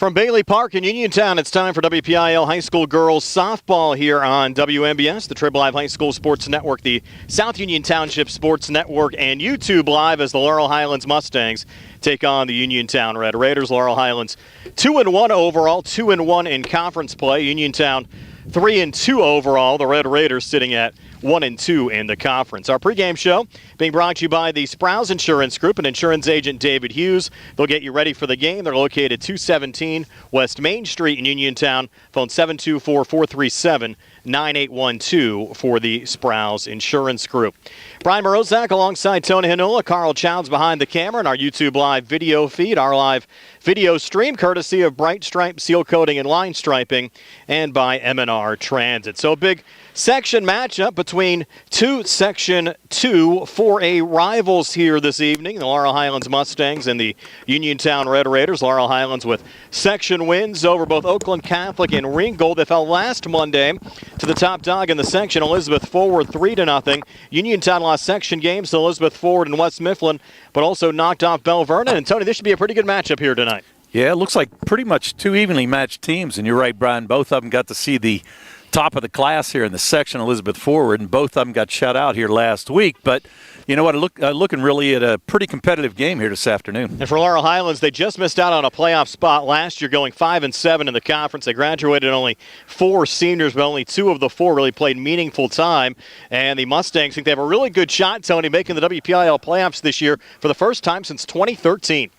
From Bailey Park in Uniontown, it's time for WPIAL High School Girls Softball here on WMBS, the Trib Live High School Sports Network, the South Union Township Sports Network, and YouTube Live as the Laurel Highlands Mustangs take on the Uniontown Red Raiders. Laurel Highlands 2-1 overall, 2-1 in conference play. Uniontown 3-2 overall. The Red Raiders sitting at 1-2 in the conference. Our pregame show being brought to you by the Sprouse Insurance Group and insurance agent David Hughes. They'll get you ready for the game. They're located 217 West Main Street in Uniontown. Phone 724-437-9812 for the Sprouse Insurance Group. Brian Morozak alongside Tony Hanula. Carl Childs behind the camera in our YouTube Live video feed. Our live video stream courtesy of Brite Stripe Seal Coating and Line Striping and by M&R Transit. So a big section matchup between two Section 2 4A rivals here this evening, the Laurel Highlands Mustangs and the Uniontown Red Raiders. Laurel Highlands with section wins over both Oakland Catholic and Ringgold. They fell last Monday to the top dog in the section, Elizabeth Forward, 3-0. Uniontown lost section games to Elizabeth Forward and West Mifflin, but also knocked off Bell Vernon. And Tony, this should be a pretty good matchup here tonight. Yeah, it looks like pretty much two evenly matched teams, and you're right, Brian. Both of them got to see the top of the class here in the section, Elizabeth Forward, and both of them got shut out here last week. But you know what, looking really at a pretty competitive game here this afternoon. And for Laurel Highlands, they just missed out on a playoff spot last year, going 5-7 in the conference. They graduated only 4 seniors, but only 2 of the 4 really played meaningful time. And the Mustangs think they have a really good shot, Tony, making the WPIAL playoffs this year for the first time since 2013.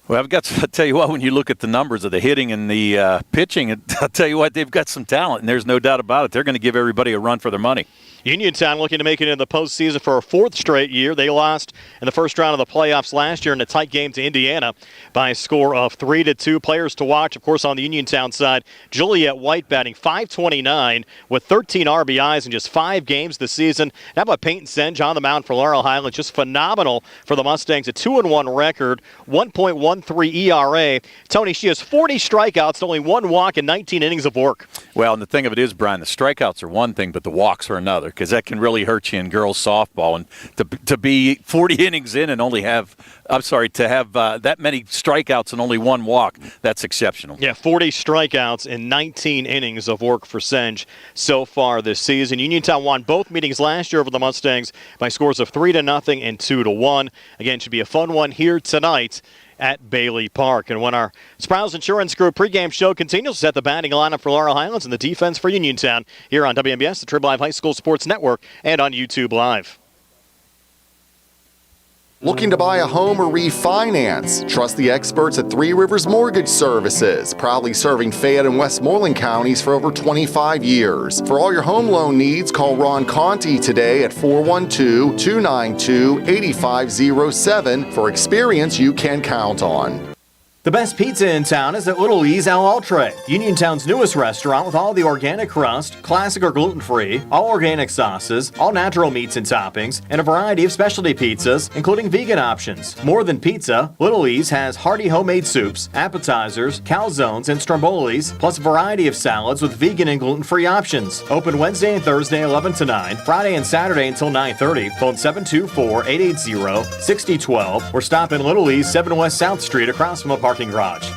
Well, I've got to tell you what, when you look at the numbers of the hitting and the pitching, I'll tell you what, they've got some talent, and there's no doubt about it. They're going to give everybody a run for their money. Uniontown looking to make it in the postseason for a 4th straight year. They lost in the first round of the playoffs last year in a tight game to Indiana by a score of 3-2. Players to watch, of course, on the Uniontown side, Juliet White batting .529 with 13 RBIs in just 5 games this season. How about Peyton Senge on the mound for Laurel Highlands? Just phenomenal for the Mustangs. A 2-1 record, 1.13 ERA. Tony, she has 40 strikeouts, only 1 walk, and 19 innings of work. Well, and the thing of it is, Brian, the strikeouts are one thing, but the walks are another, because that can really hurt you in girls softball. And to be 40 innings in and only have, to have that many strikeouts and only 1 walk, that's exceptional. Yeah, 40 strikeouts and 19 innings of work for Senge so far this season. Uniontown won both meetings last year over the Mustangs by scores of 3-0 and 2-1. Again, should be a fun one here tonight at Bailey Park. And when our Sprouse Insurance Group pregame show continues, set the batting lineup for Laurel Highlands and the defense for Uniontown here on WMBS, the Trib Live High School Sports Network, and on YouTube Live. Looking to buy a home or refinance? Trust the experts at Three Rivers Mortgage Services, proudly serving Fayette and Westmoreland counties for over 25 years. For all your home loan needs, call Ron Conti today at 412-292-8507 for experience you can count on. The best pizza in town is at Little E's El Ultra, Uniontown's newest restaurant with all the organic crust, classic or gluten-free, all organic sauces, all natural meats and toppings, and a variety of specialty pizzas, including vegan options. More than pizza, Little E's has hearty homemade soups, appetizers, calzones, and strombolis, plus a variety of salads with vegan and gluten-free options. Open Wednesday and Thursday 11 to 9, Friday and Saturday until 9:30. Phone 724-880-6012 or stop in Little E's 7 West South Street across from a parking garage.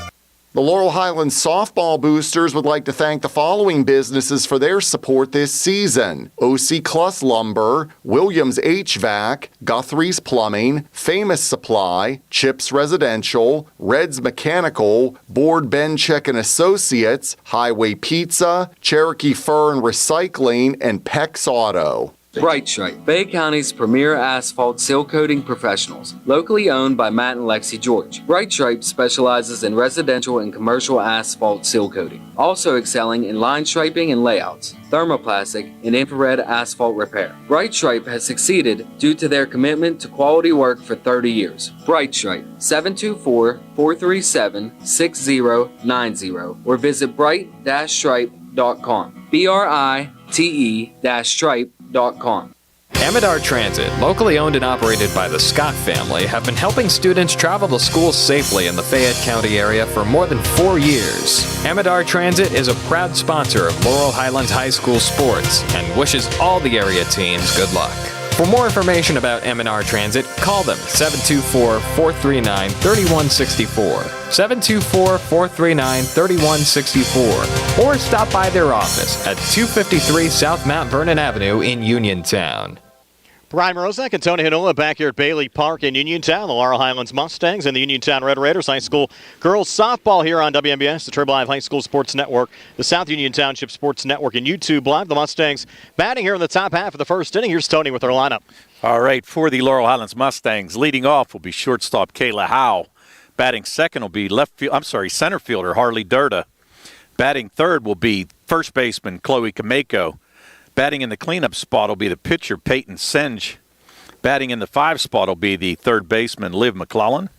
The Laurel Highlands softball boosters would like to thank the following businesses for their support this season: O.C. Cluss Lumber, Williams HVAC, Guthrie's Plumbing, Famous Supply, Chips Residential, Red's Mechanical, Board Bencheck and Associates, Highway Pizza, Cherokee Fur and Recycling, and Peck's Auto. Brite Stripe, Fayette County's premier asphalt seal coating professionals, locally owned by Matt and Lexi George. Brite Stripe specializes in residential and commercial asphalt seal coating, also excelling in line striping and layouts, thermoplastic, and infrared asphalt repair. Brite Stripe has succeeded due to their commitment to quality work for 30 years. Brite Stripe, 724-437-6090 or visit brite-stripe.com. BRITE-stripe.com. Amador Transit, locally owned and operated by the Scott family, have been helping students travel to school safely in the Fayette County area for more than 4 years. Amador Transit is a proud sponsor of Laurel Highlands High School sports and wishes all the area teams good luck. For more information about M&R Transit, call them 724-439-3164, 724-439-3164, or stop by their office at 253 South Mount Vernon Avenue in Uniontown. Brian Morozak and Tony Hinola back here at Bailey Park in Uniontown. The Laurel Highlands Mustangs and the Uniontown Red Raiders High School girls softball here on WMBS, the Triple Live High School Sports Network, the South Union Township Sports Network, and YouTube Live. The Mustangs batting here in the top half of the first inning. Here's Tony with their lineup. All right, for the Laurel Highlands Mustangs, leading off will be shortstop Kayla Howe. Batting second will be center fielder Harley Durda. Batting third will be first baseman Chloe Kameko. Batting in the cleanup spot will be the pitcher Peyton Senge. Batting in the 5 spot will be the third baseman Liv McClellan.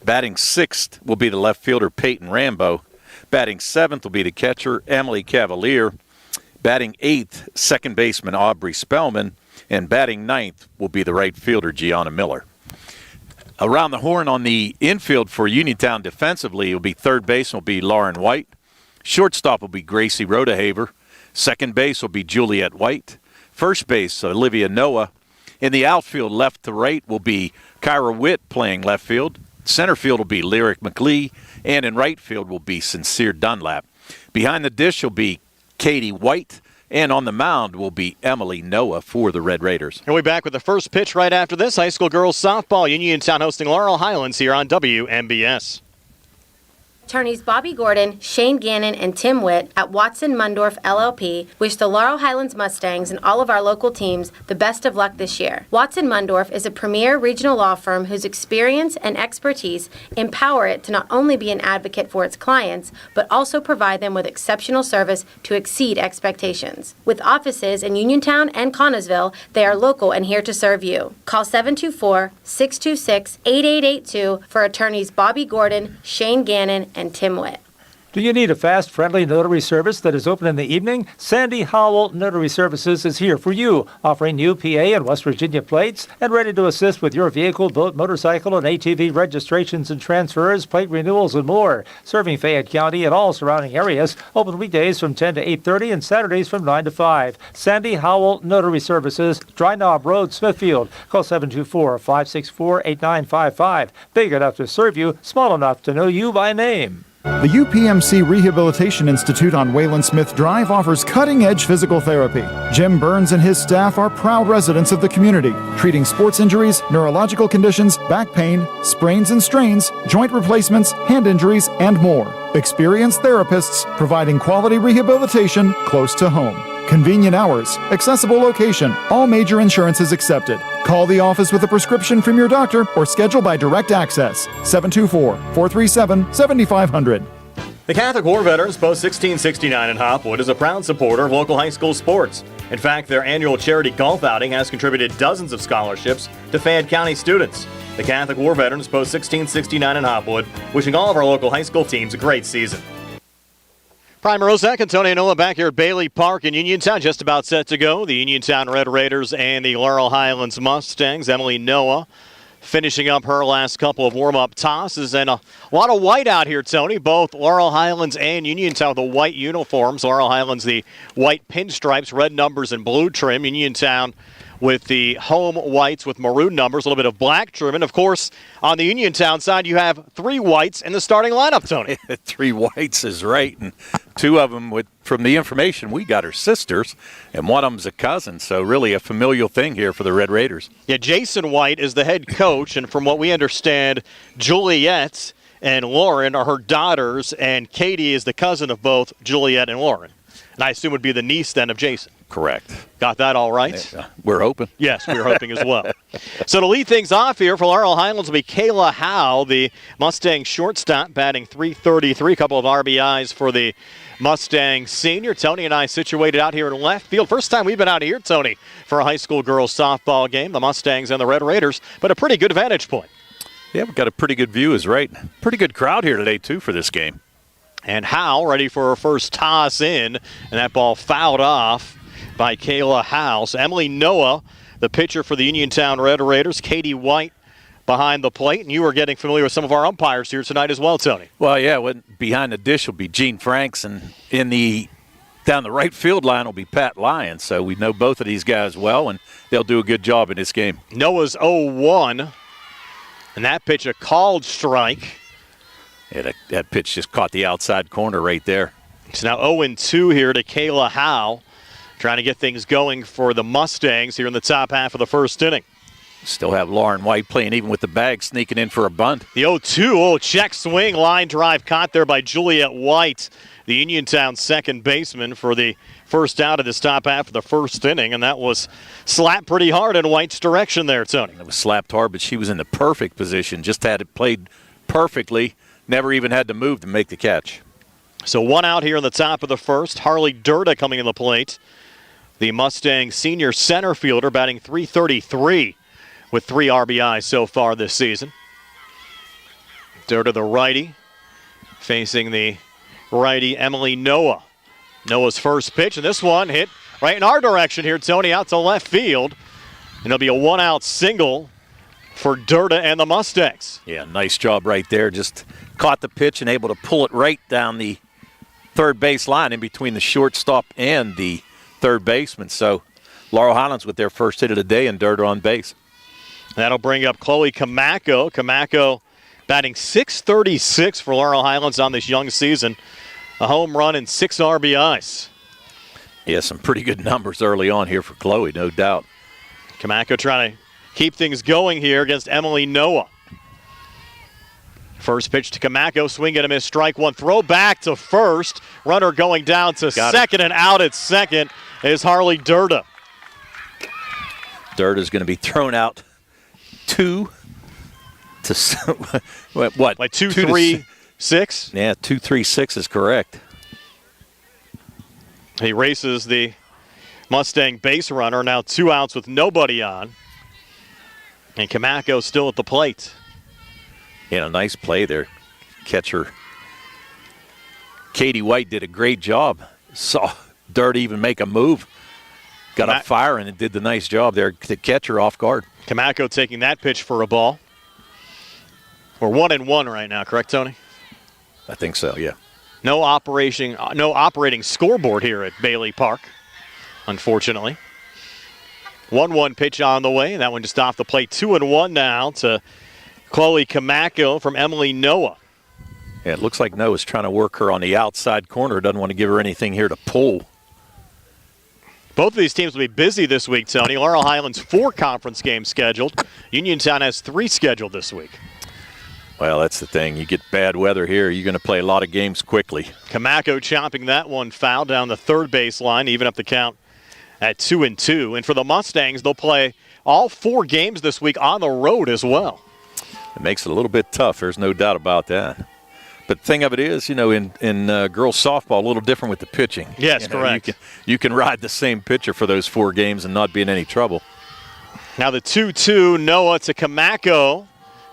Batting sixth will be the left fielder Peyton Rambo. Batting seventh will be the catcher Emily Cavalier. Batting eighth, second baseman Aubrey Spellman. And batting ninth will be the right fielder Gianna Miller. Around the horn on the infield for Uniontown defensively will be third baseman will be Lauren White. Shortstop will be Gracie Rodehaver. Second base will be Juliet White. First base, Olivia Noah. In the outfield, left to right, will be Kyra Witt playing left field. Center field will be Lyric McLee. And in right field will be Sincere Dunlap. Behind the dish will be Katie White. And on the mound will be Emily Noah for the Red Raiders. And we'll be back with the first pitch right after this. High school girls softball, Uniontown hosting Laurel Highlands here on WMBS. Attorneys Bobby Gordon, Shane Gannon, and Tim Witt at Watson Mundorf LLP wish the Laurel Highlands Mustangs and all of our local teams the best of luck this year. Watson Mundorf is a premier regional law firm whose experience and expertise empower it to not only be an advocate for its clients, but also provide them with exceptional service to exceed expectations. With offices in Uniontown and Connellsville, they are local and here to serve you. Call 724-626-8882 for attorneys Bobby Gordon, Shane Gannon, and Tim Witt. Do you need a fast, friendly notary service that is open in the evening? Sandy Howell Notary Services is here for you, offering new PA and West Virginia plates and ready to assist with your vehicle, boat, motorcycle, and ATV registrations and transfers, plate renewals, and more. Serving Fayette County and all surrounding areas. Open weekdays from 10 to 8:30 and Saturdays from 9 to 5. Sandy Howell Notary Services, Dry Knob Road, Smithfield. Call 724-564-8955. Big enough to serve you, small enough to know you by name. The UPMC Rehabilitation Institute on Wayland Smith Drive offers cutting-edge physical therapy. Jim Burns and his staff are proud residents of the community, treating sports injuries, neurological conditions, back pain, sprains and strains, joint replacements, hand injuries, and more. Experienced therapists providing quality rehabilitation close to home. Convenient hours, accessible location, all major insurances accepted. Call the office with a prescription from your doctor or schedule by direct access. 724-437-7500. The Catholic War Veterans Post 1669 in Hopwood is a proud supporter of local high school sports. In fact, their annual charity golf outing has contributed dozens of scholarships to Fayette County students. The Catholic War Veterans Post 1669 in Hopwood, wishing all of our local high school teams a great season. Brian Morozak and Tony Hinola back here at Bailey Park in Uniontown, just about set to go. The Uniontown Red Raiders and the Laurel Highlands Mustangs. Emily Noah finishing up her last couple of warm-up tosses. And a lot of white out here, Tony. Both Laurel Highlands and Uniontown with the white uniforms. Laurel Highlands, the white pinstripes, red numbers, and blue trim. Uniontown with the home whites with maroon numbers, a little bit of black trim. And, of course, on the Uniontown side, you have 3 whites in the starting lineup, Tony. 3 whites is right, and 2 of them, from the information we got, are sisters, and one of them's a cousin, so really a familial thing here for the Red Raiders. Yeah, Jason White is the head coach, and from what we understand, Juliet and Lauren are her daughters, and Katie is the cousin of both Juliet and Lauren. And I assume would be the niece then of Jason. Correct. Got that all right? Yeah, we're hoping. Yes, we're hoping as well. So to lead things off here for Laurel Highlands will be Kayla Howe, the Mustang shortstop, batting .333. A couple of RBIs for the Mustang senior. Tony and I situated out here in left field. First time we've been out here, Tony, for a high school girls softball game. The Mustangs and the Red Raiders, but a pretty good vantage point. Yeah, we've got a pretty good view, is right. Pretty good crowd here today, too, for this game. And Howe ready for her first toss in, and that ball fouled off by Kayla Howe. So Emily Noah, the pitcher for the Uniontown Red Raiders, Katie White behind the plate, and you are getting familiar with some of our umpires here tonight as well, Tony. Well, yeah, behind the dish will be Gene Franks, and in the down the right field line will be Pat Lyons. So we know both of these guys well, and they'll do a good job in this game. Noah's 0-1, and that pitch a called strike. Yeah, that pitch just caught the outside corner right there. It's now 0-2 here to Kayla Howe, trying to get things going for the Mustangs here in the top half of the first inning. Still have Lauren White playing even with the bag, sneaking in for a bunt. The 0-2, check swing, line drive caught there by Juliet White, the Uniontown second baseman, for the first out of this top half of the first inning, and that was slapped pretty hard in White's direction there, Tony. It was slapped hard, but she was in the perfect position, just had it played perfectly, never even had to move to make the catch. So one out here in the top of the first. Harley Durda coming in the plate, the Mustang senior center fielder, batting .333 with 3 RBIs so far this season. Durda, the righty, facing the righty Emily Noah. Noah's first pitch, and this one hit right in our direction here, Tony, out to left field. And it'll be a one-out single for Durda and the Mustangs. Yeah, nice job right there. Just caught the pitch and able to pull it right down the third base line in between the shortstop and the third baseman. So Laurel Highlands with their first hit of the day and Durda on base. That'll bring up Chloe Camacco. Camacco batting .636 for Laurel Highlands on this young season. A home run and 6 RBIs. Yeah, some pretty good numbers early on here for Chloe, no doubt. Camacco trying to keep things going here against Emily Noah. First pitch to Camacco, swing and a miss, strike one, throw back to first. Runner going down to second, and out at second is Harley Durda. Durda's going to be thrown out 2 to what? Like 2-3-6? Yeah, 2-3-6 is correct. He races the Mustang base runner, now 2 outs with nobody on. And Camacco still at the plate. Yeah, a nice play there. Catcher Katie White did a great job. Saw Durda even make a move. Got up firing and did the nice job there to catch her off guard. Camacco taking that pitch for a ball. We're 1-1 right now, correct, Tony? I think so, yeah. No operating scoreboard here at Bailey Park, unfortunately. 1-1 pitch on the way. That one just off the plate. 2-1 now to Chloe Camacco from Emily Noah. Yeah, it looks like Noah's trying to work her on the outside corner. Doesn't want to give her anything here to pull. Both of these teams will be busy this week, Tony. Laurel Highlands 4 conference games scheduled. Uniontown has 3 scheduled this week. Well, that's the thing. You get bad weather here, you're going to play a lot of games quickly. Camacco chopping that one foul down the third base line, even up the count at 2-2. And for the Mustangs, they'll play all 4 games this week on the road as well. It makes it a little bit tough. There's no doubt about that. But the thing of it is, in girls softball, a little different with the pitching. Yes, correct. You can ride the same pitcher for those 4 games and not be in any trouble. Now the 2-2, Noah to Camacco,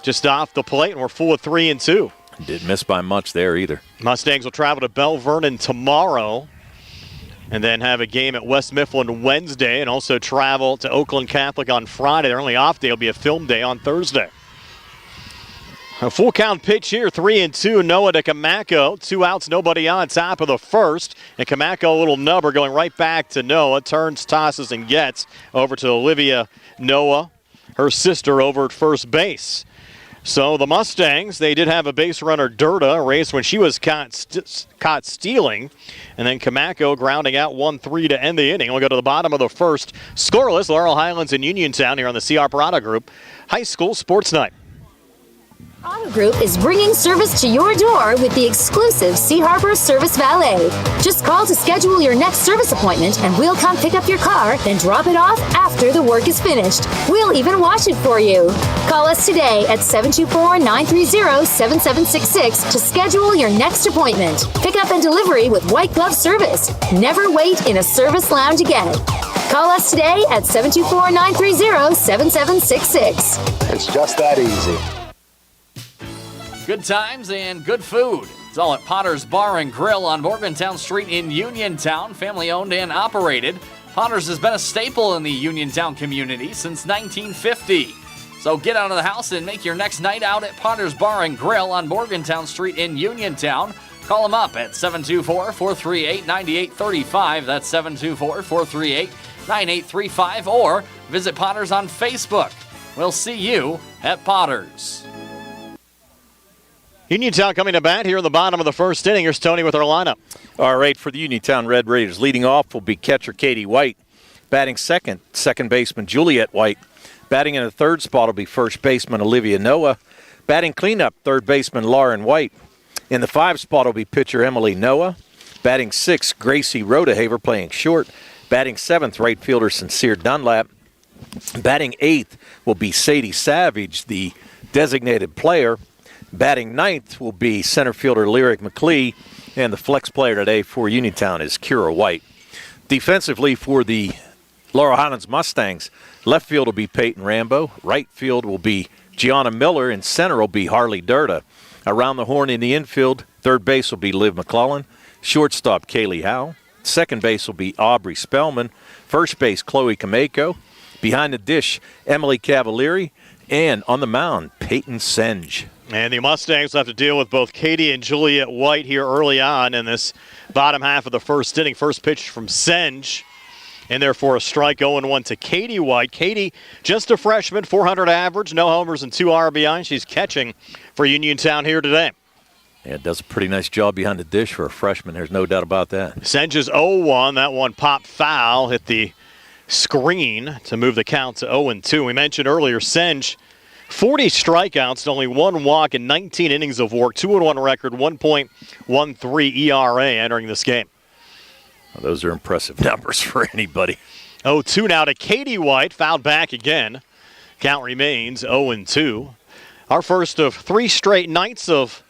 just off the plate, and we're full of 3-2. Didn't miss by much there either. Mustangs will travel to Belle Vernon tomorrow and then have a game at West Mifflin Wednesday, and also travel to Oakland Catholic on Friday. Their only off day will be a film day on Thursday. A full count pitch here, 3-2. Noah to Camacco. 2 outs, nobody on, top of the first. And Camacco, a little nubber, going right back to Noah. Turns, tosses, and gets over to Olivia Noah, her sister, over at first base. So the Mustangs, they did have a base runner, Durda, a race when she was caught stealing. And then Camacco grounding out 1-3 to end the inning. We'll go to the bottom of the first. Scoreless, Laurel Highlands and Uniontown here on the CR Parada Group High School Sports Night. Auto Group is bringing service to your door with the exclusive Sea Harbor Service Valet. Just call to schedule your next service appointment and we'll come pick up your car, then drop it off after the work is finished. We'll even wash it for you. Call us today at 724-930-7766 to schedule your next appointment. Pickup and delivery with white glove service. Never wait in a service lounge again. Call us today at 724-930-7766. It's just that easy. Good times and good food. It's all at Potter's Bar and Grill on Morgantown Street in Uniontown, family owned and operated. Potter's has been a staple in the Uniontown community since 1950. So get out of the house and make your next night out at Potter's Bar and Grill on Morgantown Street in Uniontown. Call them up at 724-438-9835. That's 724-438-9835. Or visit Potters on Facebook. We'll see you at Potters. Uniontown coming to bat here in the bottom of the first inning. Here's Tony with our lineup. All right, for the Uniontown Red Raiders, leading off will be catcher Katie White. Batting second baseman Juliet White. Batting in the third spot will be first baseman Olivia Noah. Batting cleanup, third baseman Lauren White. In the 5 spot will be pitcher Emily Noah. Batting 6th, Gracie Rodehaver playing short. Batting 7th, right fielder Sincere Dunlap. Batting 8th will be Sadie Savage, the designated player. Batting 9th will be center fielder Lyric McLee. And the flex player today for Uniontown is Kira White. Defensively for the Laurel Highlands Mustangs, left field will be Peyton Rambo. Right field will be Gianna Miller. And center will be Harley Durda. Around the horn in the infield, third base will be Liv McClellan. Shortstop Kaylee Howe. Second base will be Aubrey Spellman. First base Chloe Kameko. Behind the dish, Emily Cavalieri. And on the mound, Peyton Senge. And the Mustangs will have to deal with both Katie and Juliet White here early on in this bottom half of the first inning. First pitch from Senge. And therefore a strike 0-1 to Katie White. Katie, just a freshman, 400 average, no homers and 2 RBI. She's catching for Uniontown here today. Yeah, does a pretty nice job behind the dish for a freshman. There's no doubt about that. Senge's 0-1. That one popped foul, hit the screen to move the count to 0-2. We mentioned earlier, Senge, 40 strikeouts, only 1 walk in 19 innings of work, 2-1 record, 1.13 ERA entering this game. Well, those are impressive numbers for anybody. 0-2 now to Katie White, fouled back again. Count remains 0-2. Our first of 3 straight nights of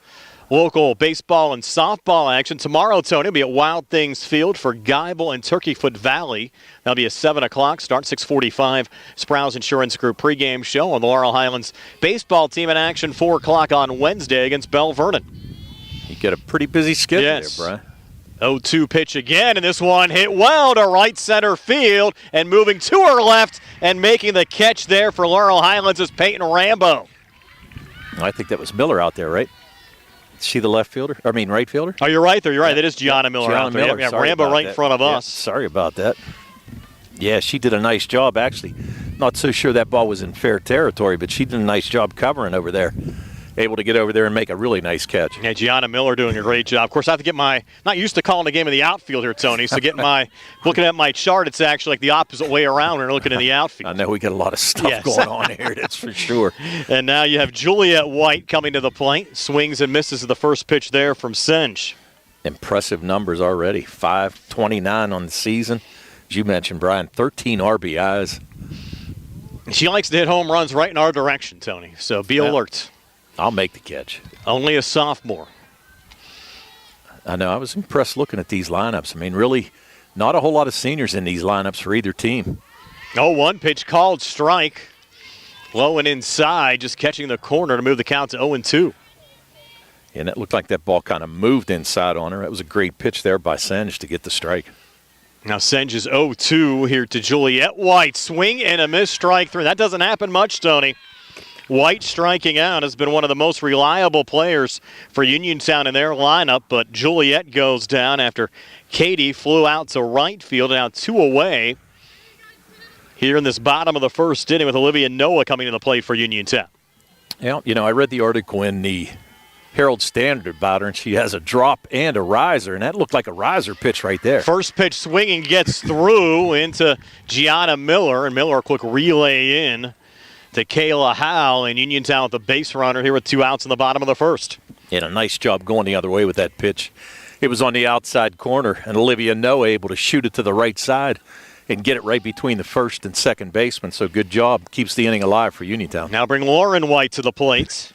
local baseball and softball action. Tomorrow, Tony, will be at Wild Things Field for Geibel and Turkey Foot Valley. That'll be a 7 o'clock start, 6:45. Sprouse Insurance Group pregame show on the Laurel Highlands baseball team in action, 4 o'clock on Wednesday against Belle Vernon. You get a pretty busy schedule there, Brian. 0-2 pitch again, and this one hit well to right center field, and moving to her left and making the catch there for Laurel Highlands is Peyton Rambo. I think that was Miller out there, right? Is she the right fielder? Oh, you're right there. You're right. That is Gianna Miller out there. Yeah, Rambo right in front of us. Sorry about that. Yeah, she did a nice job, actually. Not so sure that ball was in fair territory, but she did a nice job covering over there. Able to get over there and make a really nice catch. Yeah, Gianna Miller doing a great job. Of course, I have to get not used to calling the game in the outfield here, Tony, so looking at my chart, it's actually like the opposite way around when you're looking in the outfield. I know we got a lot of stuff going on here, that's for sure. And now you have Juliet White coming to the plate. Swings and misses the first pitch there from Senge. Impressive numbers already. 529 on the season. As you mentioned, Brian, 13 RBIs. She likes to hit home runs right in our direction, Tony, so be alert. I'll make the catch. Only a sophomore. I know. I was impressed looking at these lineups. I mean, really, not a whole lot of seniors in these lineups for either team. 0-1 pitch called, strike. Low and inside, just catching the corner to move the count to 0-2. And it looked like that ball kind of moved inside on her. That was a great pitch there by Senge to get the strike. Now Senge is 0-2 here to Juliet White. Swing and a miss, strike 3. That doesn't happen much, Tony. White striking out has been one of the most reliable players for Uniontown in their lineup, but Juliet goes down after Katie flew out to right field, now 2 away here in this bottom of the first inning with Olivia Noah coming to the plate for Uniontown. Yeah, I read the article in the Herald Standard about her, and she has a drop and a riser, and that looked like a riser pitch right there. First pitch swinging gets through into Gianna Miller, and Miller a quick relay in to Kayla Howe, and Uniontown with the base runner here with 2 outs in the bottom of the first. And a nice job going the other way with that pitch. It was on the outside corner, and Olivia Noah able to shoot it to the right side and get it right between the first and second baseman. So good job. Keeps the inning alive for Uniontown. Now bring Lauren White to the plate.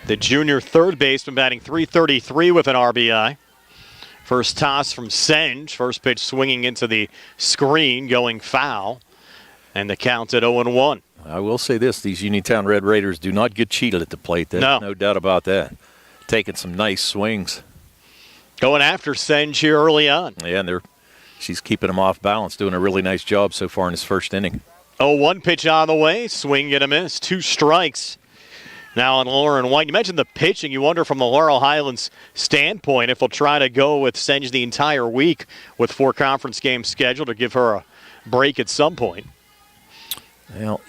The junior third baseman batting .333 with an RBI. First toss from Senge. First pitch swinging into the screen, going foul. And the count at 0-1. I will say this, these Uniontown Red Raiders do not get cheated at the plate. There's no doubt about that. Taking some nice swings. Going after Senge here early on. Yeah, and she's keeping them off balance, doing a really nice job so far in this first inning. 0-1 pitch on the way, swing and a miss, 2 strikes. Now on Lauren White, you mentioned the pitching. You wonder from the Laurel Highlands standpoint if they'll try to go with Senj the entire week with 4 conference games scheduled to give her a break at some point. Well,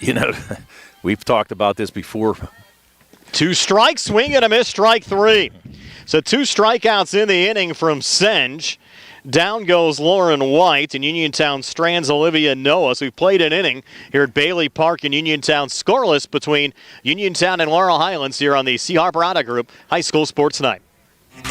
we've talked about this before. 2 strikes, swing and a miss, strike 3. So 2 strikeouts in the inning from Senj. Down goes Lauren White, and Uniontown strands Olivia Noah. So we've played an inning here at Bailey Park in Uniontown, scoreless between Uniontown and Laurel Highlands here on the C. Harper Auto Group High School Sports Night.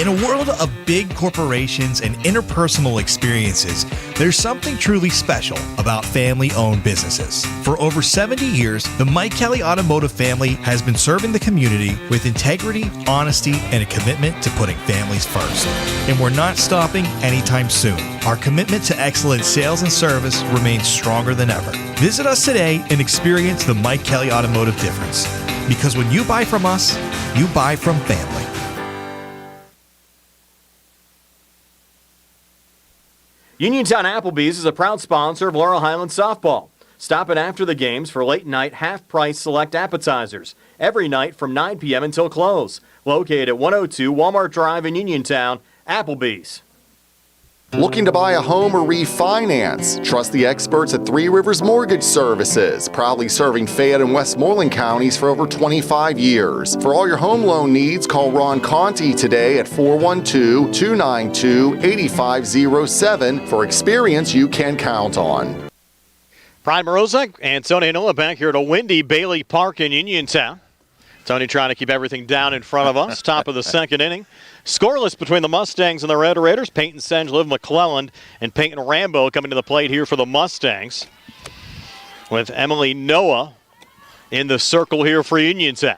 In a world of big corporations and interpersonal experiences, there's something truly special about family-owned businesses. For over 70 years, the Mike Kelly Automotive family has been serving the community with integrity, honesty, and a commitment to putting families first. And we're not stopping anytime soon. Our commitment to excellent sales and service remains stronger than ever. Visit us today and experience the Mike Kelly Automotive difference. Because when you buy from us, you buy from family. Uniontown Applebee's is a proud sponsor of Laurel Highlands softball. Stop in after the games for late-night half-price select appetizers every night from 9 p.m. until close. Located at 102 Walmart Drive in Uniontown, Applebee's. Looking to buy a home or refinance? Trust the experts at Three Rivers Mortgage Services, proudly serving Fayette and Westmoreland counties for over 25 years. For all your home loan needs, call Ron Conti today at 412-292-8507 for experience you can count on. Brian Morozak and Tony Hanola back here at a windy Bailey Park in Uniontown. Tony trying to keep everything down in front of us. Top of the second inning. Scoreless between the Mustangs and the Red Raiders. Peyton Senj, Liv McClelland, and Peyton Rambo coming to the plate here for the Mustangs. With Emily Noah in the circle here for Uniontown.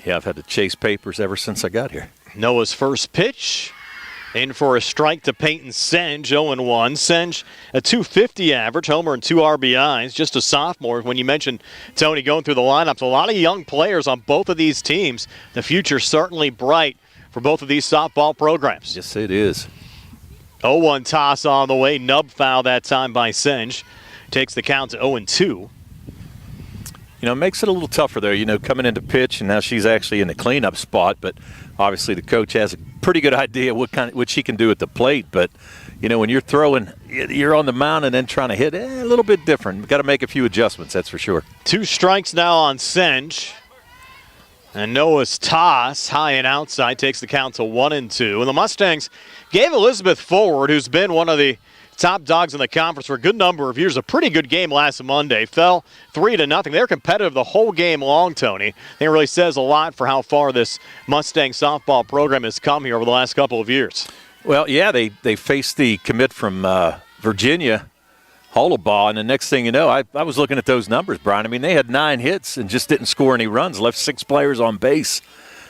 Yeah, I've had to chase papers ever since I got here. Noah's first pitch. In for a strike to Peyton Senj, 0-1. Senj, a .250 average, homer and 2 RBIs, just a sophomore. When you mentioned, Tony, going through the lineups, a lot of young players on both of these teams. The future certainly bright for both of these softball programs. Yes, it is. 0-1 toss on the way. Nub foul that time by Senj. Takes the count to 0-2. It makes it a little tougher there, coming into pitch, and now she's actually in the cleanup spot, but obviously the coach has a pretty good idea what she can do at the plate. But, when you're throwing, you're on the mound and then trying to hit, a little bit different. Got to make a few adjustments, that's for sure. 2 strikes now on Senj. And Noah's toss, high and outside, takes the count to 1-2. And the Mustangs gave Elizabeth Forward, who's been one of the top dogs in the conference for a good number of years, a pretty good game last Monday. Fell 3-0. They're competitive the whole game long, Tony. I think it really says a lot for how far this Mustang softball program has come here over the last couple of years. Well, yeah, they faced the commit from Virginia, Hollabaugh, and the next thing you know, I was looking at those numbers, Brian. I mean, they had 9 hits and just didn't score any runs, left 6 players on base.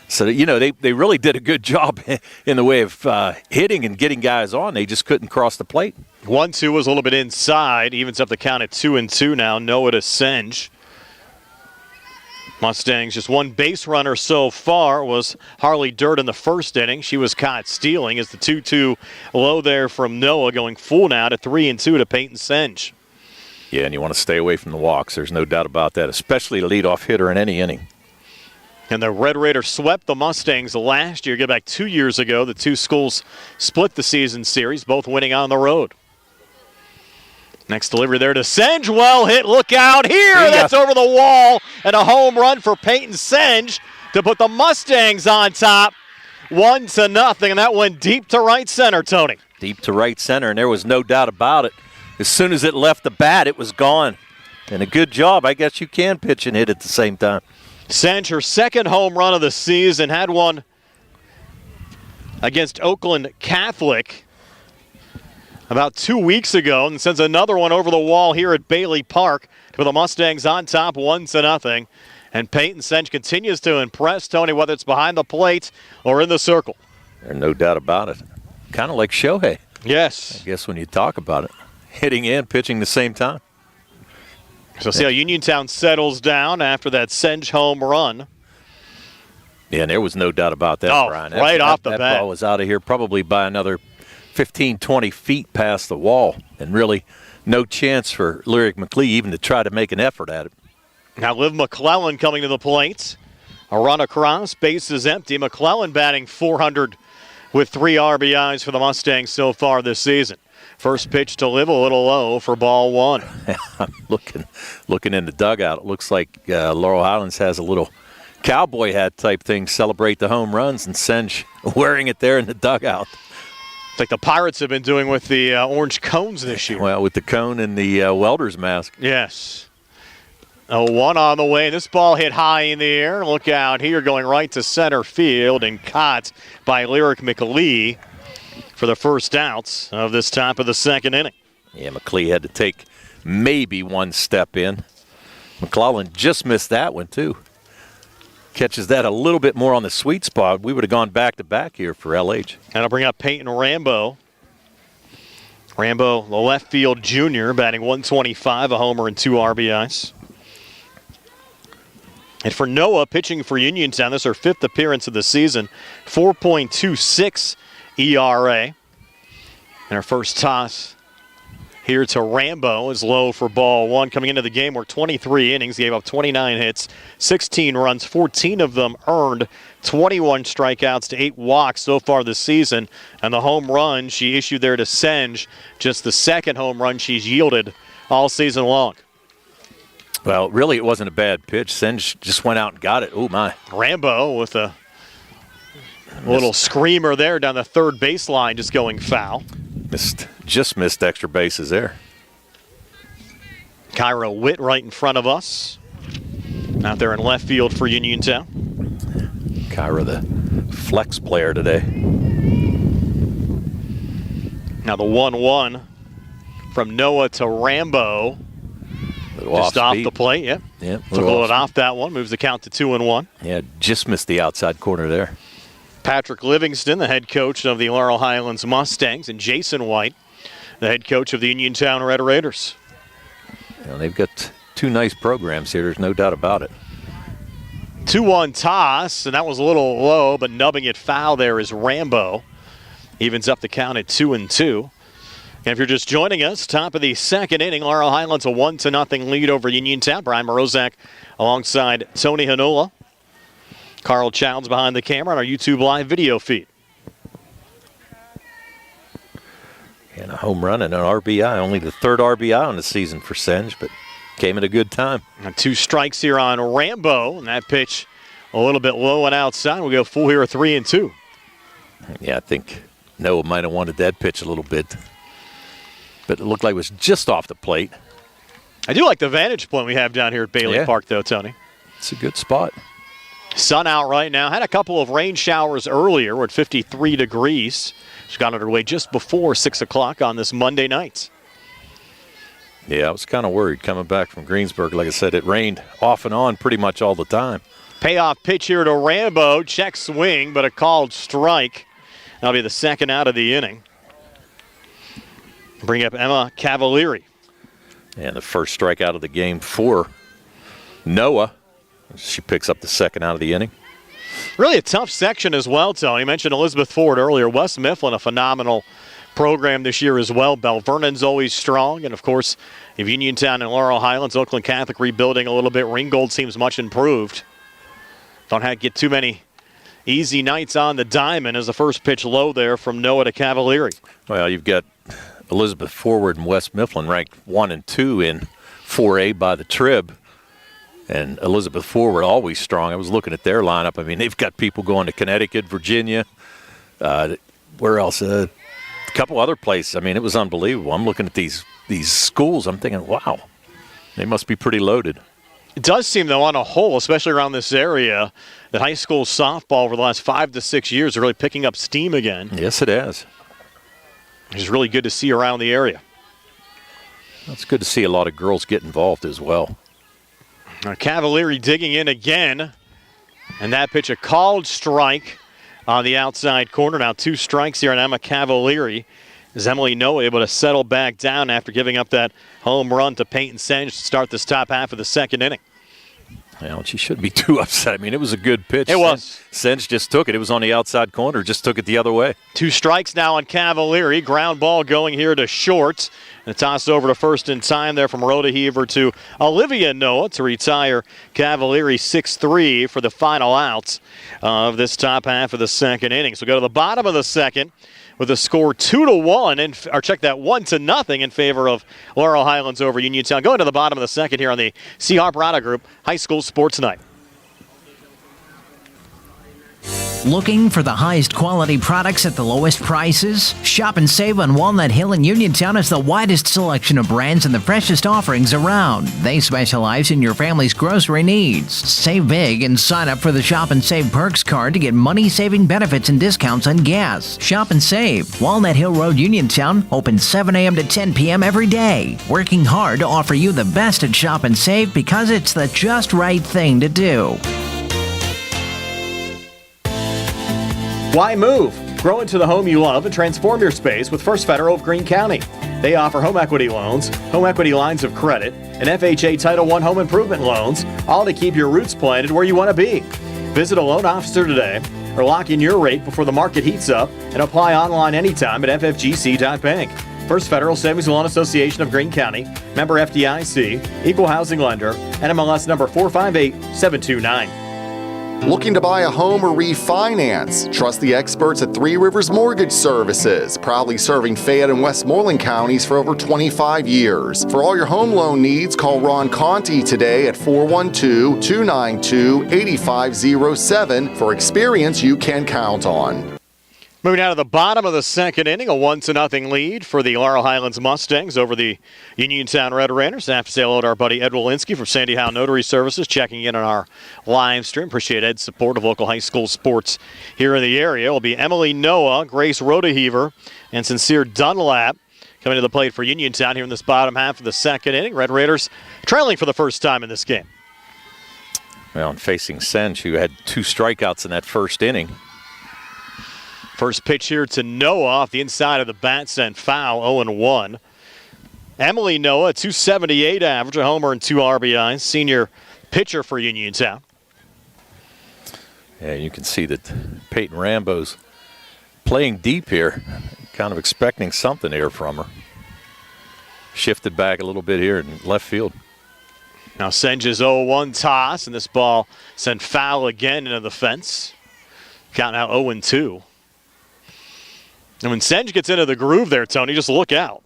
So, they really did a good job in the way of hitting and getting guys on. They just couldn't cross the plate. 1-2 was a little bit inside. Evens up the count at 2-2 now. Noah to Senj. Mustangs just 1 base runner so far was Harley Dirt in the first inning. She was caught stealing as the 2-2 low there from Noah, going full now to 3-2 to Peyton Senj. Yeah, and you want to stay away from the walks. There's no doubt about that, especially a leadoff hitter in any inning. And the Red Raiders swept the Mustangs last year. Get back 2 years ago, the 2 schools split the season series, both winning on the road. Next delivery there to Senj. Well hit. Look out here. That's over the wall. And a home run for Peyton Senj to put the Mustangs on top. 1-0. And that went deep to right center, Tony. Deep to right center, and there was no doubt about it. As soon as it left the bat, it was gone. And a good job. I guess you can pitch and hit at the same time. Senj, her second home run of the season, had one against Oakland Catholic about 2 weeks ago, and sends another one over the wall here at Bailey Park to the Mustangs on top 1-0. And Peyton Senj continues to impress, Tony, whether it's behind the plate or in the circle. There's no doubt about it. Kind of like Shohei. Yes. I guess when you talk about it. Hitting and pitching the same time. So see how Uniontown settles down after that Senj home run. Yeah, and there was no doubt about that, Brian. Right off the bat. That ball was out of here probably by another 15, 20 feet past the wall. And really no chance for Lyric McLee even to try to make an effort at it. Now Liv McClelland coming to the plate. A run across, base is empty. McClellan batting .400 with 3 RBIs for the Mustangs so far this season. First pitch to Live a little low for ball 1. I'm looking in the dugout. It looks like Laurel Highlands has a little cowboy hat type thing, celebrate the home runs, and Senj wearing it there in the dugout. It's like the Pirates have been doing with the orange cones this year. Well, with the cone and the welder's mask. Yes. A 1 on the way. This ball hit high in the air. Look out here, going right to center field and caught by Lyric McLee for the first outs of this top of the second inning. Yeah, McLee had to take maybe one step in. McClellan just missed that one, too. Catches that a little bit more on the sweet spot. We would have gone back-to-back here for LH. And I'll bring up Peyton Rambo. Rambo, the left field junior, batting .125, a homer and 2 RBIs. And for Noah, pitching for Uniontown, this is her 5th appearance of the season, 4.26 ERA. And her first toss here to Rambo is low for ball 1. Coming into the game, we're 23 innings, gave up 29 hits, 16 runs, 14 of them earned, 21 strikeouts to 8 walks so far this season. And the home run she issued there to Senj, just the second home run she's yielded all season long. Well, really, it wasn't a bad pitch. Senj just went out and got it. Oh, my. Rambo with a little screamer there down the third baseline, just going foul. Just missed extra bases there. Kyra Witt right in front of us. Out there in left field for Uniontown. Kyra, the flex player today. Now the 1-1 from Noah to Rambo. Just off the plate, yeah. Took a little off that one, moves the count to 2-1. Yeah, just missed the outside corner there. Patrick Livingston, the head coach of the Laurel Highlands Mustangs, and Jason White, the head coach of the Uniontown Red Raiders. You know, they've got 2 nice programs here, there's no doubt about it. 2-1 toss, and that was a little low, but nubbing it foul there is Rambo. Evens up the count at 2-2. And if you're just joining us, top of the second inning, Laurel Highlands a 1-0 lead over Uniontown. Brian Morozak alongside Tony Hanula. Carl Childs behind the camera on our YouTube live video feed. And a home run and an RBI, only the 3rd RBI on the season for Senj, but came at a good time. And 2 strikes here on Rambo, and that pitch a little bit low and outside. We'll go full here, 3-2. Yeah, I think Noah might have wanted that pitch a little bit. But it looked like it was just off the plate. I do like the vantage point we have down here at Bailey Park, though, Tony. It's a good spot. Sun out right now. Had a couple of rain showers earlier. We're at 53 degrees. It's got underway just before 6 o'clock on this Monday night. Yeah, I was kind of worried coming back from Greensburg. Like I said, it rained off and on pretty much all the time. Payoff pitch here to Rambo. Check swing, but a called strike. That'll be the second out of the inning. Bring up Emma Cavalieri. And the first strikeout of the game for Noah. She picks up the second out of the inning. Really a tough section as well, Tony. You mentioned Elizabeth Ford earlier. West Mifflin, a phenomenal program this year as well. Bell Vernon's always strong. And, of course, if Uniontown and Laurel Highlands, Oakland Catholic rebuilding a little bit. Ringgold seems much improved. Don't have to get too many easy nights on the diamond as the first pitch low there from Noah to Cavalieri. Well, you've got Elizabeth Forward and West Mifflin ranked 1 and 2 in 4A by the Trib. And Elizabeth Forward always strong. I was looking at their lineup. I mean, they've got people going to Connecticut, Virginia. Where else? A couple other places. I mean, it was unbelievable. I'm looking at these schools. I'm thinking, wow, they must be pretty loaded. It does seem, though, on a whole, especially around this area, that high school softball over the last 5 to 6 years is really picking up steam again. Yes, it has. Which is really good to see around the area. It's good to see a lot of girls get involved as well. Now Cavalieri digging in again. And that pitch, a called strike on the outside corner. Now 2 strikes here on Emma Cavalieri. Is Emily Noah able to settle back down after giving up that home run to Peyton Senj to start this top half of the second inning? Well, she shouldn't be too upset. I mean, it was a good pitch. It was. Senj just took it. It was on the outside corner. Just took it the other way. 2 strikes now on Cavalieri. Ground ball going here to short. And a toss over to first in time there from Rodeheaver to Olivia Noah to retire Cavalieri 6-3 for the final outs of this top half of the second inning. So go to the bottom of the second with a score 2-1, or check that 1-0 in favor of Laurel Highlands over Uniontown. Going to the bottom of the second here on the C. Harper Auto Group High School Sports Night. Looking for the highest quality products at the lowest prices? Shop and save on Walnut Hill in Uniontown has the widest selection of brands and the freshest offerings around. They specialize in your family's grocery needs. Save big and sign up for the Shop and Save Perks card to get money-saving benefits and discounts on gas. Shop and save. Walnut Hill Road, Uniontown, open 7 a.m. to 10 p.m. every day. Working hard to offer you the best at Shop and Save because it's the just right thing to do. Why move? Grow into the home you love and transform your space with First Federal of Greene County. They offer home equity loans, home equity lines of credit, and FHA Title I home improvement loans, all to keep your roots planted where you want to be. Visit a loan officer today or lock in your rate before the market heats up and apply online anytime at ffgc.bank. First Federal Savings and Loan Association of Greene County, member FDIC, equal housing lender, NMLS number 458729. Looking to buy a home or refinance? Trust the experts at Three Rivers Mortgage Services, proudly serving Fayette and Westmoreland counties for over 25 years. For all your home loan needs, call Ron Conti today at 412-292-8507 for experience you can count on. Moving down to the bottom of the second inning, a 1-0 lead for the Laurel Highlands Mustangs over the Uniontown Red Raiders. I have to say hello to our buddy Ed Walensky from Sandy Howe Notary Services checking in on our live stream. Appreciate Ed's support of local high school sports here in the area. It will be Emily Noah, Grace Rodeheaver, and Sincere Dunlap coming to the plate for Uniontown here in this bottom half of the second inning. Red Raiders trailing for the first time in this game. Well, and facing Senj, who had 2 strikeouts in that first inning. First pitch here to Noah off the inside of the bat, sent foul, 0-1. Emily Noah, 278 average, a homer and 2 RBIs, senior pitcher for Uniontown. Yeah, you can see that Peyton Rambo's playing deep here, kind of expecting something here from her. Shifted back a little bit here in left field. Now Senj's 0-1 toss, and this ball sent foul again into the fence. Count now 0-2. And when Senj gets into the groove there, Tony, just look out.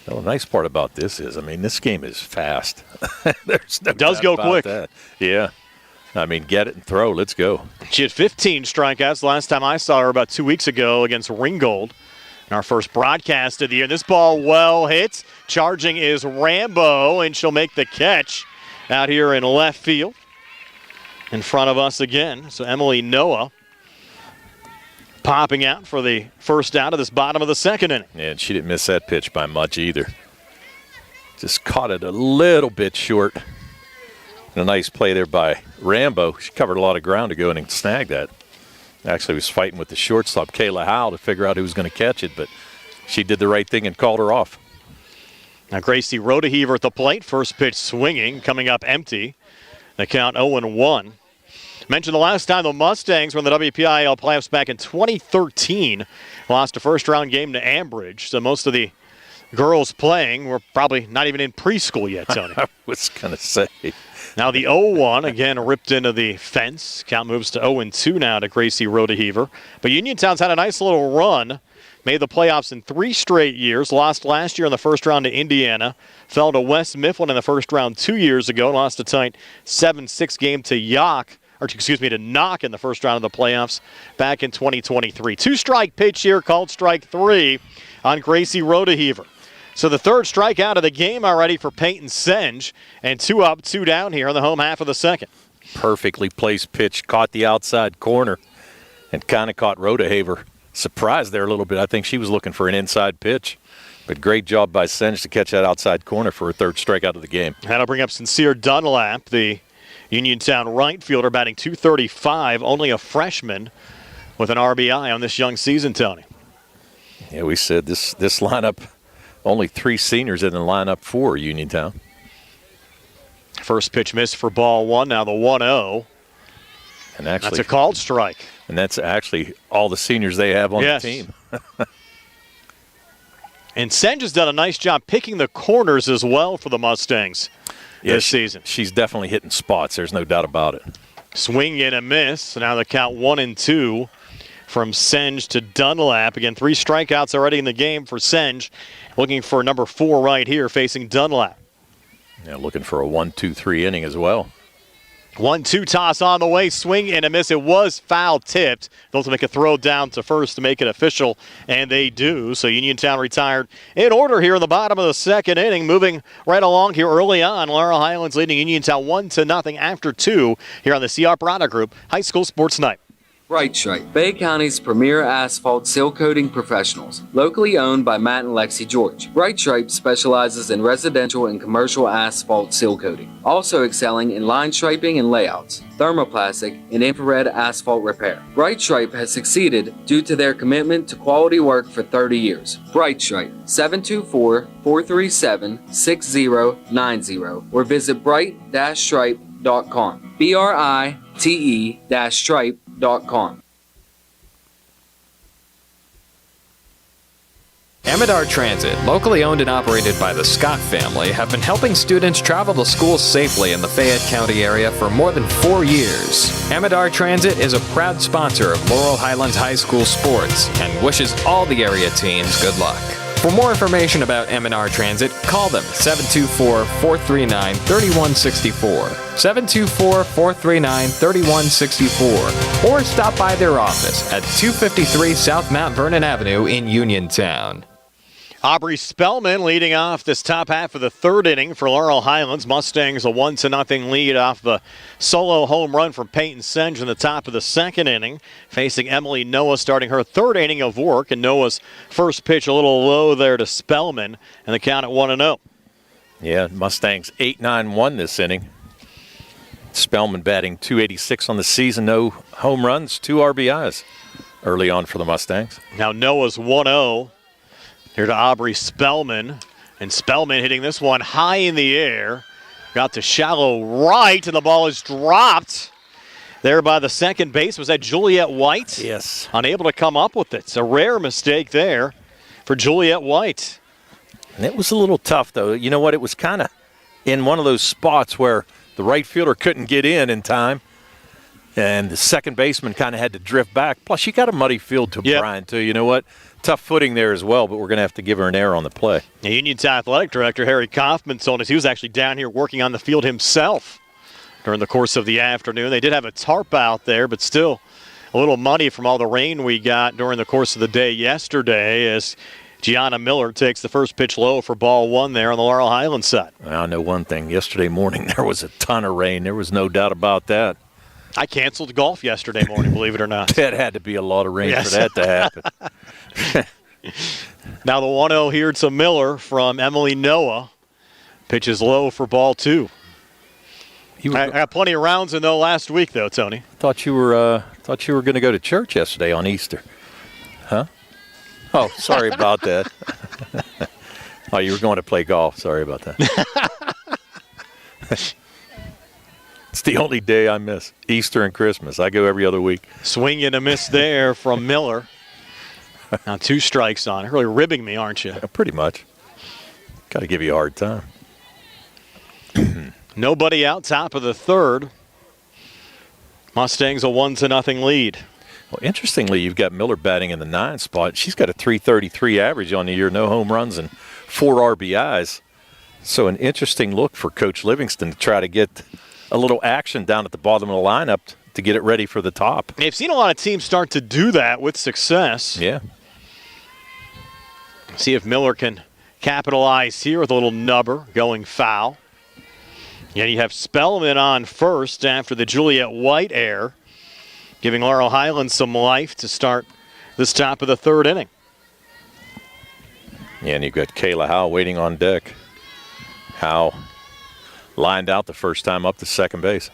Well, the nice part about this is, I mean, this game is fast. There's no it does doubt go about quick. That. Yeah. I mean, get it and throw. Let's go. She had 15 strikeouts last time I saw her about 2 weeks ago against Ringgold in our first broadcast of the year. This ball well hit. Charging is Rambo, and she'll make the catch out here in left field in front of us again. So Emily Noah popping out for the first out of this bottom of the second inning. Yeah, and she didn't miss that pitch by much either. Just caught it a little bit short. And a nice play there by Rambo. She covered a lot of ground to go in and snag that. Actually was fighting with the shortstop, Kayla Howell, to figure out who was going to catch it, but she did the right thing and called her off. Now Gracie Rodeheaver at the plate. First pitch swinging, coming up empty. The count 0-1. Mentioned the last time the Mustangs were in the WPIAL playoffs back in 2013. Lost a first-round game to Ambridge. So most of the girls playing were probably not even in preschool yet, Tony. I was going to say. Now the 0-1, again, ripped into the fence. Count moves to 0-2 now to Gracie Rodeheaver. But Uniontown's had a nice little run. Made the playoffs in 3 straight years. Lost last year in the first round to Indiana. Fell to West Mifflin in the first round 2 years ago. Lost a tight 7-6 game to to Knock in the first round of the playoffs back in 2023. 2-strike pitch here called strike 3 on Gracie Rodeheaver. So the third strikeout of the game already for Peyton Senj, and 2 up, 2 down here in the home half of the second. Perfectly placed pitch, caught the outside corner, and kind of caught Rodeheaver surprised there a little bit. I think she was looking for an inside pitch, but great job by Senj to catch that outside corner for her third strikeout of the game. That'll bring up Sincere Dunlap, the Uniontown right fielder, batting .235, only a freshman with an RBI on this young season, Tony. Yeah, we said this lineup, only 3 seniors in the lineup for Uniontown. First pitch missed for ball one. Now the 1-0. And actually, that's a called strike. And that's actually all the seniors they have on yes. the team. And Senge has done a nice job picking the corners as well for the Mustangs this season. She's definitely hitting spots. There's no doubt about it. Swing and a miss. So now the count 1-2 from Senge to Dunlap. Again, 3 strikeouts already in the game for Senge. Looking for number 4 right here facing Dunlap. Yeah, looking for a 1-2-3 inning as well. 1-2 toss on the way, swing and a miss. It was foul tipped. They'll have to make a throw down to first to make it official, and they do. So Uniontown retired in order here in the bottom of the second inning. Moving right along here early on, Laurel Highlands leading Uniontown 1-0 after 2 here on the CR Brite Group High School Sports Night. Brite Stripe, Bay County's premier asphalt seal coating professionals, locally owned by Matt and Lexi George. Brite Stripe specializes in residential and commercial asphalt seal coating, also excelling in line striping and layouts, thermoplastic, and infrared asphalt repair. Brite Stripe has succeeded due to their commitment to quality work for 30 years. Brite Stripe, 724-437-6090, or visit brite-stripe.com. BRITE-stripe.com. Amidar Transit, locally owned and operated by the Scott family, have been helping students travel to school safely in the Fayette County area for more than 4 years. Amidar Transit is a proud sponsor of Laurel Highlands High School sports and wishes all the area teams good luck. For more information about M&R Transit, call them 724-439-3164, 724-439-3164, or stop by their office at 253 South Mount Vernon Avenue in Uniontown. Aubrey Spellman leading off this top half of the third inning for Laurel Highlands. Mustangs a 1-0 lead off the solo home run from Peyton Senge in the top of the second inning. Facing Emily Noah starting her third inning of work, and Noah's first pitch a little low there to Spellman, and the count at 1-0. Yeah, Mustangs 8-9-1 this inning. Spellman batting .286 on the season, no home runs, 2 RBIs early on for the Mustangs. Now Noah's 1-0. Here to Aubrey Spellman, and Spellman hitting this one high in the air. Got to shallow right, and the ball is dropped there by the second base. Was that Juliet White? Yes. Unable to come up with it. It's a rare mistake there for Juliet White. And it was a little tough, though. You know what? It was kind of in one of those spots where the right fielder couldn't get in time, and the second baseman kind of had to drift back. Plus, you got a muddy field to Brian, too. You know what? Tough footing there as well, but we're going to have to give her an error on the play. The Uniontown Athletic Director Harry Kaufman told us he was actually down here working on the field himself during the course of the afternoon. They did have a tarp out there, but still a little muddy from all the rain we got during the course of the day yesterday, as Gianna Miller takes the first pitch low for ball one there on the Laurel Highlands side. I know one thing. Yesterday morning there was a ton of rain. There was no doubt about that. I canceled golf yesterday morning, believe it or not. That had to be a lot of rain for that to happen. Now the 1-0 here to Miller from Emily Noah. Pitches low for ball 2. I got plenty of rounds in the last week, though, Tony. Thought you were going to go to church yesterday on Easter, huh? Oh, sorry about that. Oh, you were going to play golf. Sorry about that. It's the only day I miss, Easter and Christmas. I go every other week. Swing and a miss there from Miller. Now 2 strikes on it. Really ribbing me, aren't you? Yeah, pretty much. Got to give you a hard time. Nobody out, top of the third. Mustangs a 1-0 lead. Well, interestingly, you've got Miller batting in the 9 spot. She's got a .333 average on the year, no home runs and 4 RBIs. So an interesting look for Coach Livingston to try to get a little action down at the bottom of the lineup to get it ready for the top. They've seen a lot of teams start to do that with success. Yeah. See if Miller can capitalize here with a little nubber going foul. Yeah, you have Spellman on first after the Juliet White error, giving Laurel Highlands some life to start this top of the third inning. Yeah, and you've got Kayla Howe waiting on deck. Howe lined out the first time up to second base.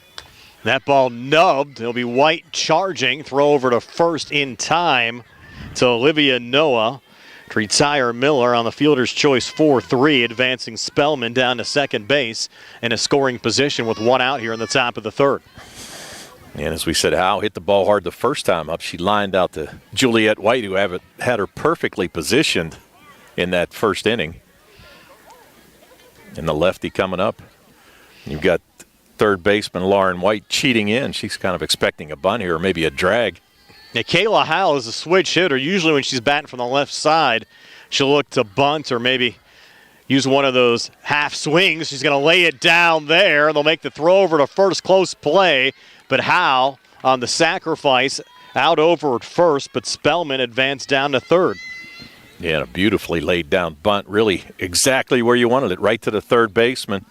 That ball nubbed. It'll be White charging. Throw over to first in time to Olivia Noah. Retire Miller on the fielder's choice 4-3, advancing Spellman down to second base in a scoring position with one out here in the top of the third. And as we said, Howe hit the ball hard the first time up. She lined out to Juliet White, who had her perfectly positioned in that first inning. And the lefty coming up. You've got third baseman Lauren White cheating in. She's kind of expecting a bunt here, or maybe a drag. Now, Kayla Howell is a switch hitter. Usually when she's batting from the left side, she'll look to bunt or maybe use one of those half swings. She's going to lay it down there, and they'll make the throw over to first, close play. But Howell on the sacrifice out over at first, but Spellman advanced down to third. Yeah, and a beautifully laid down bunt, really exactly where you wanted it, right to the third baseman.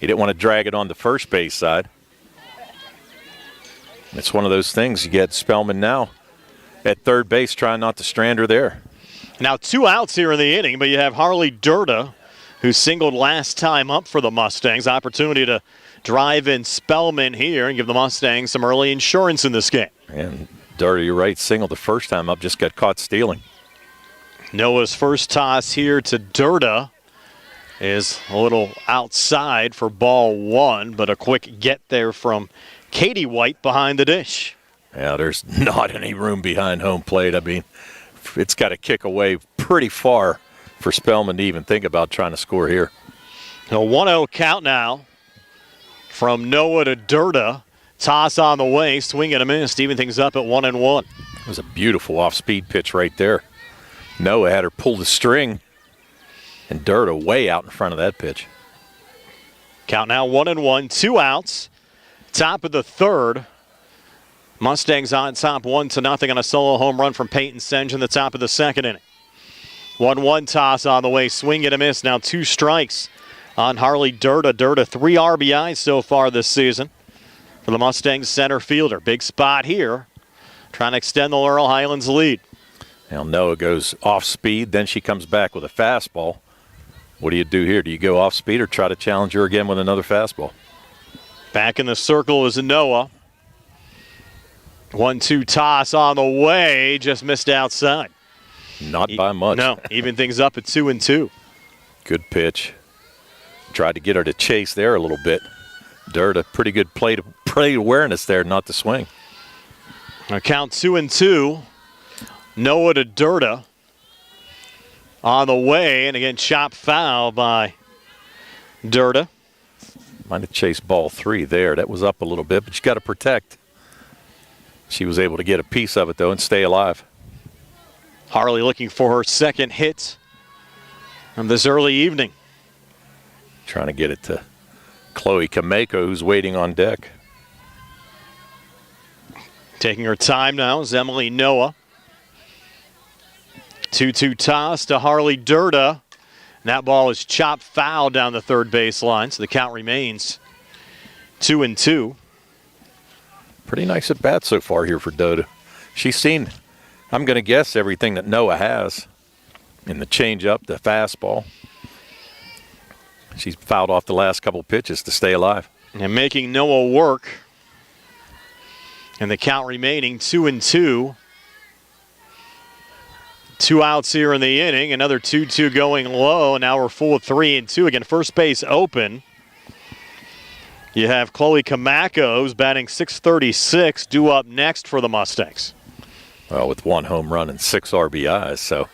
He didn't want to drag it on the first base side. It's one of those things. You get Spellman now at third base trying not to strand her there. Now 2 outs here in the inning, but you have Harley Durda, who singled last time up for the Mustangs. Opportunity to drive in Spellman here and give the Mustangs some early insurance in this game. And Durda, you're right, singled the first time up, just got caught stealing. Noah's first toss here to Durda is a little outside for ball one, but a quick get there from Katie White behind the dish. Yeah, there's not any room behind home plate. I mean, it's got to kick away pretty far for Spellman to even think about trying to score here. A 1-0 count now from Noah to Durda. Toss on the way, swing and a miss, even things up at 1-1. It was a beautiful off-speed pitch right there. Noah had her pull the string, and Durda way out in front of that pitch. Count now 1-1, 2 outs. Top of the third. Mustangs on top 1-0 on a solo home run from Peyton Senge in the top of the second inning. 1-1 toss on the way, swing and a miss. Now 2 strikes on Harley Durda. Durda 3 RBIs so far this season for the Mustangs center fielder. Big spot here, trying to extend the Laurel Highlands lead. Now Noah goes off speed, then she comes back with a fastball. What do you do here? Do you go off speed or try to challenge her again with another fastball? Back in the circle is Noah. 1-2 toss on the way, just missed outside. Not by much. No, even things up at 2-2. Good pitch. Tried to get her to chase there a little bit. Durda, pretty good plate awareness there, not to swing. Now count 2-2. Noah to Durda. On the way, and again, chop foul by Durda. Might have chased ball 3 there. That was up a little bit, but you got to protect. She was able to get a piece of it, though, and stay alive. Harley looking for her second hit of this early evening. Trying to get it to Chloe Kameko, who's waiting on deck. Taking her time now is Emily Noah. 2-2 toss to Harley Durda. And that ball is chopped foul down the third base line, so the count remains 2-2. Pretty nice at bat so far here for Durda. She's seen, I'm going to guess, everything that Noah has in the changeup, the fastball. She's fouled off the last couple pitches to stay alive. And making Noah work. And the count remaining 2-2. 2 outs here in the inning. Another 2-2 going low. And now we're full of 3-2. Again, first base open. You have Chloe Kamako, who's batting .636, due up next for the Mustangs. Well, with 1 home run and 6 RBIs, so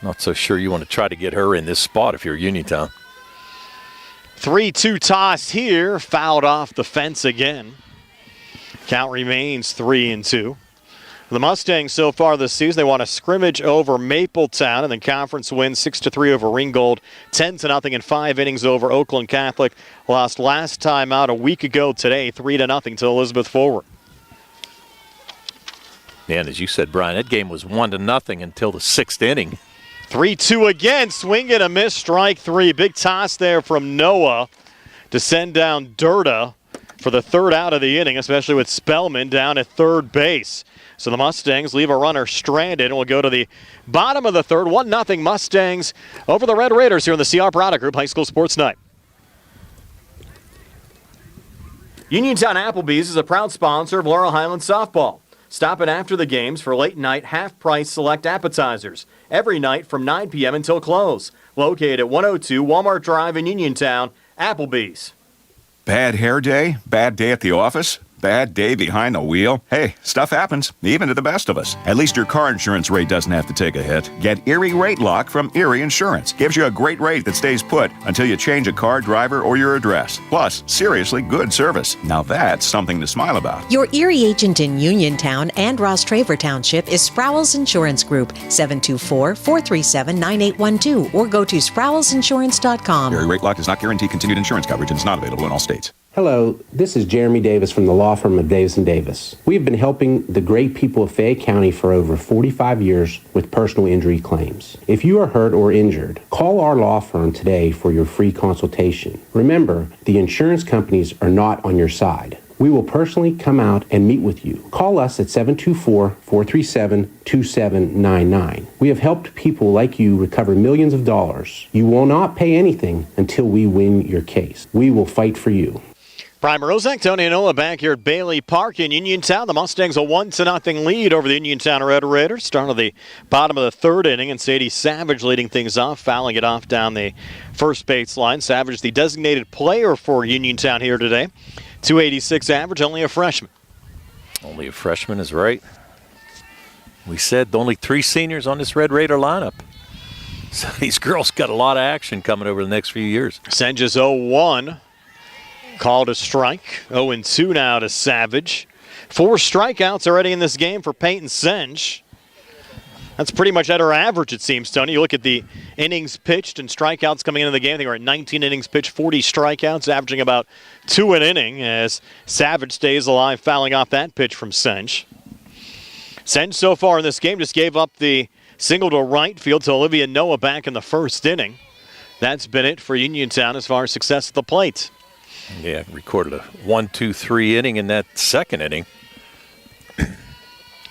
not so sure you want to try to get her in this spot if you're Uniontown. 3-2 toss here, fouled off the fence again. Count remains 3-2. The Mustangs so far this season, they won a scrimmage over Mapletown and then conference win 6-3 over Ringgold, 10-0 in 5 innings over Oakland Catholic. Lost last time out a week ago today, 3-0 to Elizabeth Forward. And as you said, Brian, that game was 1-0 until the 6th inning. 3-2 again, swing and a miss, strike 3. Big toss there from Noah to send down Durda for the third out of the inning, especially with Spellman down at third base. So the Mustangs leave a runner stranded and will go to the bottom of the third. 1-0 Mustangs over the Red Raiders here in the CR Product Group High School Sports Night. Uniontown Applebee's is a proud sponsor of Laurel Highlands softball. Stop in after the games for late-night half-price select appetizers. Every night from 9 p.m. until close. Located at 102 Walmart Drive in Uniontown, Applebee's. Bad hair day? Bad day at the office? Bad day behind the wheel? Hey, stuff happens, even to the best of us. At least your car insurance rate doesn't have to take a hit. Get Erie Rate Lock from Erie Insurance. Gives you a great rate that stays put until you change a car, driver, or your address. Plus, seriously good service. Now that's something to smile about. Your Erie agent in Uniontown and Ross Traver Township is Sproul's Insurance Group, 724-437-9812, or go to sproulsinsurance.com. Erie Rate Lock does not guarantee continued insurance coverage and is not available in all states. Hello, this is Jeremy Davis from the law firm of Davis & Davis. We have been helping the great people of Fayette County for over 45 years with personal injury claims. If you are hurt or injured, call our law firm today for your free consultation. Remember, the insurance companies are not on your side. We will personally come out and meet with you. Call us at 724-437-2799. We have helped people like you recover millions of dollars. You will not pay anything until we win your case. We will fight for you. Brian Morozak, Tony Anola back here at Bailey Park in Uniontown. The Mustangs a 1-0 lead over the Uniontown Red Raiders. Start of the bottom of the third inning, and Sadie Savage leading things off, fouling it off down the first baseline. Savage, the designated player for Uniontown here today. 286 average, only a freshman. Only a freshman is right. We said only 3 seniors on this Red Raider lineup. So these girls got a lot of action coming over the next few years. Senges 0-1. Called a strike. 0-2 now to Savage. 4 strikeouts already in this game for Peyton Senge. That's pretty much at her average, it seems, Tony. You look at the innings pitched and strikeouts coming into the game. I think we're at 19 innings pitched, 40 strikeouts, averaging about 2 an inning as Savage stays alive, fouling off that pitch from Senge. Senge so far in this game just gave up the single to right field to Olivia Noah back in the first inning. That's been it for Uniontown as far as success at the plate. Yeah, recorded a 1-2-3 inning in that second inning.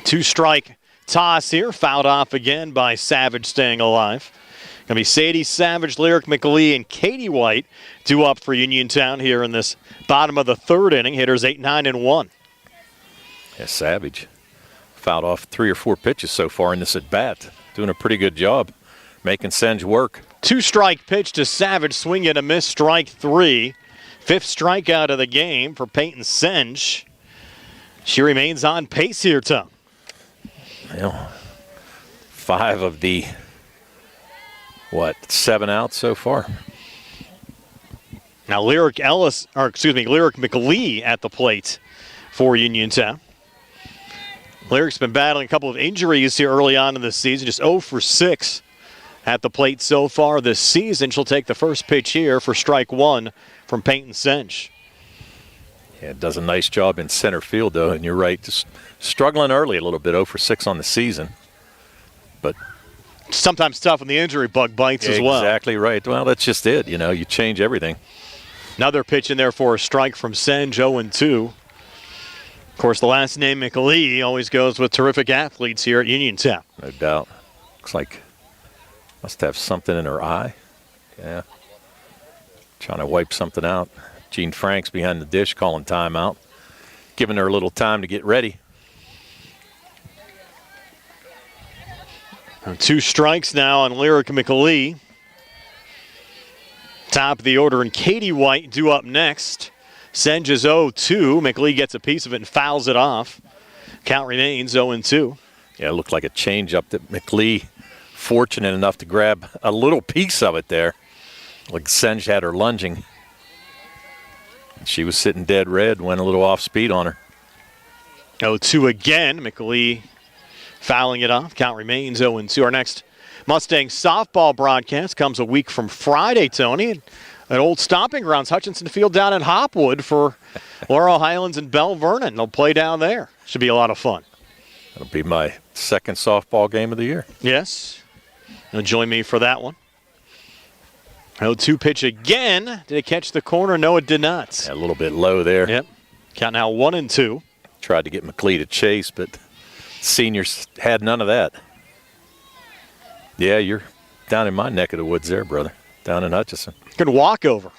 2-strike toss here, fouled off again by Savage staying alive. Going to be Sadie Savage, Lyric McLee, and Katie White due up for Uniontown here in this bottom of the third inning. Hitters 8, 9, and 1. Yeah, Savage fouled off 3 or 4 pitches so far in this at bat. Doing a pretty good job making Senge work. 2-strike pitch to Savage, swing and a miss, strike 3. 5th strikeout of the game for Peyton Senge. She remains on pace here, Tom. Well, 5 of the, 7 outs so far. Now Lyric McLee at the plate for Uniontown. Lyric's been battling a couple of injuries here early on in the season, just 0 for 6 at the plate so far this season. She'll take the first pitch here for strike 1 from Peyton Senge. Yeah, does a nice job in center field, though, and you're right, just struggling early a little bit, 0 for 6 on the season. But sometimes tough when the injury bug bites as well. Exactly right. Well, that's just it. You know, you change everything. Another pitch in there for a strike from Senge, 0-2. Of course, the last name McLee always goes with terrific athletes here at Uniontown. No doubt. Looks like must have something in her eye. Yeah. Trying to wipe something out. Gene Franks behind the dish calling timeout, giving her a little time to get ready. 2 strikes now on Lyric McLee. Top of the order, and Katie White due up next. Senge is 0-2. McLee gets a piece of it and fouls it off. Count remains 0-2. Yeah, it looked like a changeup that McLee fortunate enough to grab a little piece of it there. Like Senge had her lunging. She was sitting dead red, went a little off speed on her. 0-2 again. McLee fouling it off. Count remains 0-2. Our next Mustang softball broadcast comes a week from Friday, Tony. At old stomping grounds, Hutchinson Field down in Hopwood for Laurel Highlands and Bell Vernon. They'll play down there. Should be a lot of fun. That'll be my second softball game of the year. Yes. You'll join me for that one. 0-2 pitch again. Did it catch the corner? No, it did not. Yeah, a little bit low there. Yep. Count now 1-2. Tried to get McLee to chase, but seniors had none of that. Yeah, you're down in my neck of the woods there, brother. Down in Hutchinson. Good walkover.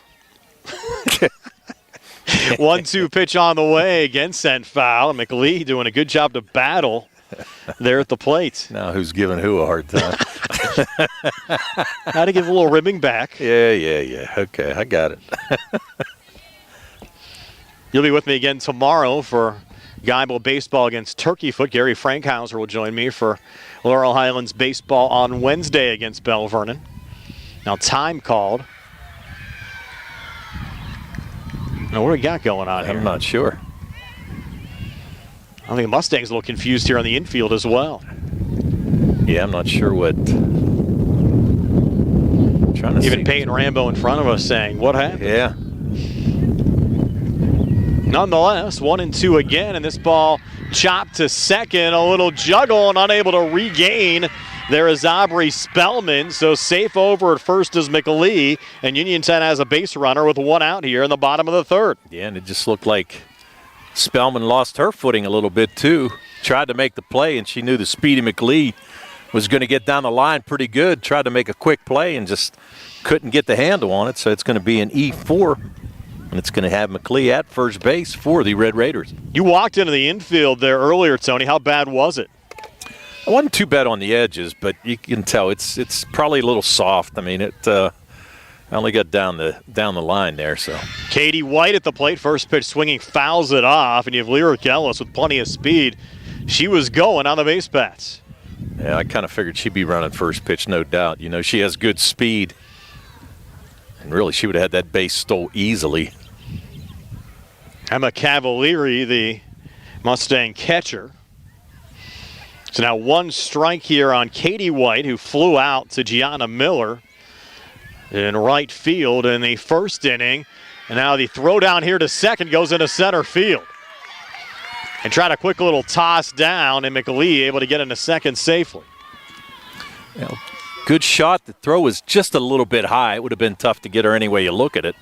1-2 pitch on the way, again sent foul. And McLean doing a good job to battle there at the plate. Now who's giving who a hard time? Got to give a little ribbing back. Yeah. Okay, I got it. You'll be with me again tomorrow for Geibel baseball against Turkey Foot. Gary Frankhauser will join me for Laurel Highlands baseball on Wednesday against Bell Vernon. Now time called. Now what do we got going on here? I'm not sure. I think the Mustangs a little confused here on the infield as well. Yeah, I'm not sure what. Even Peyton Rambo in front of us saying, what happened? Yeah. Nonetheless, 1-2 again, and this ball chopped to second. A little juggle and unable to regain. There is Aubrey Spellman, so safe over at first is McLean, and Uniontown has a base runner with one out here in the bottom of the third. Yeah, and it just looked like Spellman lost her footing a little bit too. Tried to make the play, and she knew the speedy McLean was going to get down the line pretty good. Tried to make a quick play and just couldn't get the handle on it, so it's going to be an E4. And it's going to have McLean at first base for the Red Raiders. You walked into the infield there earlier, Tony. How bad was it? It wasn't too bad on the edges, but you can tell it's probably a little soft. I mean, I only got down the line there. So Katie White at the plate, first pitch swinging, fouls it off, and you have Lyric Ellis with plenty of speed. She was going on the base paths. Yeah, I kind of figured she'd be running first pitch, no doubt. You know, she has good speed. And really, she would have had that base stole easily. Emma Cavalieri, the Mustang catcher. So now one strike here on Katie White, who flew out to Gianna Miller in right field in the first inning. And now the throw down here to second goes into center field. And tried a quick little toss down, and McLean able to get into second safely. Well, good shot. The throw was just a little bit high. It would have been tough to get her any way you look at it.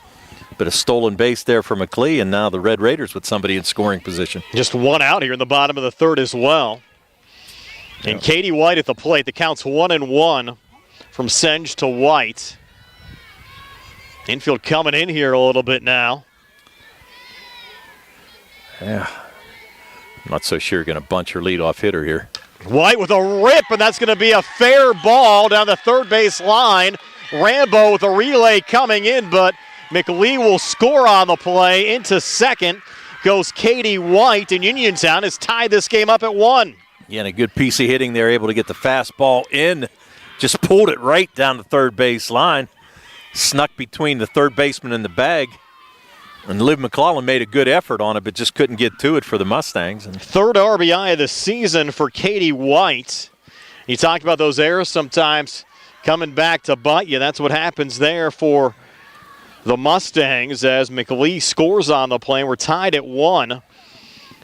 But a stolen base there for McLean, and now the Red Raiders with somebody in scoring position. Just one out here in the bottom of the third as well. And Katie White at the plate. The count's 1-1 from Senge to White. Infield coming in here a little bit now. Yeah. I'm not so sure you're going to bunch her leadoff hitter here. White with a rip, and that's going to be a fair ball down the third base line. Rambo with a relay coming in, but McLean will score on the play. Into second goes Katie White, and Uniontown has tied this game up at 1. Yeah, and a good piece of hitting there, able to get the fastball in. Just pulled it right down the third base line. Snuck between the third baseman and the bag. And Liv McClellan made a good effort on it, but just couldn't get to it for the Mustangs. And third RBI of the season for Katie White. You talked about those errors sometimes coming back to bite you. That's what happens there for the Mustangs as McLean scores on the play. We're tied at 1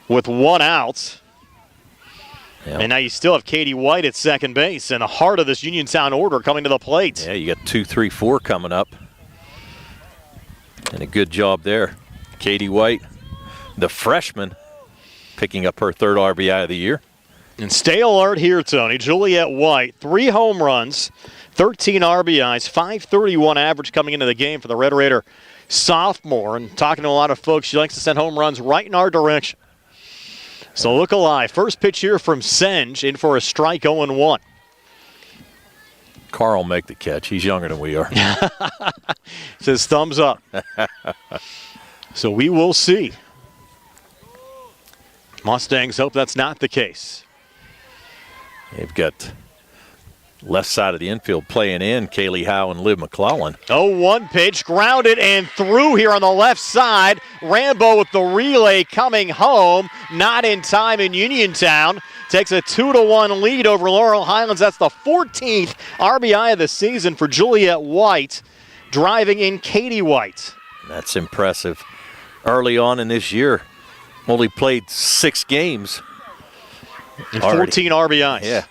with one out. Yep. And now you still have Katie White at second base in the heart of this Uniontown order coming to the plate. Yeah, you got 2, 3, 4 coming up. And a good job there. Katie White, the freshman, picking up her third RBI of the year. And stay alert here, Tony. Juliet White, 3 home runs, 13 RBIs, 531 average coming into the game for the Red Raider sophomore. And talking to a lot of folks, she likes to send home runs right in our direction. So look alive. First pitch here from Senge, in for a strike, 0-1. Carl will make the catch. He's younger than we are. Says thumbs up. So we will see. Mustangs hope that's not the case. They've got left side of the infield playing in Kaylee Howe and Liv McClellan. 0-1 pitch, grounded and through here on the left side. Rambo with the relay coming home. Not in time in Uniontown. Takes a 2-1 lead over Laurel Highlands. That's the 14th RBI of the season for Juliet White, driving in Katie White. That's impressive. Early on in this year, only played 6 games. And 14 RBIs. Yeah.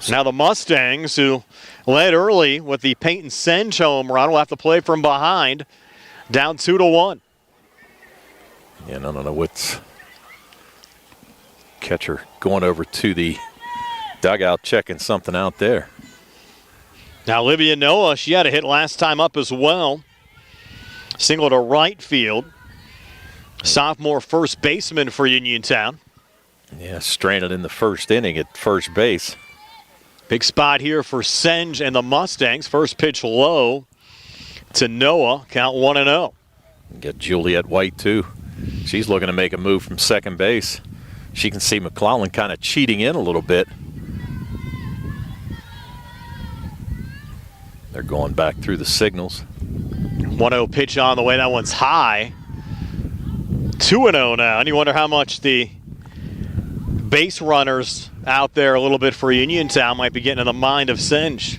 Now the Mustangs, who led early with the Peyton Senge home run, will have to play from behind, down 2-1. Yeah, no, what's catcher going over to the dugout, checking something out there. Now Olivia Noah, she had a hit last time up as well. Single to right field. Sophomore first baseman for Uniontown. Yeah, stranded in the first inning at first base. Big spot here for Senge and the Mustangs. First pitch low to Noah. Count 1-0. Got Juliet White, too. She's looking to make a move from second base. She can see McClellan kind of cheating in a little bit. They're going back through the signals. 1-0 pitch on the way. That one's high. 2-0 now. And you wonder how much the base runners out there a little bit for Uniontown might be getting in the mind of Senge.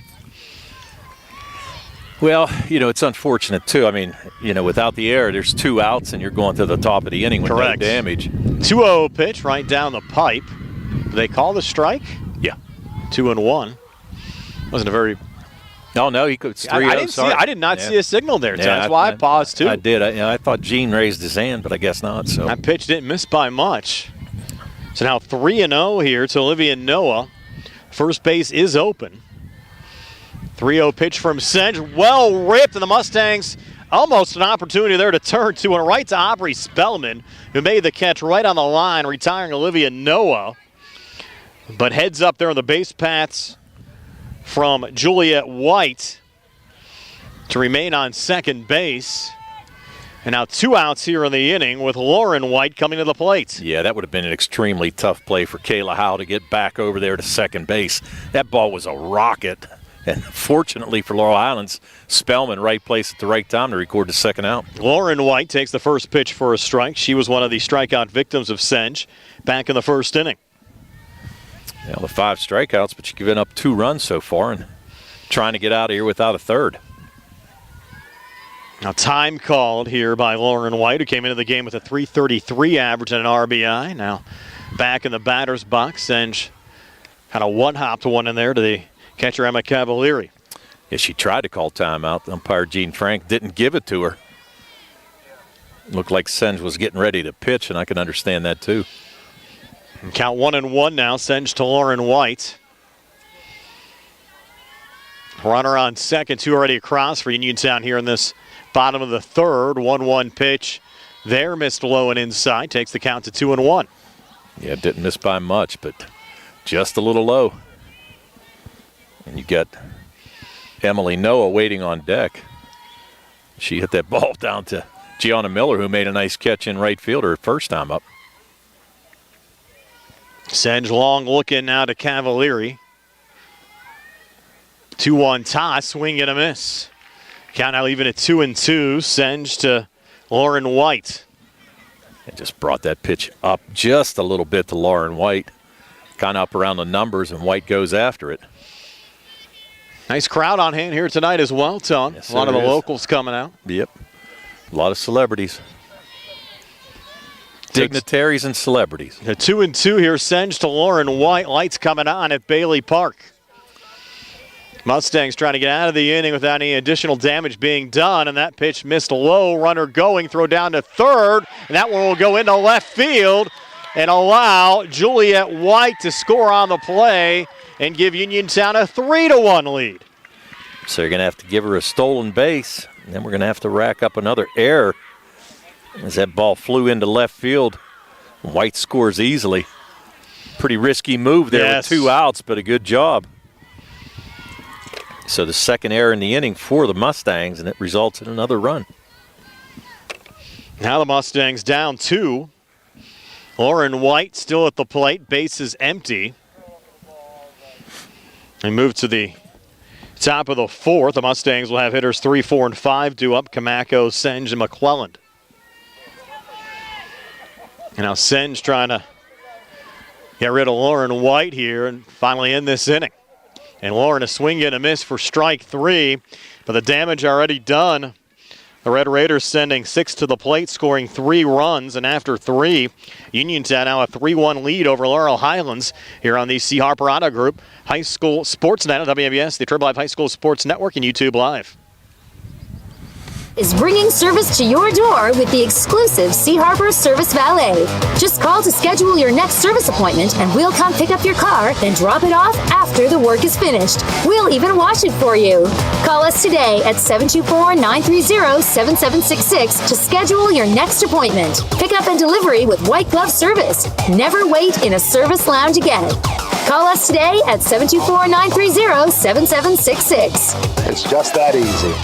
Well, it's unfortunate, too. I mean, without the error, there's 2 outs, and you're going to the top of the inning with Correct. no damage. 2-0 pitch right down the pipe. Do they call the strike? Yeah. 2-1. Wasn't a very... No, he could. I did not see a signal there. So that's why I paused, too. I did. I thought Gene raised his hand, but I guess not. So that pitch didn't miss by much. So now 3-0 here to Olivia Noah. First base is open. 3-0 pitch from Senge. Well ripped, and the Mustangs almost an opportunity there to turn to and right to Aubrey Spellman, who made the catch right on the line, retiring Olivia Noah. But heads up there on the base paths from Juliet White to remain on second base. And now 2 outs here in the inning with Lauren White coming to the plate. Yeah, that would have been an extremely tough play for Kayla Howe to get back over there to second base. That ball was a rocket. And fortunately for Laurel Highlands, Spellman right place at the right time to record the second out. Lauren White takes the first pitch for a strike. She was one of the strikeout victims of Senge back in the first inning. Yeah, the 5 strikeouts, but you've given up 2 runs so far and trying to get out of here without a third. Now time called here by Lauren White, who came into the game with a .333 average and an RBI. Now back in the batter's box, Senge kind of one-hopped one in there to the catcher Emma Cavalieri. Yeah, she tried to call timeout. The umpire Gene Frank didn't give it to her. Looked like Senge was getting ready to pitch, and I can understand that too. Count 1-1 now. Senge to Lauren White. Runner on second, 2 already across for Uniontown here in this bottom of the third. 1-1 pitch there, missed low and inside. Takes the count to 2-1. Yeah, didn't miss by much, but just a little low. And you got Emily Noah waiting on deck. She hit that ball down to Gianna Miller, who made a nice catch in right field her first time up. Senge long looking now to Cavalieri. 2-1 toss, swing and a miss. Count now even at 2-2. Senge to Lauren White. It just brought that pitch up just a little bit to Lauren White. Kind of up around the numbers, and White goes after it. Nice crowd on hand here tonight as well, Tone. Yes, a lot of the locals coming out. Yep. A lot of celebrities. Dignitaries and celebrities. The 2-2 here, Senge to Lauren White. Lights coming on at Bailey Park. Mustangs trying to get out of the inning without any additional damage being done, and that pitch missed low. Runner going, throw down to third, and that one will go into left field and allow Juliet White to score on the play and give Uniontown a 3-1 lead. So you're going to have to give her a stolen base, and then we're going to have to rack up another error as that ball flew into left field. White scores easily. Pretty risky move there with 2 outs, but a good job. So the second error in the inning for the Mustangs, and it results in another run. Now the Mustangs down 2. Lauren White still at the plate. Base is empty. They move to the top of the 4th. The Mustangs will have hitters 3, 4, and 5 due up. Camacco, Senge, and McClelland. And now Senge trying to get rid of Lauren White here and finally end this inning. And Lauren a swing and a miss for strike 3, but the damage already done. The Red Raiders sending 6 to the plate, scoring 3 runs, and after 3, Uniontown now a 3-1 lead over Laurel Highlands here on the C. Harper Auto Group High School Sports Net on WPIAL, the Triple Live High School Sports Network, and YouTube Live. is bringing service to your door with the exclusive Sea Harbor Service Valet. Just call to schedule your next service appointment and we'll come pick up your car, then drop it off after the work is finished. We'll even wash it for you. Call us today at 724-930-7766 to schedule your next appointment. Pickup and delivery with white glove service. Never wait in a service lounge again. Call us today at 724-930-7766. It's just that easy.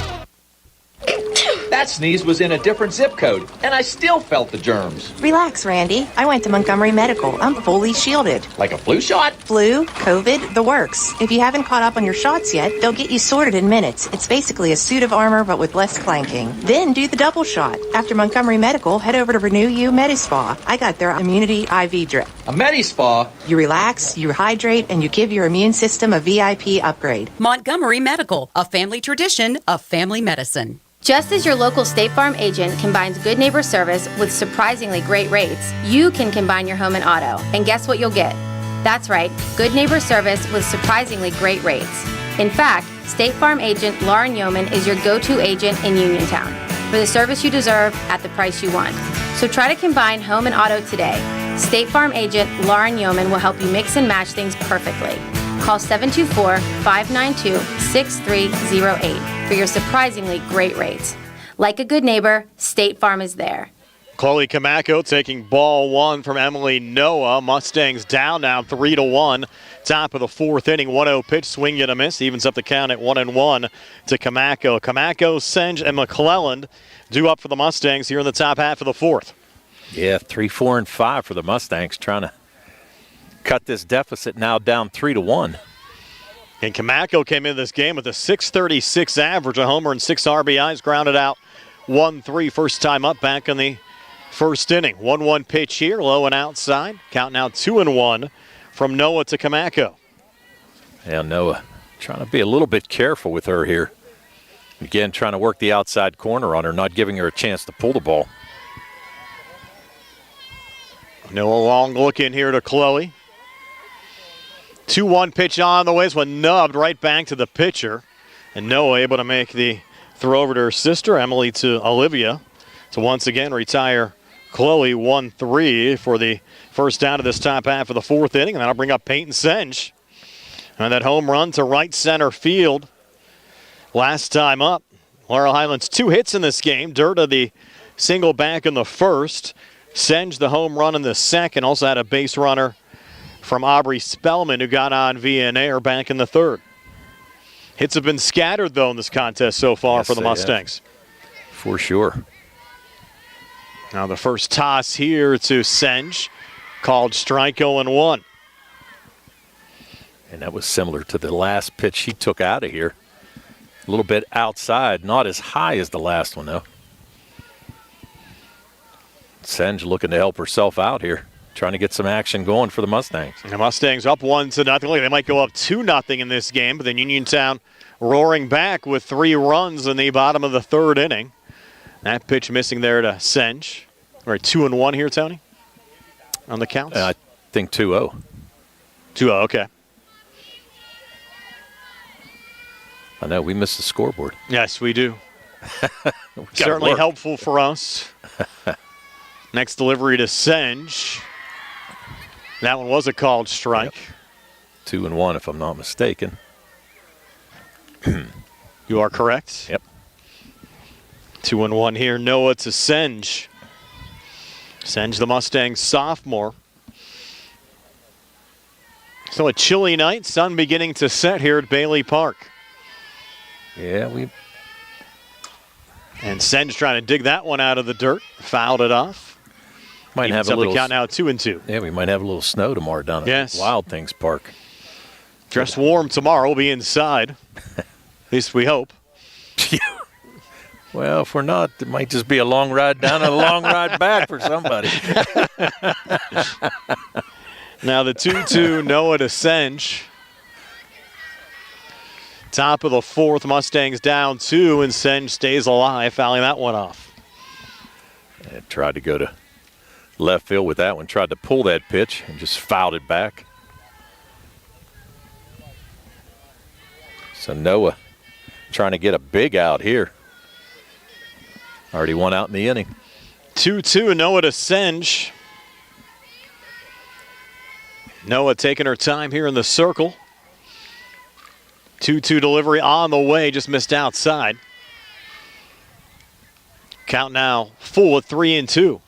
That sneeze was in a different zip code, and I still felt the germs. Relax, Randy. I went to Montgomery Medical. I'm fully shielded. Like a flu shot? Flu, COVID, the works. If you haven't caught up on your shots yet, they'll get you sorted in minutes. It's basically a suit of armor, but with less clanking. Then do the double shot. After Montgomery Medical, head over to Renew You Medispa. I got their immunity IV drip. A Medispa? You relax, you hydrate, and you give your immune system a VIP upgrade. Montgomery Medical, a family tradition of family medicine. Just as your local State Farm agent combines good neighbor service with surprisingly great rates, you can combine your home and auto. And guess what you'll get? That's right, good neighbor service with surprisingly great rates. In fact, State Farm agent Lauren Yeoman is your go-to agent in Uniontown for the service you deserve at the price you want. So try to combine home and auto today. State Farm agent Lauren Yeoman will help you mix and match things perfectly. Call 724-592-6308 for your surprisingly great rates. Like a good neighbor, State Farm is there. Chloe Camacco taking ball one from Emily Noah. Mustangs down now 3-1. Top of the fourth inning, 1-0 pitch, swing and a miss. Evens up the count at 1-1 to Camacco. Camacco, Senge, and McClelland due up for the Mustangs here in the top half of the fourth. Yeah, 3, 4, and 5 for the Mustangs, trying to cut this deficit now down 3-1. And Camacco came into this game with a .636 average, a homer and 6 RBIs, grounded out 1-3, first time up back in the first inning. 1-1 pitch here, low and outside. Count now 2-1 from Noah to Camacco. Yeah, Noah trying to be a little bit careful with her here. Again, trying to work the outside corner on her, not giving her a chance to pull the ball. Noah long look in here to Chloe. 2-1 pitch on the way. This one nubbed right back to the pitcher. And Noah able to make the throw over to her sister, Emily, to Olivia, to once again retire Chloe 1-3 for the first out of this top half of the fourth inning. And that'll bring up Peyton Senge. And that home run to right center field. Last time up, Laurel Highlands 2 hits in this game. Durda the single back in the first. Senge the home run in the second. Also had a base runner from Aubrey Spellman, who got on via an error back in the third. Hits have been scattered, though, in this contest so far for the Mustangs. For sure. Now the first toss here to Senge, called strike 0-1. And that was similar to the last pitch he took out of here. A little bit outside, not as high as the last one, though. Senge looking to help herself out here, trying to get some action going for the Mustangs. The Mustangs up 1-0. Look, they might go up 2-0 in this game, but then Uniontown roaring back with 3 runs in the bottom of the third inning. That pitch missing there to Senge. We're at 2-1 here, Tony, on the counts? I think 2-0. 2-0, okay. I know, we missed the scoreboard. Yes, we do. Certainly helpful for us. Next delivery to Senge. That one was a called strike. Yep. 2-1 if I'm not mistaken. You are correct. Yep. 2-1 here. Noah to Senge. Senge, the Mustangs sophomore. So a chilly night. Sun beginning to set here at Bailey Park. Yeah, And Senge trying to dig that one out of the dirt. Fouled it off. Might have a little count now 2-2. Yeah, we might have a little snow tomorrow down at Wild Things Park. Dress warm tomorrow. We'll be inside. At least we hope. Well, if we're not, it might just be a long ride down and a long ride back for somebody. Now the 2-2, Noah to Senge. Top of the fourth, Mustangs down 2, and Senge stays alive, fouling that one off. And tried to go to left field with that one. Tried to pull that pitch and just fouled it back. So Noah trying to get a big out here. Already one out in the inning. 2-2, Noah to Senge. Noah taking her time here in the circle. 2-2 delivery on the way, just missed outside. Count now full at 3-2.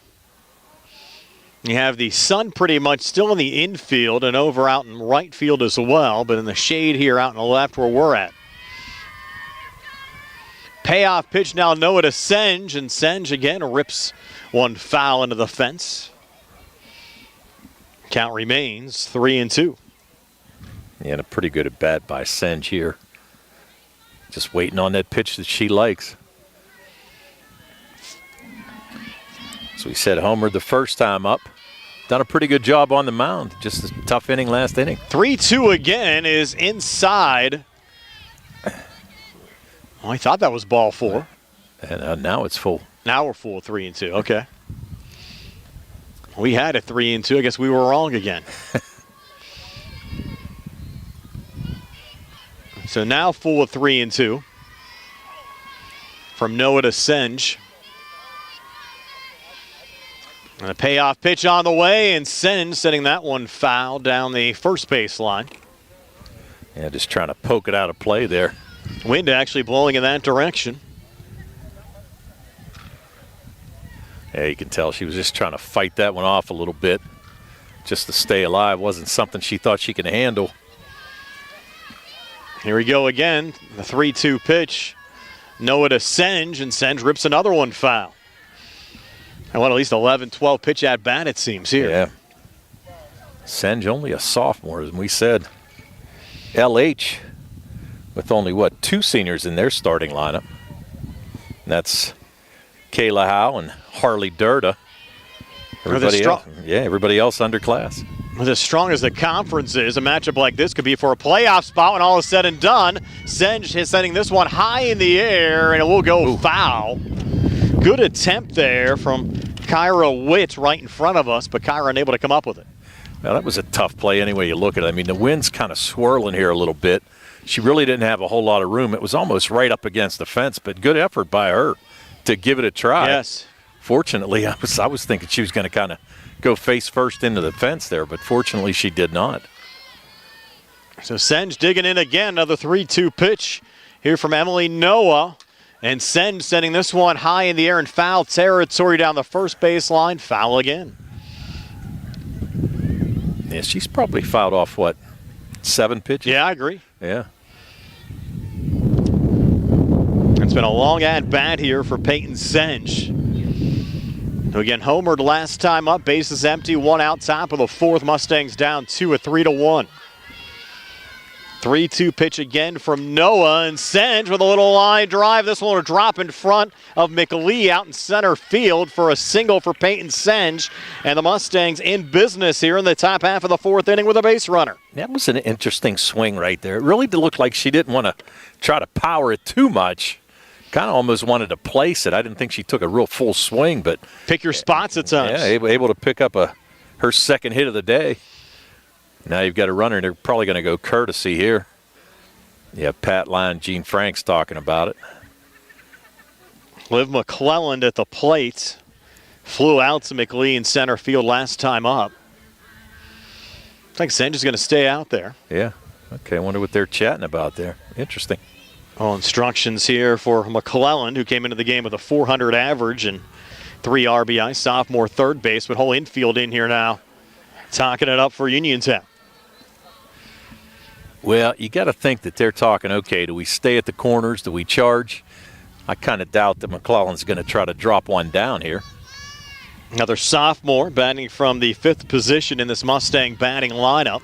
You have the sun pretty much still in the infield and over out in right field as well, but in the shade here out in the left where we're at. Payoff pitch now, Noah to Senge, and Senge again rips one foul into the fence. Count remains 3-2. Yeah, and a pretty good at bat by Senge here. Just waiting on that pitch that she likes. So we said homered the first time up. Done a pretty good job on the mound. Just a tough inning last inning. 3-2 again is inside. Oh, I thought that was ball 4. And now it's full. Now we're full 3-2. Okay. We had a 3-2. I guess we were wrong again. So now full of 3-2. From Noah to Senge. And a payoff pitch on the way, and Senge setting that one foul down the first base line. Yeah, just trying to poke it out of play there. Wind actually blowing in that direction. Yeah, you can tell she was just trying to fight that one off a little bit just to stay alive. Wasn't something she thought she could handle. Here we go again. The 3-2 pitch. Noah to Senge, and Senge rips another one foul. And what, at least 11, 12 pitch at bat, it seems here. Yeah. Senge only a sophomore, as we said. LH with only, 2 seniors in their starting lineup. And that's Kayla Howe and Harley Durda. Everybody else underclass. With as strong as the conference is, a matchup like this could be for a playoff spot when all is said and done. Senge is sending this one high in the air, and it will go foul. Good attempt there from Kyra Witt right in front of us, but Kyra unable to come up with it. Well, that was a tough play any way you look at it. I mean, the wind's kind of swirling here a little bit. She really didn't have a whole lot of room. It was almost right up against the fence, but good effort by her to give it a try. Yes. Fortunately, I was thinking she was going to kind of go face first into the fence there, but fortunately she did not. So Senge digging in again, another 3-2 pitch here from Emily Noah. And Senge sending this one high in the air in foul territory down the first baseline. Foul again. Yeah, she's probably fouled off, 7 pitches? Yeah, I agree. Yeah. It's been a long at-bat here for Peyton Senge, who again homered last time up. Bases empty, 1 out, top of the 4th. Mustangs down 2 at 3-1. 3-2 pitch again from Noah, and Senge with a little line drive. This one will drop in front of McLee out in center field for a single for Peyton Senge. And the Mustangs in business here in the top half of the 4th inning with a base runner. That was an interesting swing right there. It really did look like she didn't want to try to power it too much. Kind of almost wanted to place it. I didn't think she took a real full swing, but pick your spots at times. Yeah, able to pick up her second hit of the day. Now you've got a runner, and they're probably going to go courtesy here. Yeah, Pat Lyon, Gene Frank's talking about it. Liv McClelland at the plate. Flew out to McLee in center field last time up. I think Senge is going to stay out there. Yeah. Okay, I wonder what they're chatting about there. Interesting. Well, instructions here for McClelland, who came into the game with a .400 average and 3 RBI, sophomore third base, but whole infield in here now, talking it up for Uniontown. Well, you got to think that they're talking, okay, do we stay at the corners? Do we charge? I kind of doubt that McClelland's going to try to drop one down here. Another sophomore batting from the 5th position in this Mustang batting lineup.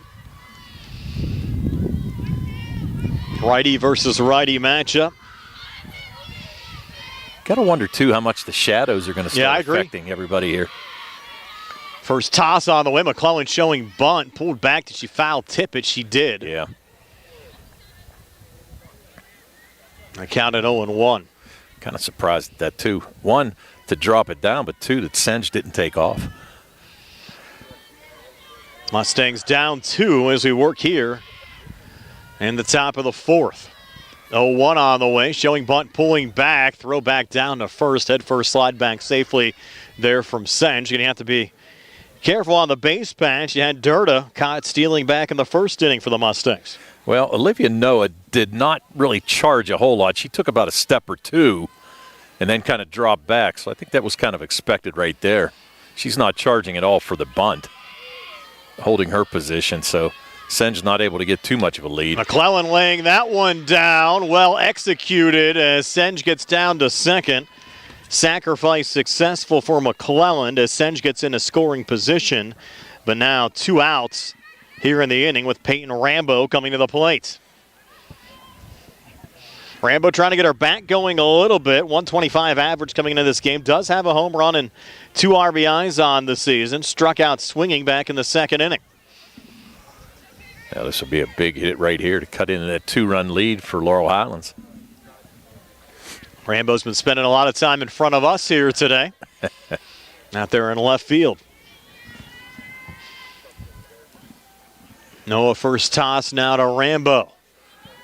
Righty versus righty matchup. Got to wonder, too, how much the shadows are going to start affecting everybody here. First toss on the way. McClelland showing bunt. Pulled back. Did she foul tip it? She did. Yeah. I counted 0-1. Kind of surprised at that, too. 1, to drop it down, but 2, that Senge didn't take off. Mustangs down 2 as we work here in the top of the 4th. 0-1 on the way, showing bunt pulling back, throw back down to first, head first, slide back safely there from Senge. You're going to have to be careful on the base pass. You had Durda caught stealing back in the first inning for the Mustangs. Well, Olivia Noah did not really charge a whole lot. She took about a step or two and then kind of dropped back, so I think that was kind of expected right there. She's not charging at all for the bunt, holding her position, so Senge's not able to get too much of a lead. McClellan laying that one down, well executed as Senge gets down to second. Sacrifice successful for McClellan as Senge gets in a scoring position, but now 2 outs here in the inning with Peyton Rambo coming to the plate. Rambo trying to get her back going a little bit. 125 average coming into this game. Does have a home run and 2 RBIs on the season. Struck out swinging back in the second inning. Now this will be a big hit right here to cut into that 2-run lead for Laurel Highlands. Rambo's been spending a lot of time in front of us here today. Out there in left field. Noah first toss now to Rambo.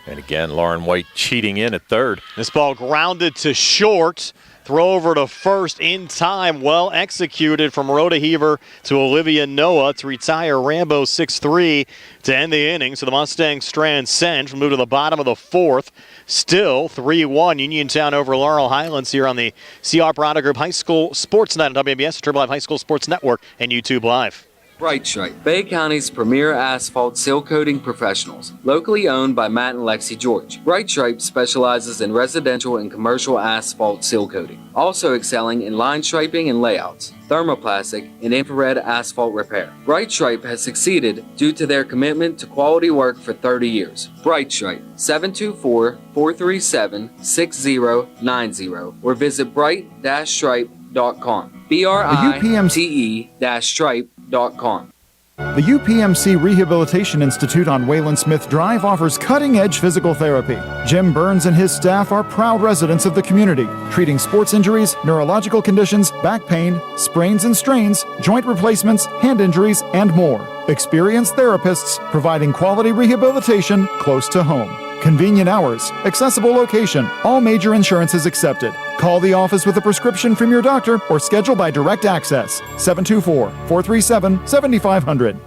And again, Lauren White cheating in at third. This ball grounded to short. Throw over to first in time. Well executed from Rhoda Heaver to Olivia Noah to retire Rambo 6-3 to end the inning. So the Mustangs strand Senge, move to the bottom of the fourth. Still 3-1 Uniontown over Laurel Highlands here on the CR Prada Group High School Sports Night on WBS, Triple Live High School Sports Network, and YouTube Live. Brite, Bay County's premier asphalt seal coating professionals. Locally owned by Matt and Lexi George. Brite specializes in residential and commercial asphalt seal coating. Also excelling in line striping and layouts, thermoplastic, and infrared asphalt repair. Brite has succeeded due to their commitment to quality work for 30 years. Brite 724-437-6090 or visit brite-stripe.com. BRITE-stripe.com. The UPMC Rehabilitation Institute on Wayland Smith Drive offers cutting-edge physical therapy. Jim Burns and his staff are proud residents of the community, treating sports injuries, neurological conditions, back pain, sprains and strains, joint replacements, hand injuries, and more. Experienced therapists providing quality rehabilitation close to home. Convenient hours, accessible location, all major insurances accepted. Call the office with a prescription from your doctor or schedule by direct access. 724-437-7500.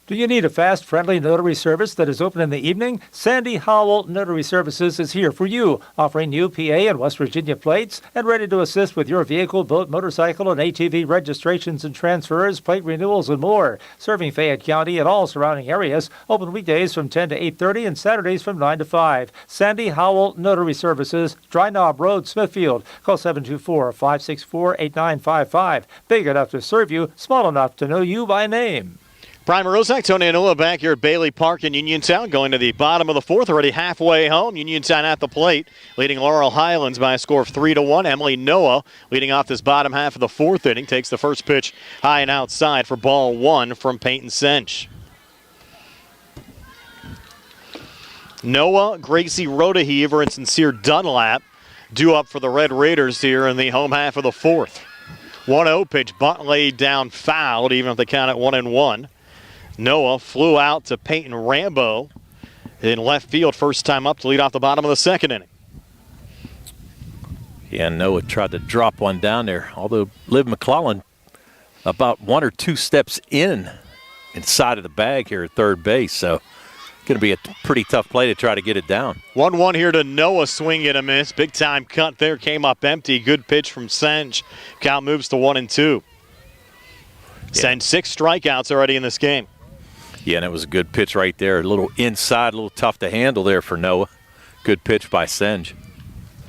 Do you need a fast, friendly notary service that is open in the evening? Sandy Howell Notary Services is here for you, offering new PA and West Virginia plates and ready to assist with your vehicle, boat, motorcycle, and ATV registrations and transfers, plate renewals, and more. Serving Fayette County and all surrounding areas. Open weekdays from 10 to 8:30 and Saturdays from 9 to 5. Sandy Howell Notary Services, Dry Knob Road, Smithfield. Call 724-564-8955. Big enough to serve you, small enough to know you by name. Brian Morozak, Tony Anula back here at Bailey Park in Uniontown, going to the bottom of the fourth, already halfway home. Uniontown at the plate, leading Laurel Highlands by a score of 3-1. Emily Noah leading off this bottom half of the fourth inning, takes the first pitch high and outside for ball one from Peyton Senge. Noah, Gracie Rodeheaver, and Sincere Dunlap due up for the Red Raiders here in the home half of the fourth. 1-0 pitch, bunt laid down, fouled, even if they count it 1-1. Noah flew out to Peyton Rambo in left field, first time up to lead off the bottom of the second inning. Yeah, Noah tried to drop one down there, although Liv McClellan about 1 or 2 steps inside of the bag here at third base, so going to be a pretty tough play to try to get it down. 1-1 here to Noah, swing and a miss. Big time cut there, came up empty. Good pitch from Senge. Count moves to 1-2. Senge 6 strikeouts already in this game. Yeah, and it was a good pitch right there. A little inside, a little tough to handle there for Noah. Good pitch by Senge.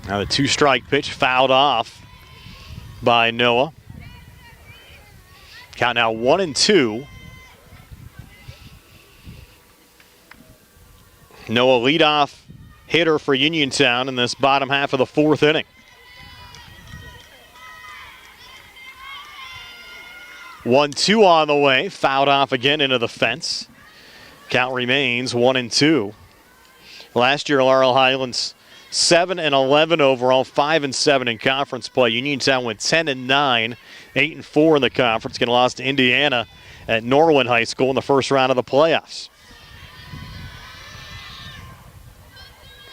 Now the 2-strike pitch fouled off by Noah. Count now 1-2. Noah leadoff hitter for Uniontown in this bottom half of the fourth inning. 1-2 on the way, fouled off again into the fence. Count remains 1-2. Last year, Laurel Highlands 7-11 overall, 5-7 in conference play. Uniontown went 10-9, 8-4 in the conference. Getting lost to Indiana at Norwin High School in the first round of the playoffs.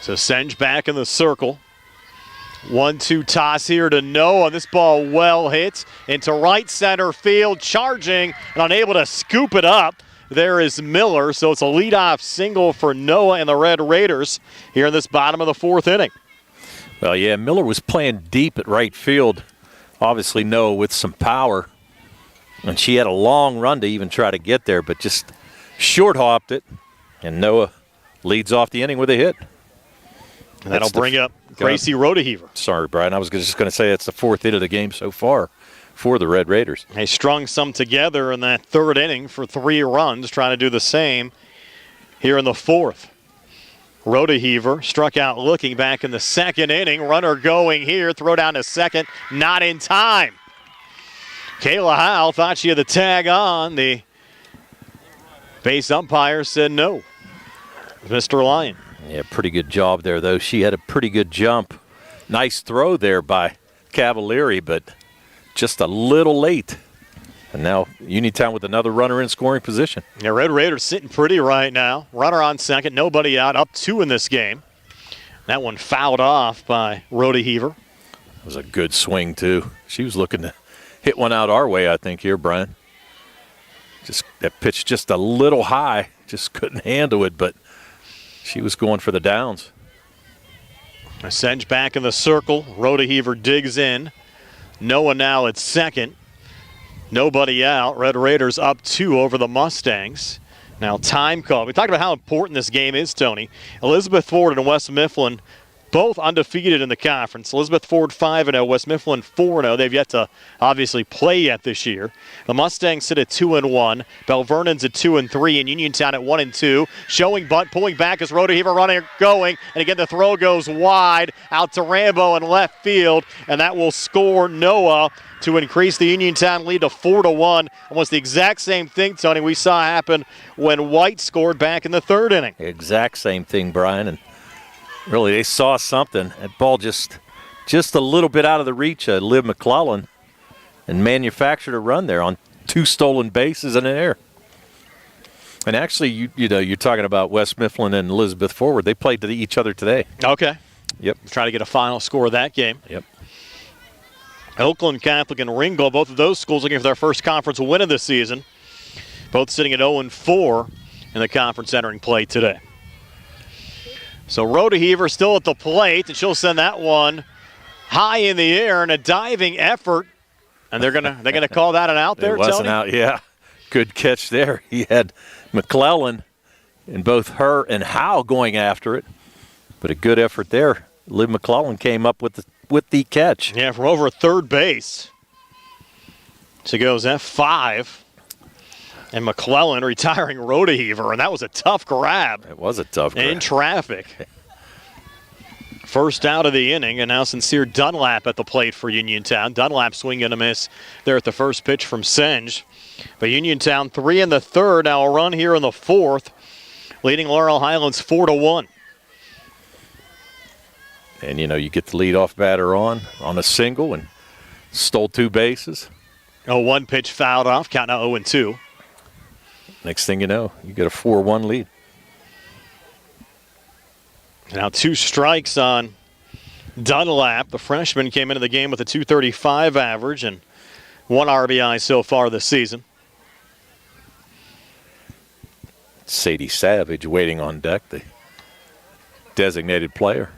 So Senge back in the circle. 1-2 toss here to Noah. This ball well hit into right center field, charging and unable to scoop it up. There is Miller, so it's a leadoff single for Noah and the Red Raiders here in this bottom of the fourth inning. Well, yeah, Miller was playing deep at right field. Obviously Noah with some power. And she had a long run to even try to get there, but just short-hopped it. And Noah leads off the inning with a hit. And that'll bring up Gracie Rodeheaver. Sorry, Brian. I was just going to say it's the fourth hit of the game so far for the Red Raiders. They strung some together in that third inning for 3 runs, trying to do the same here in the fourth. Rodeheaver struck out looking back in the second inning. Runner going here. Throw down to second. Not in time. Kayla Howell thought she had the tag on. The base umpire said no. Mr. Lyon. Yeah, pretty good job there, though. She had a pretty good jump. Nice throw there by Cavalieri, but just a little late. And now Uniontown with another runner in scoring position. Yeah, Red Raiders sitting pretty right now. Runner on second, nobody out, up 2 in this game. That one fouled off by Rodeheaver. It was a good swing, too. She was looking to hit one out our way, I think, here, Brian. Just that pitch just a little high. Just couldn't handle it, but she was going for the downs. Senge back in the circle. Rodeheaver digs in. Noah now at second. Nobody out. Red Raiders up 2 over the Mustangs. Now time call. We talked about how important this game is, Tony. Elizabeth Ford and West Mifflin both undefeated in the conference. Elizabeth Ford 5-0, West Mifflin 4-0. They've yet to obviously play yet this year. The Mustangs sit at 2-1. Bell Vernon's at 2-3, and Uniontown at 1-2. Showing bunt, pulling back as Rodeheaver running, going, and again the throw goes wide out to Rambo in left field, and that will score Noah to increase the Uniontown lead to 4-1. Almost the exact same thing, Tony, we saw happen when White scored back in the third inning. Exact same thing, Brian, and really, they saw something. That ball just a little bit out of the reach of Liv McClellan and manufactured a run there on 2 stolen bases in the air. And actually, you know, you're talking about West Mifflin and Elizabeth Forward. They played to each other today. Okay. Yep. Try to get a final score of that game. Yep. Oakland Catholic and Ringgold, both of those schools looking for their first conference win of the season. Both sitting at 0-4 in the conference entering play today. So Rodeheaver still at the plate, and she'll send that one high in the air in a diving effort. And they're gonna call that an out there, It wasn't Tony? out, yeah. Good catch there. He had McClellan and both her and Howe going after it. But a good effort there. Liv McClellan came up with the catch. Yeah, from over third base. She goes F5. And McClellan retiring Rodeheaver, and that was a tough grab. It was a tough grab. In traffic. First out of the inning, and now Sincere Dunlap at the plate for Uniontown. Dunlap swing and a miss there at the first pitch from Senge. But Uniontown 3 in the third, now a run here in the fourth, leading Laurel Highlands 4-1. And, you know, you get the leadoff batter on a single and stole 2 bases. 0-1 pitch fouled off, count now 0-2. Next thing you know, you get a 4-1 lead. Now 2 strikes on Dunlap. The freshman came into the game with a .235 average and 1 RBI so far this season. Sadie Savage waiting on deck, the designated player.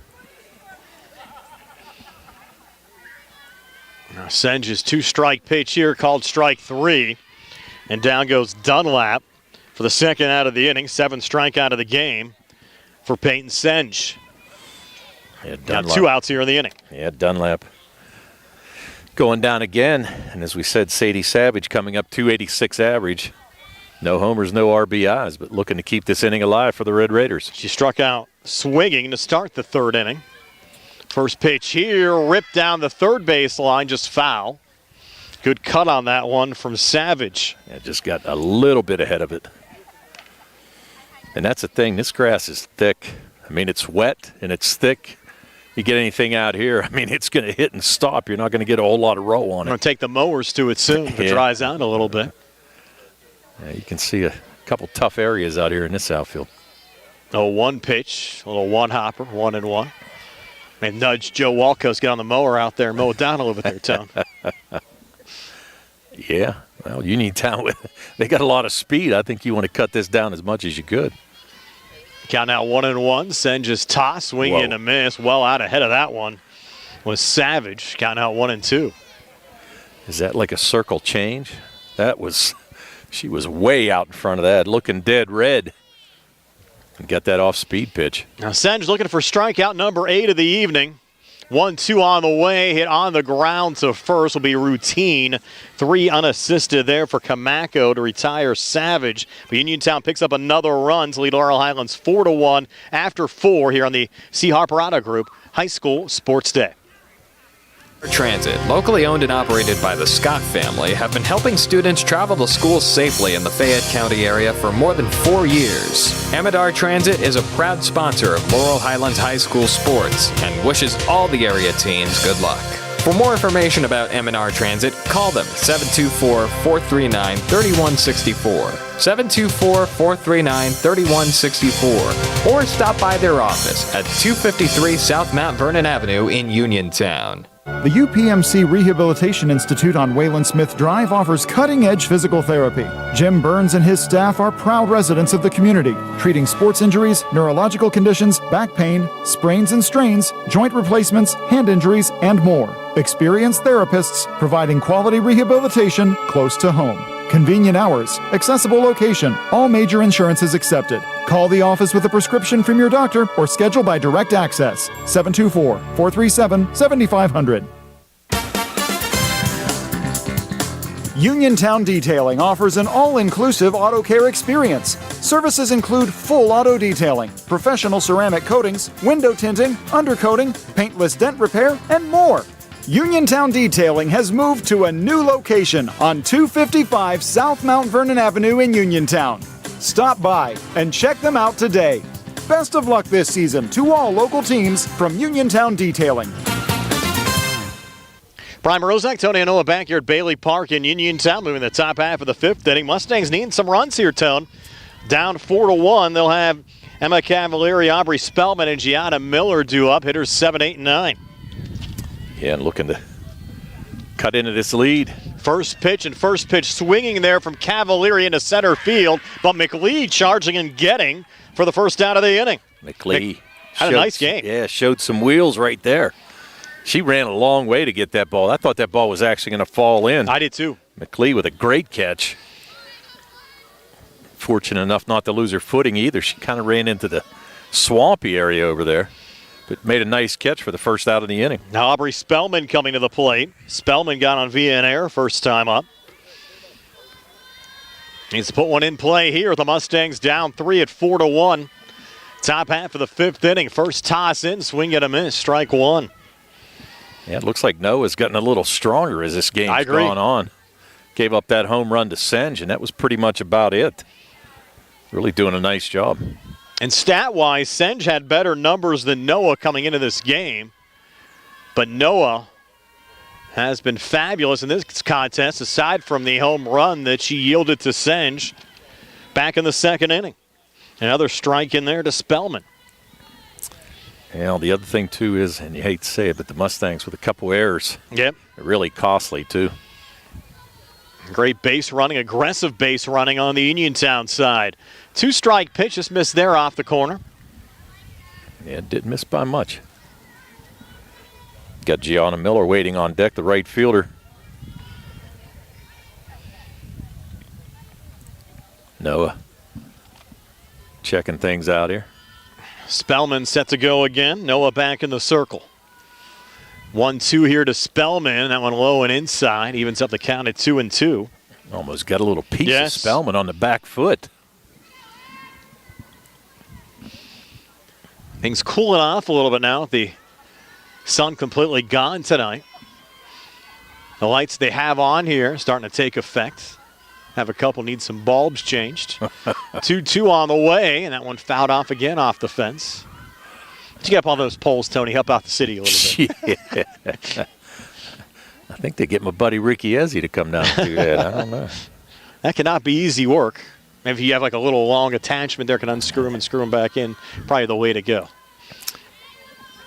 Now Senge's 2-strike pitch here called strike 3. And down goes Dunlap for the second out of the inning. 7th strikeout of the game for Peyton Senge. Yeah, now 2 outs here in the inning. Yeah, Dunlap going down again. And as we said, Sadie Savage coming up .286 average. No homers, no RBIs, but looking to keep this inning alive for the Red Raiders. She struck out swinging to start the third inning. First pitch here, ripped down the third base line, just foul. Good cut on that one from Savage. Yeah, just got a little bit ahead of it. And that's the thing, this grass is thick. I mean, it's wet and it's thick. You get anything out here, I mean, it's going to hit and stop. You're not going to get a whole lot of row on it. I'm going to take the mowers to it soon if it dries out a little bit. Yeah, you can see a couple tough areas out here in this outfield. 0-1 pitch, a little one-hopper, 1-1. And nudge Joe Walco's get on the mower out there and mow it down a little bit there, Tone. Yeah, well, Uniontown, they got a lot of speed. I think you want to cut this down as much as you could. Count now 1-1. Senge's toss, swing and a miss. Well out ahead of that one was Savage. Count out 1-2. Is that like a circle change? She was way out in front of that, looking dead red. And got that off-speed pitch. Now Senge looking for strikeout number 8 of the evening. 1-2 on the way, hit on the ground to first will be routine. 3 unassisted there for Camacco to retire Savage. But Uniontown picks up another run to lead Laurel Highlands 4-1 after 4 here on the C. Harper Auto Group High School Sports Day. Transit, locally owned and operated by the Scott family, have been helping students travel to school safely in the Fayette County area for more than 4 years. Amador Transit is a proud sponsor of Laurel Highlands High School sports and wishes all the area teams good luck. For more information about Amador Transit, call them 724-439-3164, 724-439-3164, or stop by their office at 253 South Mount Vernon Avenue in Uniontown. The UPMC Rehabilitation Institute on Wayland Smith Drive offers cutting-edge physical therapy. Jim Burns and his staff are proud residents of the community, treating sports injuries, neurological conditions, back pain, sprains and strains, joint replacements, hand injuries, and more. Experienced therapists providing quality rehabilitation close to home. Convenient hours, accessible location, all major insurances accepted. Call the office with a prescription from your doctor or schedule by direct access. 724-437-7500. Uniontown Detailing offers an all-inclusive auto care experience. Services include full auto detailing, professional ceramic coatings, window tinting, undercoating, paintless dent repair, and more. Uniontown Detailing has moved to a new location on 255 South Mount Vernon Avenue in Uniontown. Stop by and check them out today. Best of luck this season to all local teams from Uniontown Detailing. Brian Morozak, Tony and Noah back here at Bailey Park in Uniontown, moving the top half of the 5th inning. Mustangs needing some runs here, Tone. Down 4-1. They'll have Emma Cavalieri, Aubrey Spellman, and Gianna Miller due up. Hitters 7, 8, and 9. Yeah, and looking to cut into this lead. First pitch swinging there from Cavalieri into center field, but McLeod charging and getting for the first out of the inning. McLeod had a nice game. Yeah, showed some wheels right there. She ran a long way to get that ball. I thought that ball was actually going to fall in. I did too. McLeod with a great catch. Fortunate enough not to lose her footing either. She kind of ran into the swampy area over there. But made a nice catch for the first out of the inning. Now Aubrey Spellman coming to the plate. Spellman got on via an error first time up. Needs to put one in play here. The Mustangs down 3 at 4-1. Top half of the 5th inning. First toss in, swing and a miss, strike 1. Yeah, it looks like Noah's gotten a little stronger as this game's gone on. Gave up that home run to Senge, and that was pretty much about it. Really doing a nice job. And stat-wise, Senge had better numbers than Noah coming into this game. But Noah has been fabulous in this contest, aside from the home run that she yielded to Senge back in the 2nd inning. Another strike in there to Spellman. Yeah, the other thing, too, is, and you hate to say it, but the Mustangs with a couple errors. Yep. Really costly, too. Great base running, aggressive base running on the Uniontown side. 2-strike pitch, just missed there off the corner. Yeah, didn't miss by much. Got Gianna Miller waiting on deck, the right fielder. Noah checking things out here. Spellman set to go again. Noah back in the circle. 1-2 here to Spellman. That one low and inside. Evens up the count at 2-2. Almost got a little piece of Spellman on the back foot. Things cooling off a little bit now with the sun completely gone tonight. The lights they have on here starting to take effect. Have a couple need some bulbs changed. 2-2 on the way, and that one fouled off again off the fence. Did you get up all those poles, Tony? Help out the city a little bit. Yeah. I think they get my buddy Ricky Ezzy to come down and do that. I don't know. That cannot be easy work. If you have like a little long attachment there, can unscrew them and screw them back in. Probably the way to go.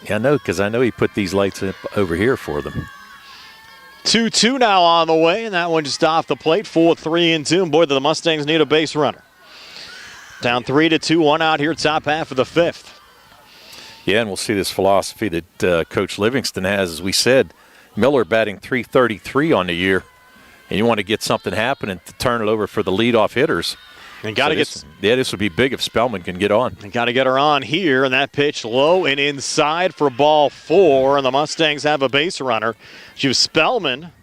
Yeah, I know, because I know he put these lights up over here for them. 2-2 now on the way, and that one just off the plate. 4-3-2. Boy, the Mustangs need a base runner. Down 3-2, one out here, top half of the fifth. Yeah, and we'll see this philosophy that Coach Livingston has. As we said, Miller batting .333 on the year, and you want to get something happening to turn it over for the leadoff hitters. And got to this would be big if Spellman can get on. And got to get her on here, and that pitch low and inside for ball 4, and the Mustangs have a base runner. She was Spellman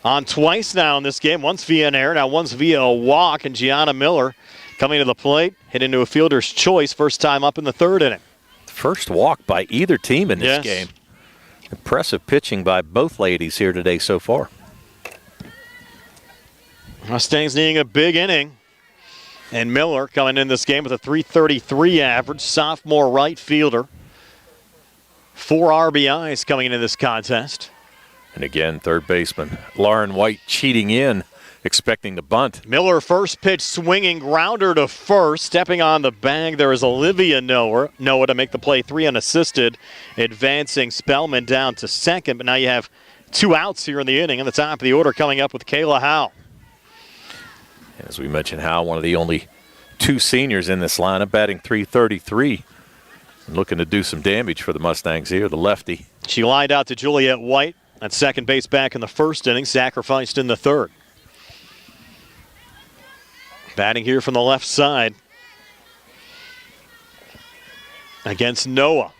on twice now in this game, once via an error, now once via a walk, and Gianna Miller coming to the plate, hit into a fielder's choice, first time up in the third inning. First walk by either team in this game. Impressive pitching by both ladies here today so far. Mustangs needing a big inning. And Miller coming in this game with a .333 average, sophomore right fielder. 4 RBIs coming into this contest. And again, third baseman Lauren White cheating in, expecting the bunt. Miller first pitch swinging, grounder to first. Stepping on the bag, there is Olivia Noah to make the play, 3 unassisted. Advancing Spellman down to second, but now you have 2 outs here in the inning. And the top of the order coming up with Kayla Howe. As we mentioned, Howe, one of the only 2 seniors in this lineup, batting .333. And looking to do some damage for the Mustangs here, the lefty. She lined out to Juliet White at second base back in the first inning, sacrificed in the third. Batting here from the left side against Noah.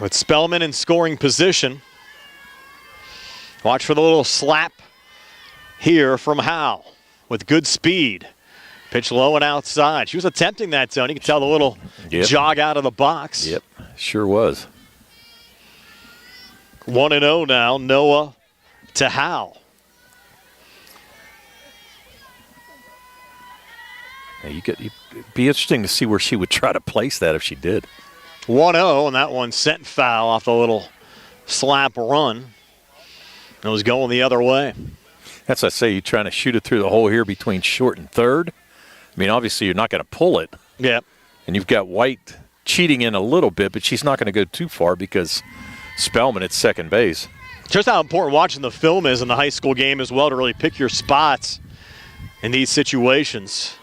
With Spellman in scoring position. Watch for the little slap here from Howe with good speed. Pitch low and outside. She was attempting that, Tony. You can tell the little jog out of the box. Yep, sure was. 1-0 now, Noah to Howe. It'd be interesting to see where she would try to place that if she did. 1-0, and that one sent foul off the little slap run. It was going the other way. That's what I say, you're trying to shoot it through the hole here between short and third. I mean, obviously you're not going to pull it. Yeah. And you've got White cheating in a little bit, but she's not going to go too far because Spellman at second base. Just how important watching the film is in the high school game as well to really pick your spots in these situations.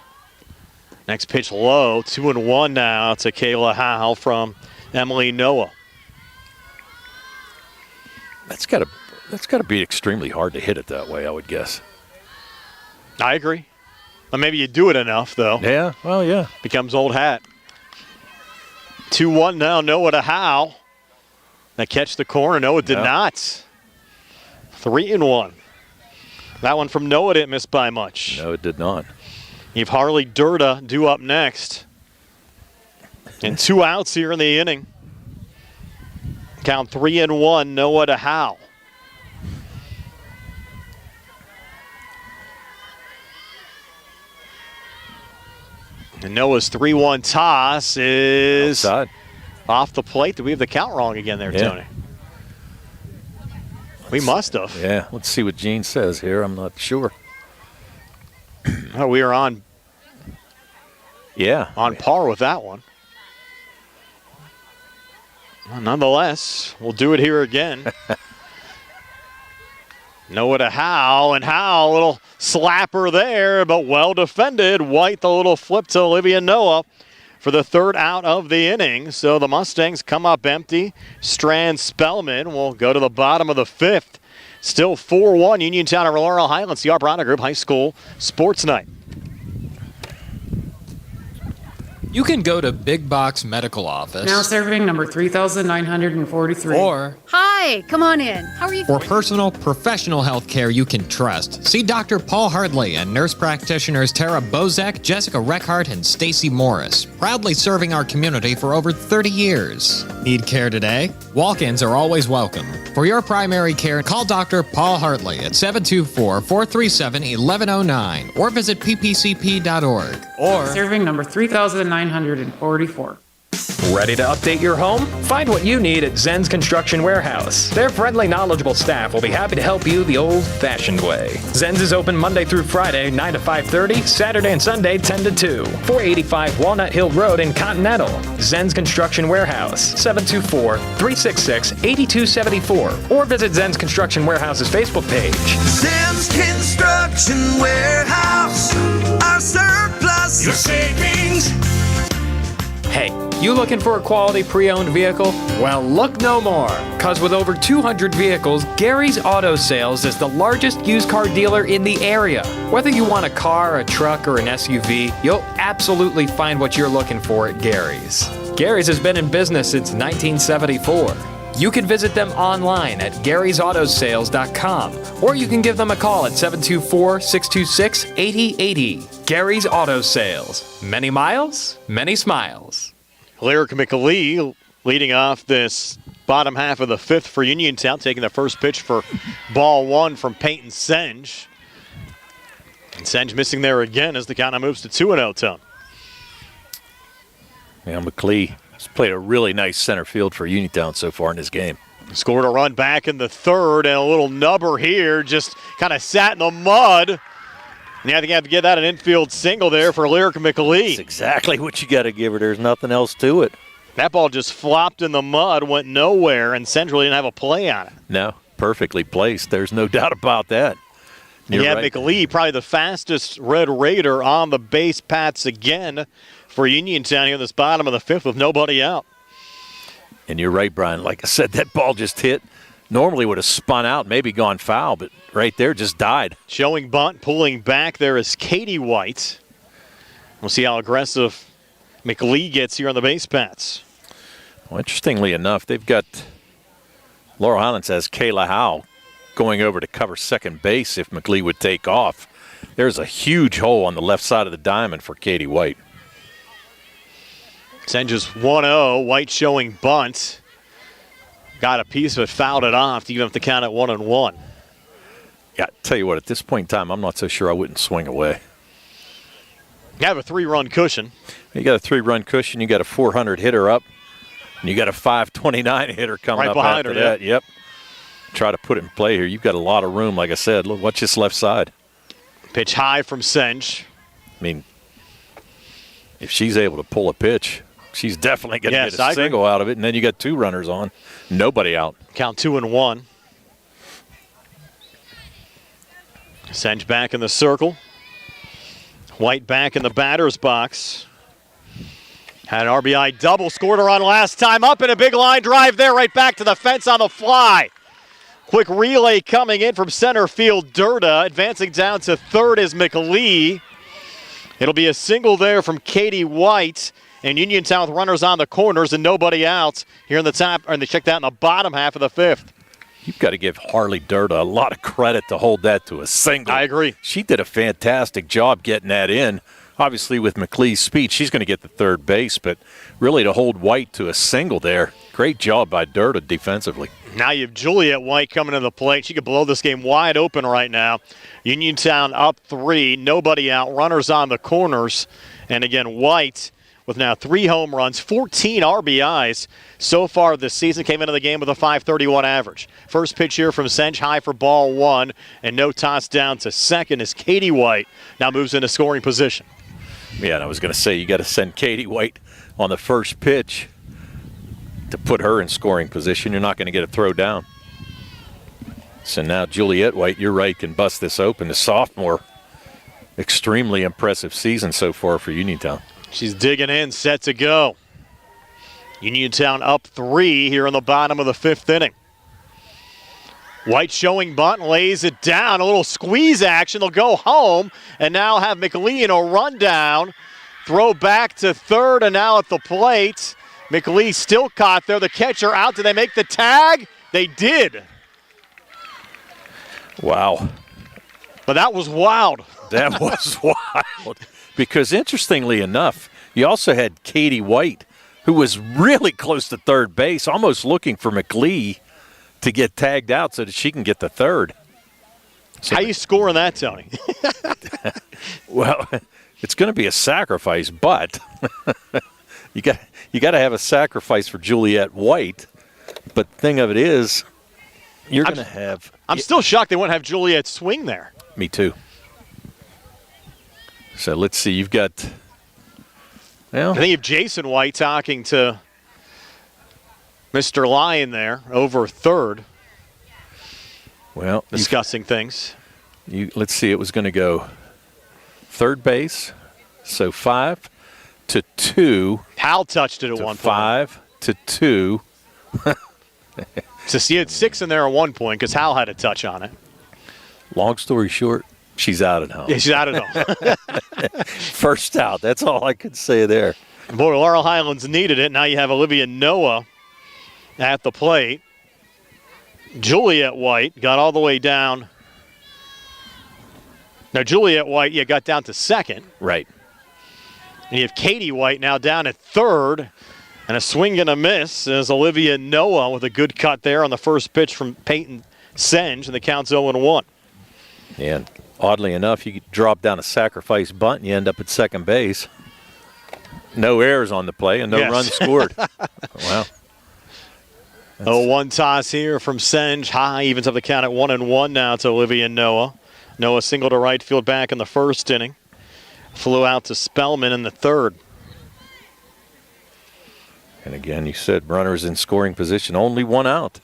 Next pitch low, 2-1 now to Kayla Howe from Emily Noah. That's got to be extremely hard to hit it that way, I would guess. I agree. Well, maybe you do it enough, though. Yeah, well, yeah. Becomes old hat. 2-1 now, Noah to Howe. That catch the corner, Noah did not. 3-1. That one from Noah didn't miss by much. No, it did not. You've Harley Durda due up next. And 2 outs here in the inning. Count 3-1, Noah to Howe. And Noah's 3-1 toss is outside. Off the plate. Did we have the count wrong again there, Tony? We must have. Yeah, let's see what Gene says here. I'm not sure. Oh, we are on par with that one. Well, nonetheless, we'll do it here again. Noah to Howe, and Howe, a little slapper there, but well defended. White, the little flip to Olivia Noah for the third out of the inning. So the Mustangs come up empty. Strand Spellman will go to the bottom of the fifth. Still 4-1, Uniontown over Laurel Highlands, the Arbrana Group High School Sports Night. You can go to Big Box Medical Office. Now serving number 3,943. Or Hi, come on in. How are you? for personal, professional health care you can trust, see Dr. Paul Hardley and nurse practitioners Tara Bozak, Jessica Reckhart, and Stacy Morris, proudly serving our community for over 30 years. Need care today? Walk-ins are always welcome. For your primary care, call Dr. Paul Hartley at 724-437-1109 or visit ppcp.org. Or serving number 3,944. Ready to update your home? Find what you need at Zen's Construction Warehouse. Their friendly, knowledgeable staff will be happy to help you the old-fashioned way. Zen's is open Monday through Friday, 9 to 5:30, Saturday and Sunday, 10 to 2. 485 Walnut Hill Road in Continental. Zen's Construction Warehouse, 724-366-8274. Or visit Zen's Construction Warehouse's Facebook page. Zen's Construction Warehouse, our surplus, your savings. Hey, you looking for a quality pre-owned vehicle? Well, look no more, because with over 200 vehicles, Gary's Auto Sales is the largest used car dealer in the area. Whether you want a car, a truck, or an SUV, you'll absolutely find what you're looking for at Gary's. Gary's has been in business since 1974. You can visit them online at Gary'sAutoSales.com, or you can give them a call at 724-626-8080. Gary's Auto Sales. Many miles, many smiles. Lyric McLee leading off this bottom half of the fifth for Uniontown, taking the first pitch for ball one from Peyton Senge. And Senge missing there again as the count now moves to 2-0, Tone. Yeah, McLee has played a really nice center field for Uniontown so far in this game. Scored a run back in the third, and a little nubber here, just kind of sat in the mud. And I think you have to get that an infield single there for Lyric McLee. That's exactly what you got to give her. There's nothing else to it. That ball just flopped in the mud, went nowhere, and Central didn't have a play on it. No, perfectly placed. There's no doubt about that. You have right. McLee, probably the fastest Red Raider on the base paths again for Uniontown here in this bottom of the fifth with nobody out. And you're right, Brian. Like I said, that ball just hit. Normally would have spun out, maybe gone foul, but right there just died. Showing bunt, pulling back there is Katie White. We'll see how aggressive McLee gets here on the base paths. Well, interestingly enough, they've got Laurel Highlands has Kayla Howe going over to cover second base if McLee would take off. There's a huge hole on the left side of the diamond for Katie White. Senges 1-0, White showing bunt. Got a piece of it, fouled it off, even if the count at 1-1. Yeah, tell you what, at this point in time, I'm not so sure I wouldn't swing away. You have a 3-run cushion. You got a 3-run cushion, you got a 400 hitter up, and you got a 529 hitter coming right up behind after her, that. Yep. Try to put it in play here. You've got a lot of room, like I said. Look, watch this left side. Pitch high from Senge. I mean, if she's able to pull a pitch, she's definitely going to get a single out of it, and then you got two runners on. Nobody out. Count 2-1. Senge back in the circle. White back in the batter's box. Had an RBI double, scored a run last time up, and a big line drive there right back to the fence on the fly. Quick relay coming in from center field, Durda. Advancing down to third is McLee. It'll be a single there from Katie White. And Uniontown with runners on the corners and nobody out here in the top, or they checked out in the bottom half of the fifth. You've got to give Harley Durda a lot of credit to hold that to a single. I agree. She did a fantastic job getting that in. Obviously, with McLee's speed, she's going to get the third base, but really to hold White to a single there, great job by Durda defensively. Now you have Juliet White coming to the plate. She could blow this game wide open right now. Uniontown up 3, nobody out, runners on the corners. And again, White with now 3 home runs, 14 RBIs so far this season. Came into the game with a .531 average. First pitch here from Senge, high for ball 1, and no toss down to second as Katie White now moves into scoring position. Yeah, and I was going to say, you got to send Katie White on the first pitch to put her in scoring position. You're not going to get a throw down. So now Juliet White, you're right, can bust this open. The sophomore, extremely impressive season so far for Uniontown. She's digging in, set to go. Uniontown up 3 here in the bottom of the fifth inning. White showing bunt, lays it down. A little squeeze action. They'll go home and now have McLee in a rundown. Throw back to third and now at the plate. McLee still caught there. The catcher out. Did they make the tag? They did. Wow. But that was wild. That was wild. Because interestingly enough, you also had Katie White, who was really close to third base, almost looking for McLee to get tagged out so that she can get the third. So how you scoring that, Tony? Well, it's going to be a sacrifice, but you got to have a sacrifice for Juliet White. But the thing of it is, you're going to have. I'm still shocked they wouldn't have Juliet swing there. Me too. So let's see. You've got. Well, I think you have Jason White talking to Mr. Lyon there over third. Well, discussing things. Let's see. It was going to go third base, so 5-2. Hal touched it at one point. 5-2. So you had 6 in there at one point because Hal had a touch on it. Long story short, she's out at home. Yeah, she's out at home. First out. That's all I could say there. Boy, Laurel Highlands needed it. Now you have Olivia Noah at the plate. Juliet White got all the way down. Now, Juliet White, got down to second. Right. And you have Katie White now down at third. And a swing and a miss as Olivia Noah with a good cut there on the first pitch from Peyton Senge, and the count's 0-1. And oddly enough, you drop down a sacrifice bunt and you end up at second base. No errors on the play and no runs scored. Wow. 0-1 toss here from Senge. High evens up the count at 1-1 now to Olivia Noah. Noah single to right field back in the first inning. Flew out to Spellman in the third. And again, you said runners in scoring position, only one out.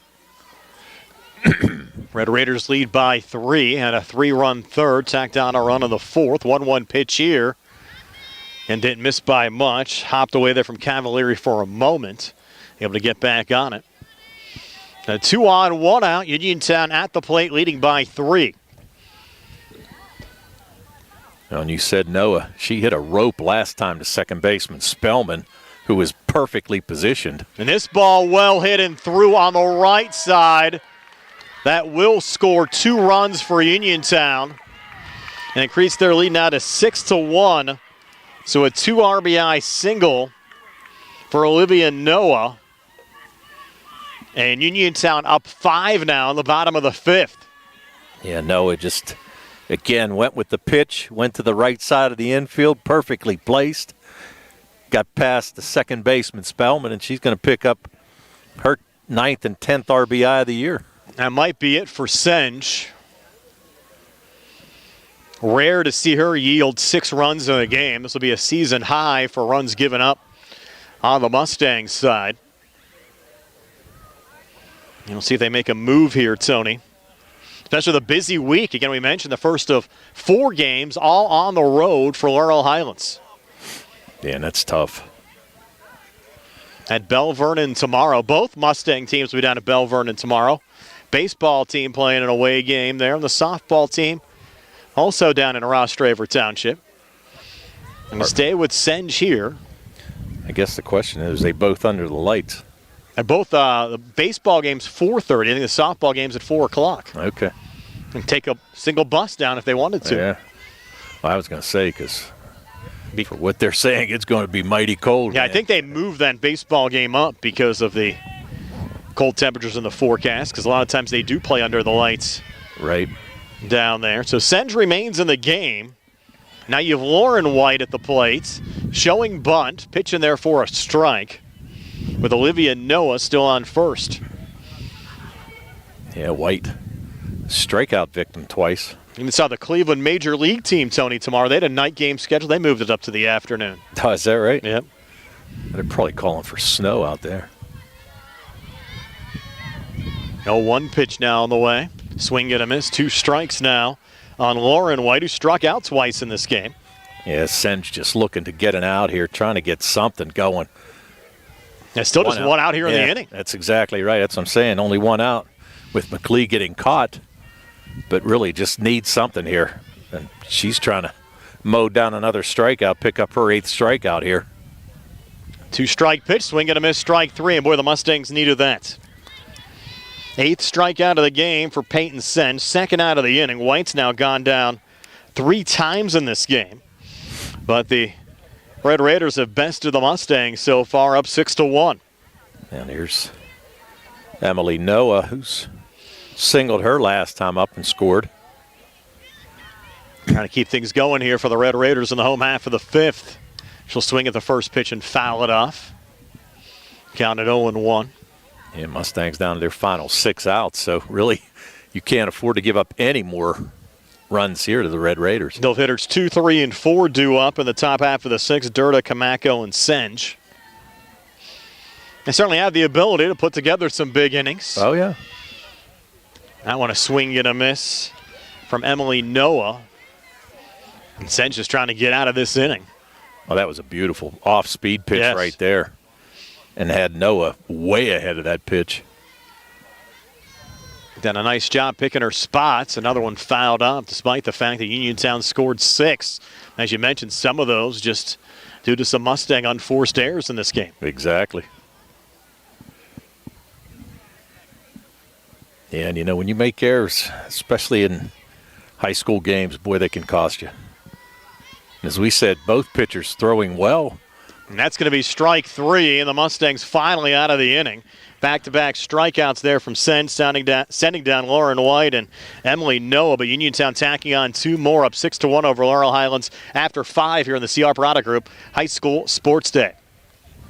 Red Raiders lead by 3, and a 3-run third. Tacked on a run in the fourth. 1-1 pitch here. And didn't miss by much. Hopped away there from Cavalieri for a moment. Able to get back on it. A 2-on, 1 out. Uniontown at the plate leading by 3. And you said Noah, she hit a rope last time to second baseman Spellman, who was perfectly positioned. And this ball well hit and through on the right side. That will score 2 runs for Uniontown and increase their lead now to 6-1. So a 2 RBI single for Olivia Noah. And Uniontown up 5 now in the bottom of the 5th. Yeah, Noah just, again, went with the pitch, went to the right side of the infield, perfectly placed. Got past the second baseman Spellman, and she's going to pick up her 9th and 10th RBI of the year. That might be it for Senge. Rare to see her yield 6 runs in a game. This will be a season high for runs given up on the Mustangs side. We'll see if they make a move here, Tony. Especially the busy week. Again, we mentioned the first of 4 games, all on the road for Laurel Highlands. Yeah, and that's tough. At Bell Vernon tomorrow. Both Mustang teams will be down at Bell Vernon tomorrow. Baseball team playing an away game there. And the softball team also down in Ross Traver Township. And to stay with Senge here. I guess the question is, they both under the lights? And both the baseball game's 4:30. I think the softball game's at 4 o'clock. Okay. And take a single bus down if they wanted to. Yeah. Well, I was going to say, because for what they're saying, it's going to be mighty cold. Yeah, man. I think they moved that baseball game up because of the cold temperatures in the forecast, because a lot of times they do play under the lights right down there. So Senge remains in the game. Now you have Lauren White at the plate, showing bunt, pitching there for a strike, with Olivia Noah still on first. Yeah, White, strikeout victim twice. You saw the Cleveland Major League team, Tony, tomorrow. They had a night game scheduled. They moved it up to the afternoon. Oh, is that right? Yep. They're probably calling for snow out there. 0-1 pitch now on the way. Swing and a miss. 2 strikes now on Lauren White, who struck out twice in this game. Yeah, Senge just looking to get an out here, trying to get something going. There's still just one out here in the inning. That's exactly right. That's what I'm saying. Only one out with McLeod getting caught, but really just needs something here. And she's trying to mow down another strikeout, pick up her 8th strikeout here. 2-strike pitch, swing and a miss, strike 3, and boy, the Mustangs needed that. 8th strikeout of the game for Peyton Senge, 2nd out of the inning. White's now gone down 3 times in this game, but the Red Raiders have bested the Mustangs so far, up 6-1. And here's Emily Noah, who's singled her last time up and scored. Trying to keep things going here for the Red Raiders in the home half of the 5th. She'll swing at the first pitch and foul it off. Counted 0-1. Yeah, Mustangs down to their final 6 outs, so really you can't afford to give up any more runs here to the Red Raiders. No hitters 2, 3, and 4 due up in the top half of the 6th. Durda, Kamako, and Senge. They certainly have the ability to put together some big innings. Oh, yeah. That one a swing and a miss from Emily Noah. And Senge just trying to get out of this inning. Oh, that was a beautiful off-speed pitch right there. And had Noah way ahead of that pitch. Done a nice job picking her spots. Another one fouled up despite the fact that Uniontown scored 6. As you mentioned, some of those just due to some Mustang unforced errors in this game. Exactly. Yeah, and you know, when you make errors, especially in high school games, boy, they can cost you. As we said, both pitchers throwing well. And that's going to be strike 3, and the Mustangs finally out of the inning. Back-to-back strikeouts there from sending down Lauren White and Emily Noah, but Uniontown tacking on 2 more, up 6-1 over Laurel Highlands after 5 here in the CR Product Group High School Sports Day.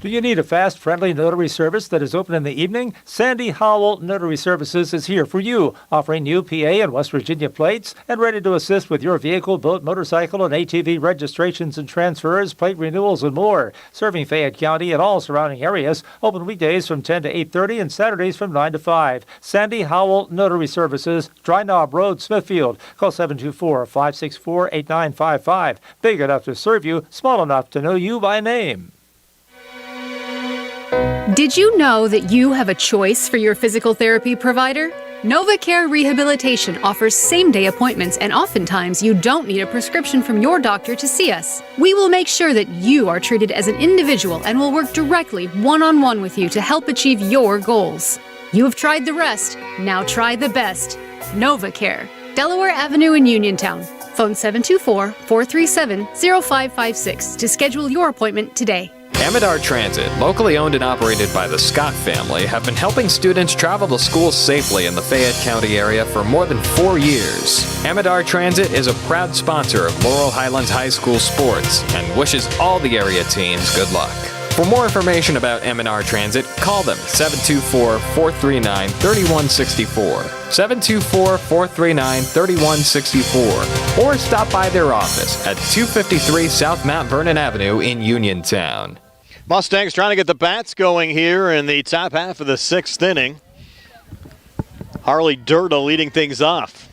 Do you need a fast, friendly notary service that is open in the evening? Sandy Howell Notary Services is here for you, offering new PA and West Virginia plates and ready to assist with your vehicle, boat, motorcycle, and ATV registrations and transfers, plate renewals, and more. Serving Fayette County and all surrounding areas. Open weekdays from 10 to 8:30 and Saturdays from 9 to 5. Sandy Howell Notary Services, Dry Knob Road, Smithfield. Call 724-564-8955. Big enough to serve you, small enough to know you by name. Did you know that you have a choice for your physical therapy provider? NovaCare Rehabilitation offers same-day appointments, and oftentimes you don't need a prescription from your doctor to see us. We will make sure that you are treated as an individual and will work directly one-on-one with you to help achieve your goals. You have tried the rest, now try the best. NovaCare, Delaware Avenue in Uniontown. Phone 724-437-0556 to schedule your appointment today. Amidar Transit, locally owned and operated by the Scott family, have been helping students travel to school safely in the Fayette County area for more than 4 years. Amidar Transit is a proud sponsor of Laurel Highlands High School sports and wishes all the area teams good luck. For more information about Amidar Transit, call them 724-439-3164, 724-439-3164, or stop by their office at 253 South Mount Vernon Avenue in Uniontown. Mustangs trying to get the bats going here in the top half of the 6th inning. Harley Durda leading things off.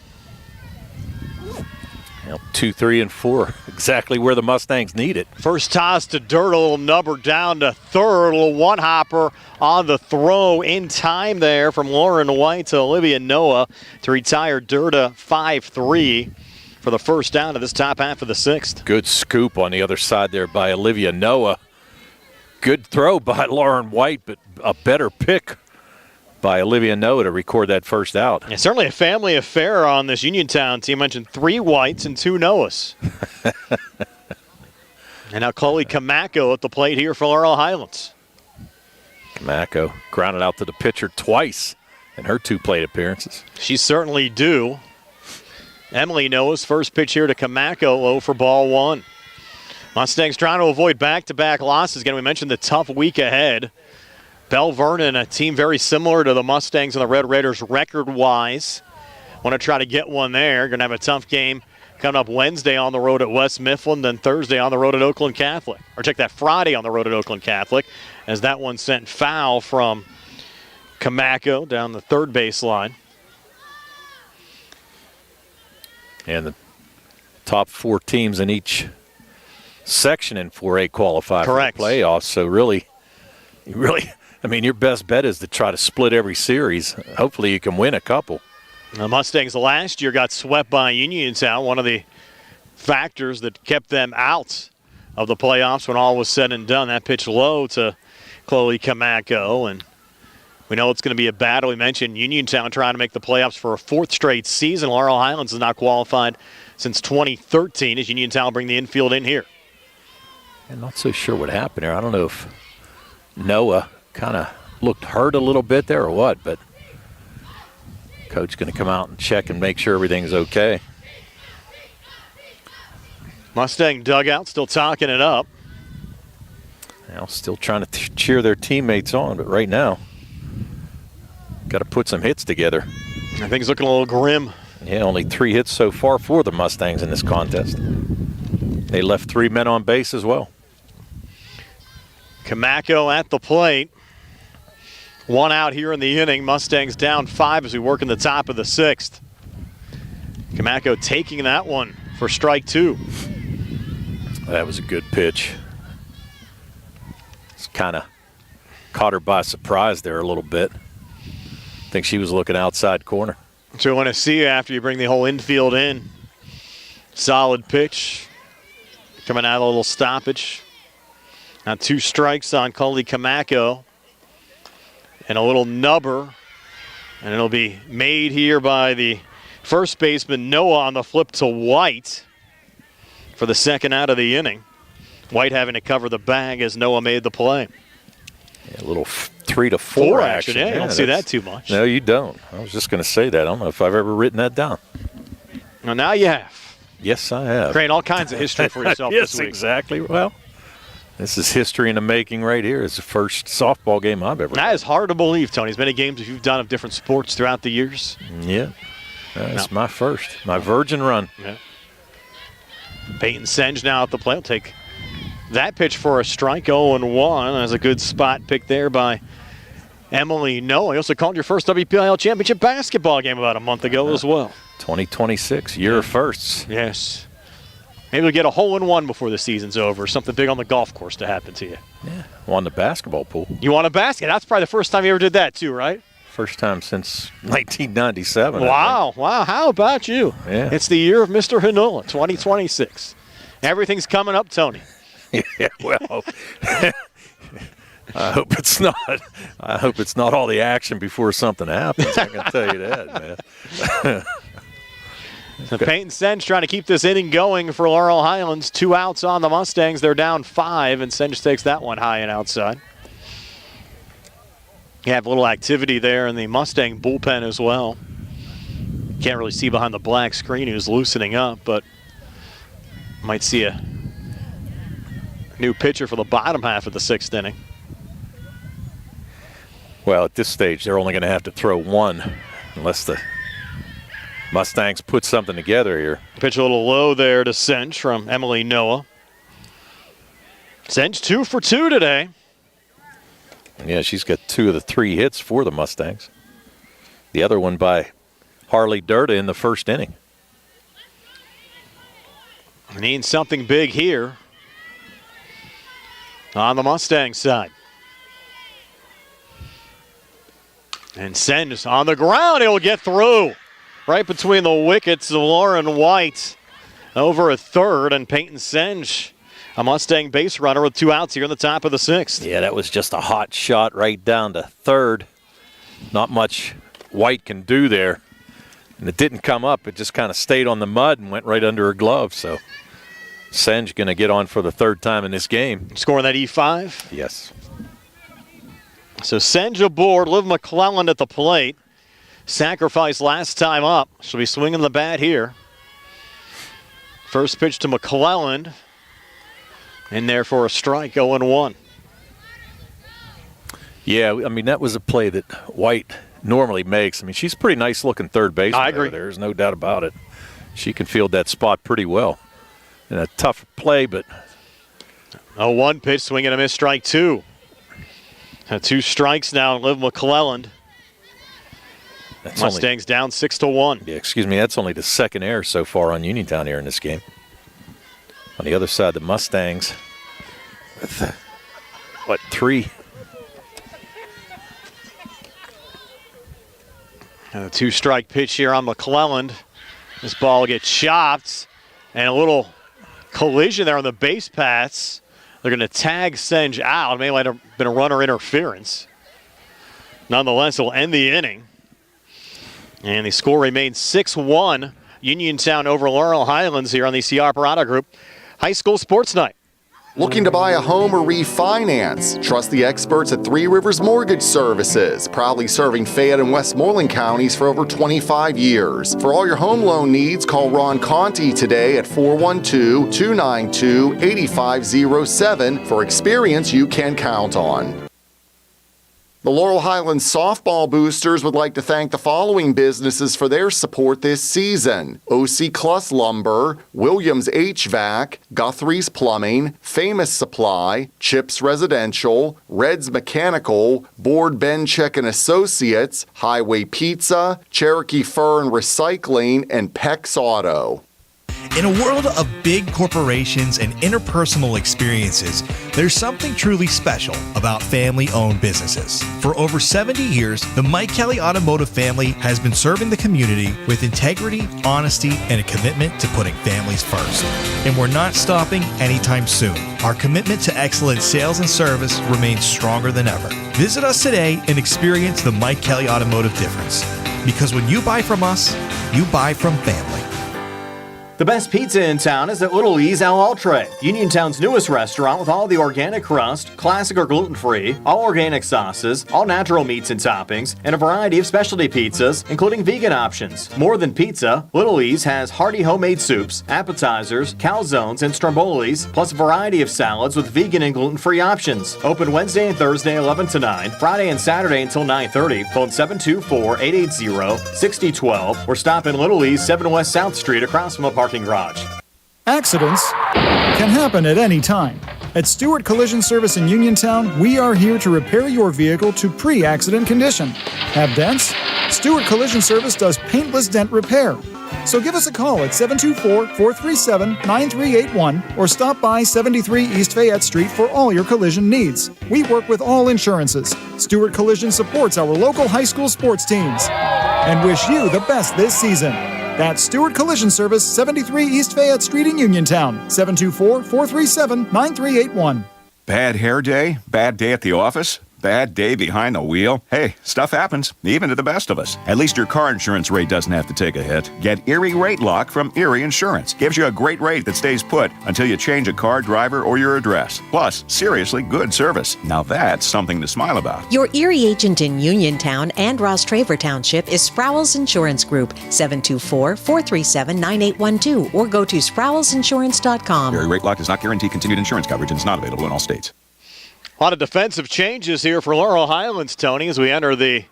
2, 3, and 4, exactly where the Mustangs need it. First toss to Durda, a little number down to third, a little one-hopper on the throw in time there from Lauren White to Olivia Noah to retire Durda 5-3 for the first down of this top half of the 6th. Good scoop on the other side there by Olivia Noah. Good throw by Lauren White, but a better pick by Olivia Noah to record that first out. It's certainly a family affair on this Uniontown team. I mentioned 3 Whites and 2 Noahs. And now Chloe Kamako at the plate here for Laurel Highlands. Kamako grounded out to the pitcher twice in her 2 plate appearances. She's certainly due. Emily Noah's first pitch here to Kamako, low for ball 1. Mustangs trying to avoid back-to-back losses. Again, we mentioned the tough week ahead. Bell Vernon, a team very similar to the Mustangs and the Red Raiders record-wise. Want to try to get one there. Going to have a tough game coming up Wednesday on the road at West Mifflin, then Thursday on the road at Oakland Catholic. Or check that, Friday on the road at Oakland Catholic, as that one sent foul from Kamako down the third baseline. And the top 4 teams in each section in 4A qualify for the playoffs. So really, I mean, your best bet is to try to split every series. Hopefully you can win a couple. The Mustangs last year got swept by Uniontown, one of the factors that kept them out of the playoffs when all was said and done. That pitch low to Chloe Kamako, and we know it's going to be a battle. We mentioned Uniontown trying to make the playoffs for a 4th straight season. Laurel Highlands has not qualified since 2013 as Uniontown bring the infield in here. I'm not so sure what happened there. I don't know if Noah kind of looked hurt a little bit there or what, but coach going to come out and check and make sure everything's okay. Mustang dugout still talking it up. Well, still trying to cheer their teammates on, but right now, got to put some hits together. I think it's looking a little grim. Yeah, only 3 hits so far for the Mustangs in this contest. They left 3 men on base as well. Camacco at the plate. 1 out here in the inning. Mustangs down 5 as we work in the top of the 6th. Camacco taking that one for strike 2. That was a good pitch. It's kind of caught her by surprise there a little bit. I think she was looking outside corner. So we want to see after you bring the whole infield in. Solid pitch. Coming out of a little stoppage. Now 2 strikes on Cully Camacco. And a little nubber. And it'll be made here by the first baseman Noah on the flip to White for the 2nd out of the inning. White having to cover the bag as Noah made the play. Yeah, a little 3 to 4 action. Yeah, you don't see that too much. No, you don't. I was just going to say that. I don't know if I've ever written that down. Well, now you have. Yes, I have. Creating all kinds of history for yourself yes, this week. Exactly. Well, this is history in the making right here. It's the first softball game I've ever done. That is hard to believe, Tony. As many games as you've done of different sports throughout the years. Yeah. That's my first. My virgin run. Yeah. Peyton Senge now at the plate. Will take that pitch for a strike. 0-1. That's a good spot pick there by Emily Noah. You also called your first WPIAL championship basketball game about a month ago as well. 2026, year of firsts. Yes. Maybe we'll get a hole-in-one before the season's over. Something big on the golf course to happen to you. Yeah. Won the basketball pool. You won a basket. That's probably the first time you ever did that too, right? First time since 1997. Wow. Wow. How about you? Yeah. It's the year of Mr. Hinola, 2026. Everything's coming up, Tony. Yeah, well, I hope it's not. I hope it's not all the action before something happens. I can tell you that, man. So Peyton Senge trying to keep this inning going for Laurel Highlands. 2 outs on the Mustangs. They're down 5, and Senge takes that one high and outside. You have a little activity there in the Mustang bullpen as well. Can't really see behind the black screen who's loosening up, but might see a new pitcher for the bottom half of the 6th inning. Well, at this stage, they're only going to have to throw 1 unless the Mustangs put something together here. Pitch a little low there to Senge from Emily Noah. Senge 2 for 2 today. Yeah, she's got 2 of the 3 hits for the Mustangs. The other one by Harley Durda in the 1st inning. Needs something big here on the Mustang side. And Senge on the ground. He'll get through. Right between the wickets of Lauren White. Over a third, and Peyton Senge, a Mustang base runner with 2 outs here in the top of the 6th. Yeah, that was just a hot shot right down to third. Not much White can do there. And it didn't come up. It just kind of stayed on the mud and went right under her glove. So Senge going to get on for the 3rd time in this game. Scoring that E5? Yes. So Senge aboard, Liv McClelland at the plate. Sacrifice last time up. She'll be swinging the bat here. First pitch to McClelland. In there for a strike, 0-1. Yeah, I mean, that was a play that White normally makes. I mean, she's a pretty nice-looking third baseman. I agree. There's no doubt about it. She can field that spot pretty well. And a tough play, but... 0-1 pitch, swing and a miss, strike 2. 2 strikes now, Liv McClelland. Mustangs down 6-1. Yeah, excuse me, that's only the 2nd error so far on Uniontown here in this game. On the other side, the Mustangs, with, 3? And a 2-strike pitch here on McClelland. This ball gets chopped, and a little collision there on the base paths. They're going to tag Senge out. It may have been a runner interference. Nonetheless, it'll end the inning. And the score remains 6-1. Uniontown over Laurel Highlands here on the CR Parada Group High School Sports Night. Looking to buy a home or refinance? Trust the experts at Three Rivers Mortgage Services, proudly serving Fayette and Westmoreland counties for over 25 years. For all your home loan needs, call Ron Conti today at 412-292-8507 for experience you can count on. The Laurel Highlands softball boosters would like to thank the following businesses for their support this season: OC Cluss Lumber, Williams HVAC, Guthrie's Plumbing, Famous Supply, Chips Residential, Red's Mechanical, Board Bencheck and Associates, Highway Pizza, Cherokee Fur and Recycling, and Peck's Auto. In a world of big corporations and interpersonal experiences, there's something truly special about family-owned businesses. For over 70 years, the Mike Kelly Automotive family has been serving the community with integrity, honesty, and a commitment to putting families first. And we're not stopping anytime soon. Our commitment to excellent sales and service remains stronger than ever. Visit us today and experience the Mike Kelly Automotive difference. Because when you buy from us, you buy from family. The best pizza in town is at Little E's Al Altre, Uniontown's newest restaurant with all the organic crust, classic or gluten-free, all organic sauces, all natural meats and toppings, and a variety of specialty pizzas, including vegan options. More than pizza, Little E's has hearty homemade soups, appetizers, calzones, and strombolis, plus a variety of salads with vegan and gluten-free options. Open Wednesday and Thursday 11 to 9, Friday and Saturday until 9:30. Phone 724-880-6012 or stop in Little E's 7 West South Street across from a parking garage. Accidents can happen at any time. At Stewart Collision Service in Uniontown, we are here to repair your vehicle to pre-accident condition. Have dents? Stewart Collision Service does paintless dent repair. So give us a call at 724-437-9381 or stop by 73 East Fayette Street for all your collision needs. We work with all insurances. Stewart Collision supports our local high school sports teams and wish you the best this season. That's Stewart Collision Service, 73 East Fayette Street in Uniontown, 724-437-9381. Bad hair day? Bad day at the office? Bad day behind the wheel? Hey, stuff happens, even to the best of us. At least your car insurance rate doesn't have to take a hit. Get Erie Rate Lock from Erie Insurance. Gives you a great rate that stays put until you change a car, driver, or your address. Plus, seriously good service. Now that's something to smile about. Your Erie agent in Uniontown and Ross Traver Township is Sprowell's Insurance Group, 724-437-9812, or go to sprowellsinsurance.com. Erie Rate Lock does not guarantee continued insurance coverage and is not available in all states. A lot of defensive changes here for Laurel Highlands, Tony, as we enter the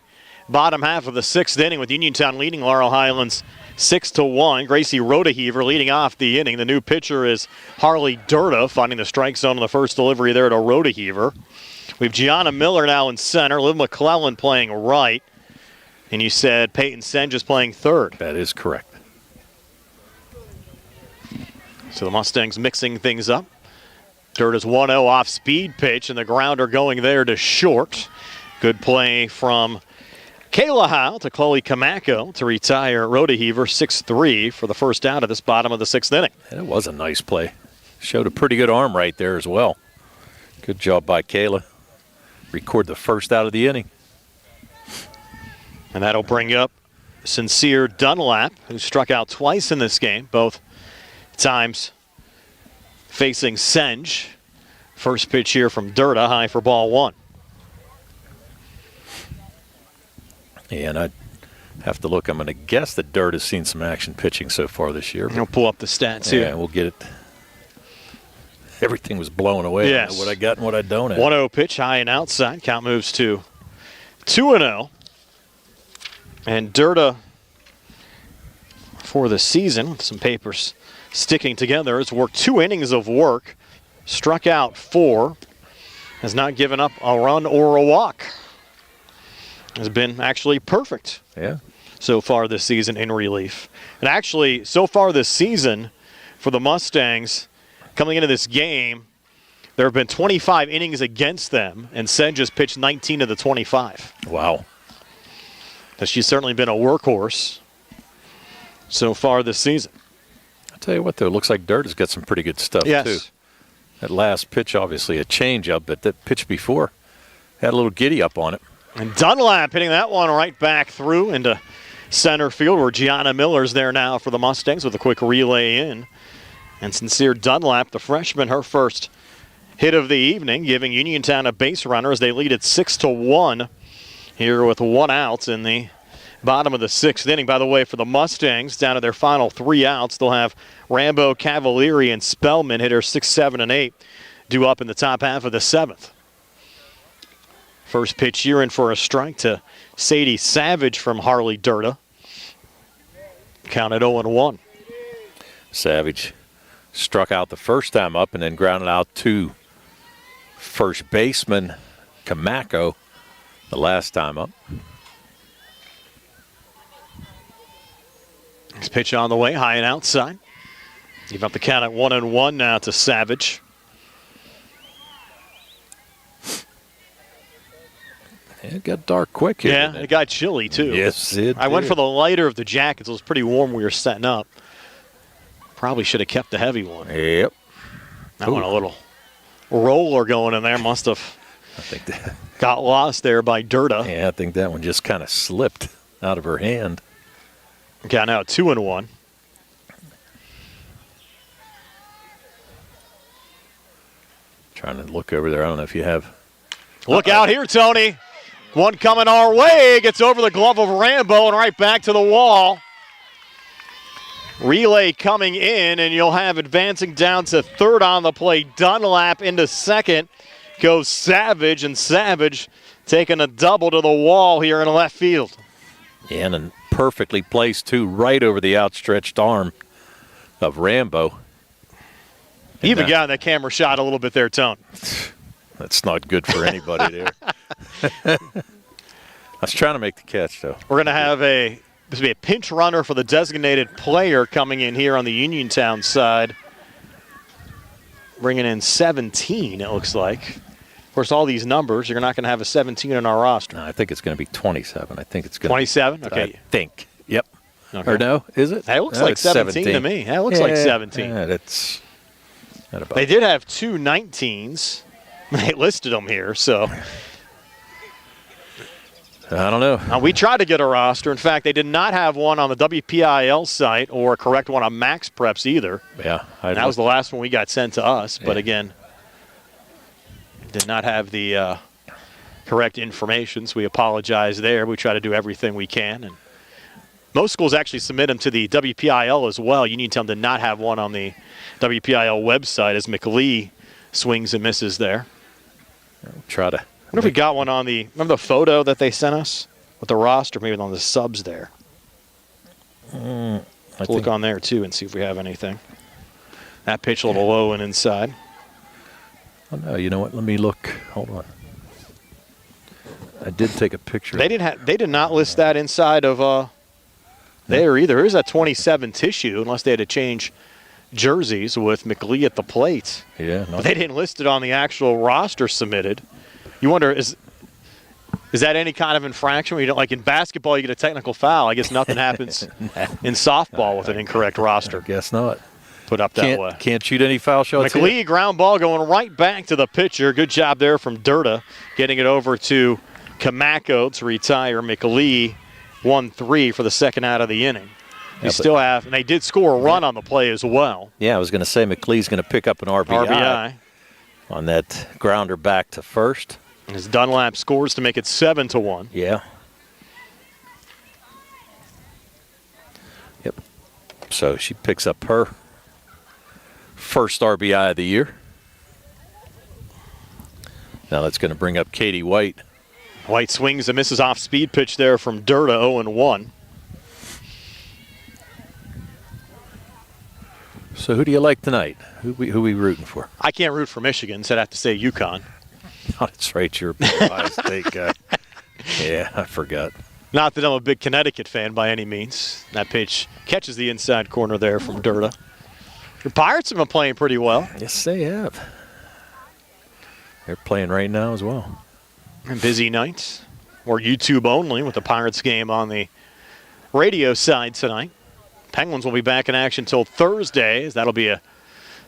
bottom half of the sixth inning with Uniontown leading Laurel Highlands 6-1. Gracie Rodeheaver leading off the inning. The new pitcher is Harley Durda, finding the strike zone on the first delivery there to Rodeheaver. We have Gianna Miller now in center, Liv McClellan playing right, and you said Peyton Sen just playing third. That is correct. So the Mustangs mixing things up. Durda's 1-0 off speed pitch, and the grounder going there to short. Good play from Kayla Howe to Chloe Kamako to retire Rodeheaver 6-3 for the first out of this bottom of the sixth inning. And it was a nice play. Showed a pretty good arm right there as well. Good job by Kayla. Record the first out of the inning. And that'll bring up Sincere Dunlap, who struck out twice in this game, both times facing Senge. First pitch here from Durda, high for ball one. And I'd have to look. I'm going to guess that Durda's seen some action pitching so far this year. We'll pull up the stats here. Yeah, we'll get it. Everything was blown away. Yes. I know what I got and what I don't have. 1-0 pitch, high and outside. Count moves to 2-0. And Durda, for the season, with some papers sticking together, has worked 2 innings of work, struck out 4, has not given up a run or a walk. Has been actually perfect so far this season in relief. And actually, so far this season for the Mustangs, coming into this game, there have been 25 innings against them, and Sen just pitched 19 of the 25. Wow. So she's certainly been a workhorse so far this season. Tell you what, though, it looks like Durda's got some pretty good stuff, too. That last pitch, obviously, a changeup, but that pitch before had a little giddy up on it. And Dunlap hitting that one right back through into center field, where Gianna Miller's there now for the Mustangs with a quick relay in. And Sincere Dunlap, the freshman, her first hit of the evening, giving Uniontown a base runner as they lead it 6-1 here with 1 out in the bottom of the 6th inning. By the way, for the Mustangs, down to their final 3 outs, they'll have Rambo, Cavalieri, and Spellman, hitters 6, 7, and 8, due up in the top half of the 7th. First pitch here in for a strike to Sadie Savage from Harley Durda. Counted 0-1. Savage struck out the first time up and then grounded out to first baseman Kamako the last time up. Next pitch on the way, high and outside. Give up the count at 1-1 now to Savage. It got dark quick here. Yeah, it got chilly too. Yes, it I went did. for the lighter of the jackets. It was pretty warm when we were setting up. Probably should have kept the heavy one. Yep. That one a little roller going in there. Must have got lost there by Durda. Yeah, I think that one just kind of slipped out of her hand. Okay, now 2-1. Trying to look over there. I don't know if you have. Look out here, Tony. One coming our way. Gets over the glove of Rambo and right back to the wall. Relay coming in, and you'll have advancing down to third on the play. Dunlap into second. Goes Savage, and Savage taking a double to the wall here in left field. Yeah, and a perfectly placed too, right over the outstretched arm of Rambo. You even got in that camera shot a little bit there, Tone. That's not good for anybody there. I was trying to make the catch, though. We're going to have this will be a pinch runner for the designated player coming in here on the Uniontown side. Bringing in 17, it looks like. Of course, all these numbers, you're not going to have a 17 in our roster. No, I think it's going to be 27. I think it's going 27? to be 27? Okay. I think. Yep. Okay. Or no, is it? That looks No, like it's 17 to me. That looks like 17. Yeah, that's not about They did have 2 19s. They listed them here, so. I don't know. We tried to get a roster. In fact, they did not have one on the WPIAL site or a correct one on Max Preps either. Yeah. That was the last one we got sent to us. But again, did not have the correct information, so we apologize there. We try to do everything we can. And most schools actually submit them to the WPIAL as well. Uniontown did not have one on the WPIAL website as McLee swings and misses there. Try to. I wonder if we got one on the, remember the photo that they sent us with the roster, maybe on the subs there. Let's look on there too and see if we have anything. That pitch a little low and inside. Oh, no, you know what? Let me look. Hold on. I did take a picture. They did not list that inside of there either. Here's that 27 tissue, unless they had to change jerseys with McLee at the plate. Yeah. But they didn't list it on the actual roster submitted. You wonder, is that any kind of infraction where you don't, like in basketball, you get a technical foul? I guess nothing happens in softball with an incorrect roster. I guess not. Put up that way. Can't shoot any foul shots. McLee, ground ball going right back to the pitcher. Good job there from Durda, getting it over to Kamako to retire McLee 1-3 for the second out of the inning. You still have, and they did score a run on the play as well. Yeah, I was going to say McLee's going to pick up an RBI on that grounder back to first. As Dunlap scores to make it 7-1. Yeah. Yep. So she picks up her first RBI of the year. Now that's going to bring up Katie White. White swings and misses off speed pitch there from Durda, 0-1. So who do you like tonight? Who we rooting for? I can't root for Michigan, so I'd have to say UConn. Oh, that's right. You're a big Ohio State guy. Yeah, I forgot. Not that I'm a big Connecticut fan by any means. That pitch catches the inside corner there from Durda. The Pirates have been playing pretty well. Yes, they have. They're playing right now as well. And busy nights. Or YouTube only with the Pirates game on the radio side tonight. Penguins will be back in action till Thursday. That'll be a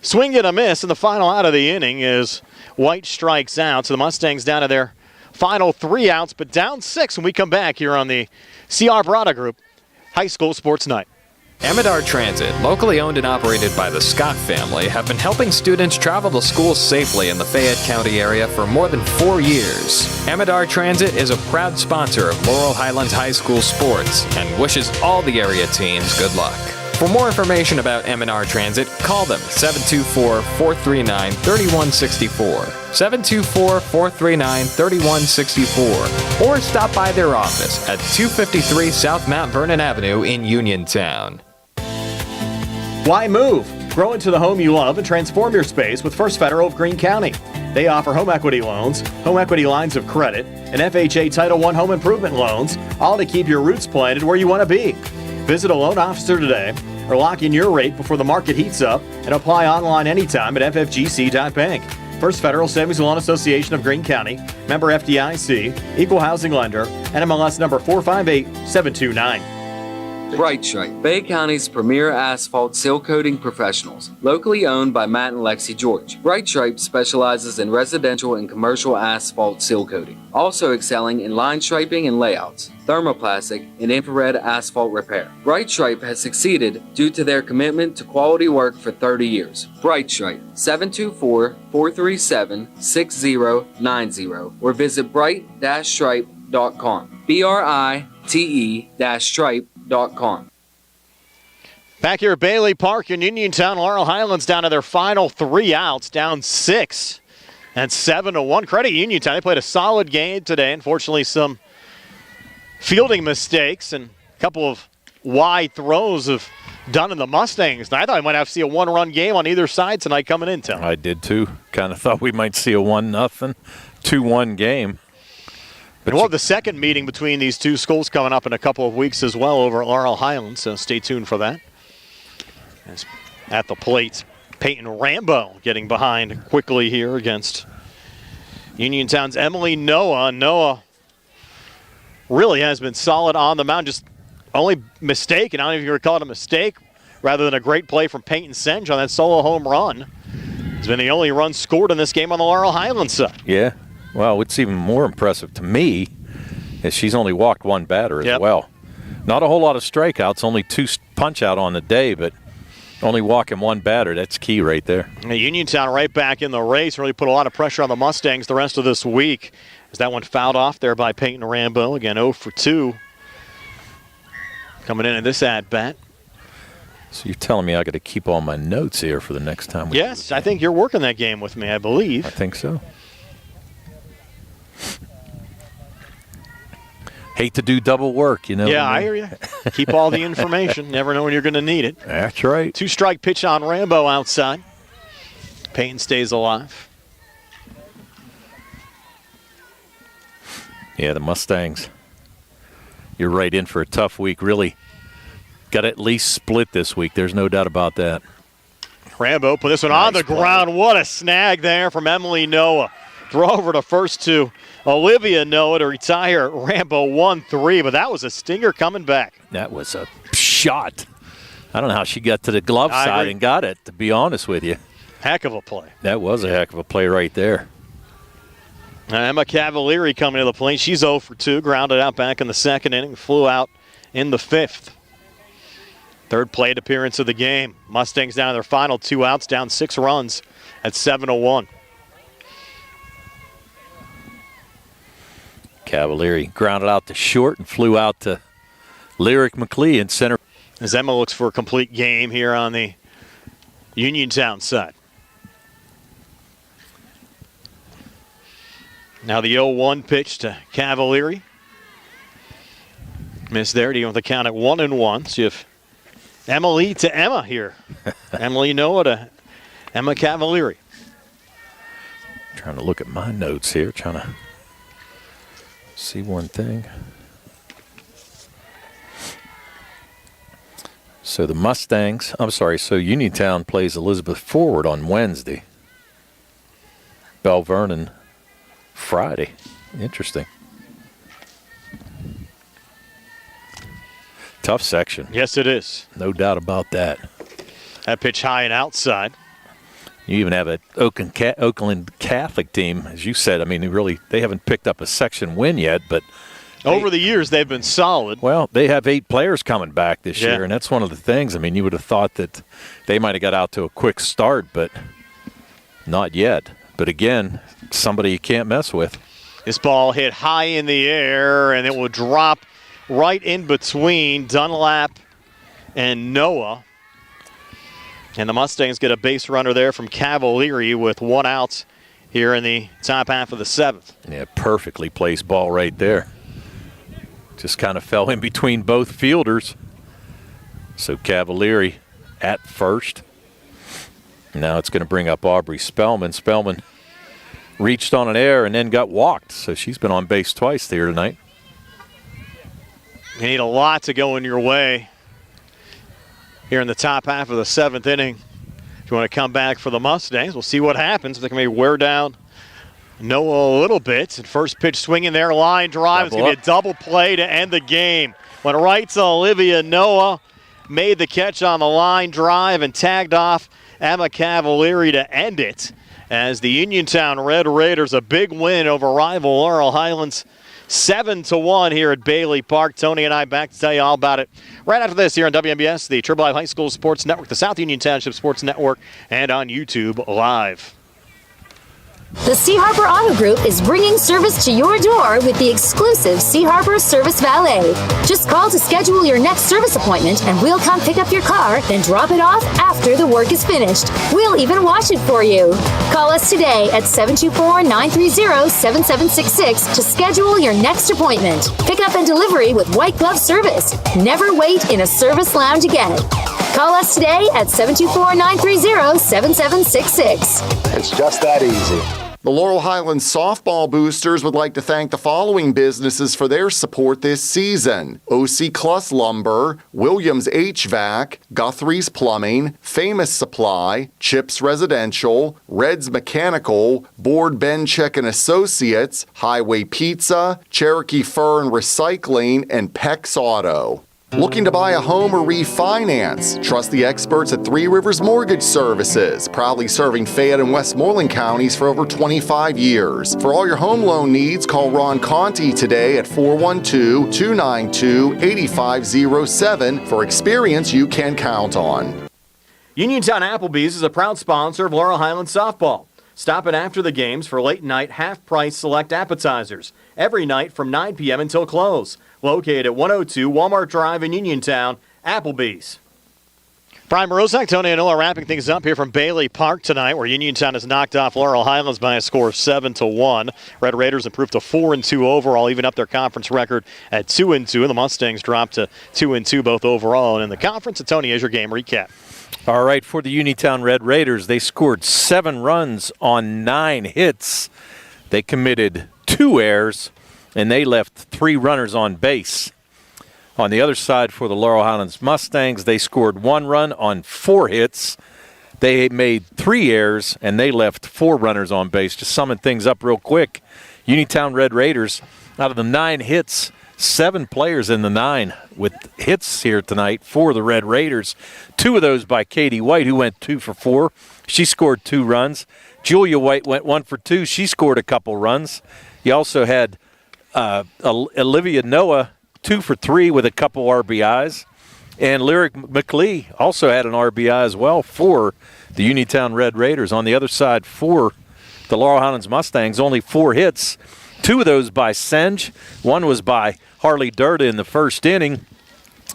swing and a miss, and the final out of the inning is White strikes out. So the Mustangs down to their final 3 outs, but down 6 when we come back here on the CR Brada Group High School Sports Night. Amidar Transit, locally owned and operated by the Scott family, have been helping students travel to school safely in the Fayette County area for more than 4 years. Amidar Transit is a proud sponsor of Laurel Highlands High School sports and wishes all the area teams good luck. For more information about M&R Transit, call them 724-439-3164, 724-439-3164, or stop by their office at 253 South Mount Vernon Avenue in Uniontown. Why move? Grow into the home you love and transform your space with First Federal of Greene County. They offer home equity loans, home equity lines of credit, and FHA Title I home improvement loans, all to keep your roots planted where you want to be. Visit a loan officer today or lock in your rate before the market heats up and apply online anytime at ffgc.bank. First Federal Savings and Loan Association of Greene County, member FDIC, equal housing lender, NMLS number 458729. Brite Stripe, Bay County's premier asphalt seal coating professionals, locally owned by Matt and Lexi George. Brite Stripe specializes in residential and commercial asphalt seal coating, also excelling in line striping and layouts, thermoplastic, and infrared asphalt repair. Brite Stripe has succeeded due to their commitment to quality work for 30 years. Brite Stripe, 724-437-6090, or visit brite-stripe.com. BRITE-stripe.com. Back here at Bailey Park in Uniontown, Laurel Highlands down to their final 3 outs, down 6 and 7-1. Credit Uniontown. They played a solid game today. Unfortunately, some fielding mistakes and a couple of wide throws have done in the Mustangs. I thought we might have to see a one-run game on either side tonight coming in town. I did too. Kind of thought we might see a 1-0, 2-1 game. But we'll have the second meeting between these two schools coming up in a couple of weeks as well over at Laurel Highlands, so stay tuned for that. As at the plate, Peyton Rambo getting behind quickly here against Uniontown's Emily Noah. Noah really has been solid on the mound. Just only mistake, and I don't know if you would call it a mistake, rather than a great play from Peyton Senge on that solo home run. It's been the only run scored in this game on the Laurel Highlands side. Yeah. Well, what's even more impressive to me is she's only walked one batter as well. Not a whole lot of strikeouts, only 2 punch-out on the day, but only walking one batter. That's key right there. Uniontown right back in the race, really put a lot of pressure on the Mustangs the rest of this week. As that one fouled off there by Peyton Rambo. Again, 0 for 2. Coming in this at-bat. So you're telling me I got to keep all my notes here for the next time we Yes, I think you're working that game with me, I believe. I think so. Hate to do double work, you know. Yeah, I hear you. Keep all the information. Never know when you're going to need it. That's right. 2-strike pitch on Rambo outside. Peyton stays alive. Yeah, the Mustangs. You're right in for a tough week. Really got to at least split this week. There's no doubt about that. Rambo put this one on the ground. What a snag there from Emily Noah. Throw over to first to Olivia Noah to retire Rambo 1-3, but that was a stinger coming back. That was a shot. I don't know how she got to the glove side and got it, to be honest with you. Heck of a play. That was a heck of a play right there. Emma Cavalieri coming to the plate. She's 0 for 2, grounded out back in the second inning, flew out in the 5th. Third plate appearance of the game. Mustangs down to their final 2 outs, down 6 runs at 7-1. Cavalieri grounded out to short and flew out to Lyric McLean in center. As Emma looks for a complete game here on the Uniontown side. Now the 0-1 pitch to Cavalieri. Missed there. Dealing with the count at 1-1. So you have Emily to Emma here. Emily Noah to Emma Cavalieri. Trying to look at my notes here, trying to see one thing. So the Mustangs, so Uniontown plays Elizabeth Forward on Wednesday. Belle Vernon Friday. Interesting. Tough section. Yes, it is. No doubt about that. That pitch high and outside. You even have an Oakland Catholic team, as you said. I mean, they haven't picked up a section win yet, but Over the years, they've been solid. Well, they have 8 players coming back this year, and that's one of the things. I mean, you would have thought that they might have got out to a quick start, but not yet. But again, somebody you can't mess with. This ball hit high in the air, and it will drop right in between Dunlap and Noah. And the Mustangs get a base runner there from Cavalieri with 1 out here in the top half of the 7th. Yeah, perfectly placed ball right there. Just kind of fell in between both fielders. So Cavalieri at first. Now it's going to bring up Aubrey Spellman. Spellman reached on an error and then got walked. So she's been on base twice here tonight. You need a lot to go in your way here in the top half of the 7th inning. If you want to come back for the Mustangs, we'll see what happens. They can maybe wear down Noah a little bit. And first pitch swinging there, line drive. It's going to be a double play to end the game. Went right to Olivia Noah, made the catch on the line drive and tagged off Emma Cavalieri to end it. As the Uniontown Red Raiders, a big win over rival Laurel Highlands, 7-1 here at Bailey Park. Tony and I back to tell you all about it right after this here on WMBS, the Triple I High School Sports Network, the South Union Township Sports Network, and on YouTube Live. The Sea Harbor Auto Group is bringing service to your door with the exclusive Sea Harbor Service Valet. Just call to schedule your next service appointment and we'll come pick up your car, then drop it off after the work is finished. We'll even wash it for you. Call us today at 724-930-7766 to schedule your next appointment. Pickup and delivery with white glove service. Never wait in a service lounge again. Call us today at 724-930-7766. It's just that easy. The Laurel Highlands softball boosters would like to thank the following businesses for their support this season: OC Cluss Lumber, Williams HVAC, Guthrie's Plumbing, Famous Supply, Chips Residential, Red's Mechanical, Board Bencheck and Associates, Highway Pizza, Cherokee Fur and Recycling, and Peck's Auto. Looking to buy a home or refinance? Trust the experts at Three Rivers Mortgage Services, proudly serving Fayette and Westmoreland counties for over 25 years. For all your home loan needs, call Ron Conti today at 412-292-8507 for experience you can count on. Uniontown Applebee's is a proud sponsor of Laurel Highlands softball. Stop in after the games for late-night half-price select appetizers every night from 9 p.m. until close. Located at 102 Walmart Drive in Uniontown, Applebee's. Brian Morozak, Tony Anola wrapping things up here from Bailey Park tonight, where Uniontown has knocked off Laurel Highlands by a score of 7-1. Red Raiders improved to 4-2 overall, even up their conference record at 2-2, and the Mustangs dropped to 2-2 both overall and in the conference. And Tony, here's your game recap. All right, for the Uniontown Red Raiders, they scored 7 runs on 9 hits. They committed 2 errors, and they left 3 runners on base. On the other side for the Laurel Highlands Mustangs, they scored 1 run on 4 hits. They made 3 errors, and they left 4 runners on base. Just summing things up real quick, Uniontown Red Raiders, out of the 9 hits, 7 players in the 9 with hits here tonight for the Red Raiders. 2 of those by Katie White, who went 2 for 4. She scored 2 runs. Julia White went 1 for 2. She scored a couple runs. You also had Olivia Noah 2 for 3 with a couple RBIs. And Lyric McLee also had an RBI as well for the Uniontown Red Raiders. On the other side for the Laurel Highlands Mustangs, only 4 hits. 2 of those by Senge. 1 was by Harley Durda in the first inning.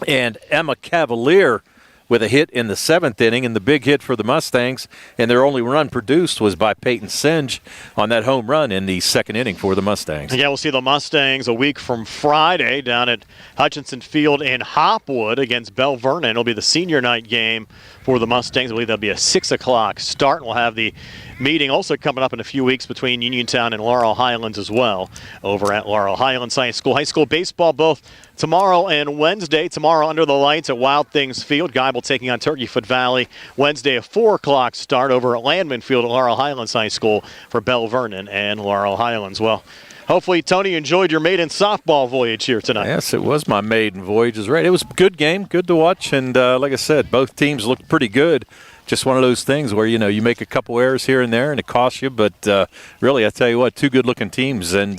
And Emma Cavalier with a hit in the 7th inning, and the big hit for the Mustangs. And their only run produced was by Peyton Senge on that home run in the 2nd inning for the Mustangs. Yeah, we'll see the Mustangs a week from Friday down at Hutchinson Field in Hopwood against Bell Vernon. It'll be the senior night game for the Mustangs. I believe that'll be a 6 o'clock start. We'll have the meeting also coming up in a few weeks between Uniontown and Laurel Highlands as well over at Laurel Highlands High School. High school baseball both tomorrow and Wednesday. Tomorrow under the lights at Wild Things Field. Geibel taking on Turkey Foot Valley. Wednesday a 4 o'clock start over at Landman Field at Laurel Highlands High School for Bell Vernon and Laurel Highlands. Well, hopefully, Tony, enjoyed your maiden softball voyage here tonight. Yes, it was my maiden voyage. It was a good game, good to watch. And like I said, both teams looked pretty good. just one of those things where, you make a couple errors here and there and it costs you. But really, I tell you what, two good-looking teams, and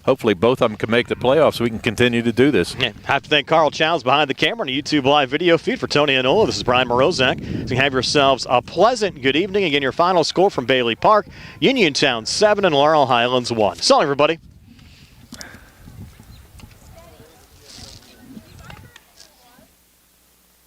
hopefully both of them can make the playoffs so we can continue to do this. Yeah, I have to thank Carl Childs behind the camera on a YouTube live video feed for Tony Hanola. This is Brian Morozak. So have yourselves a pleasant good evening. Again, your final score from Bailey Park, Uniontown 7 and Laurel Highlands 1. So long, everybody.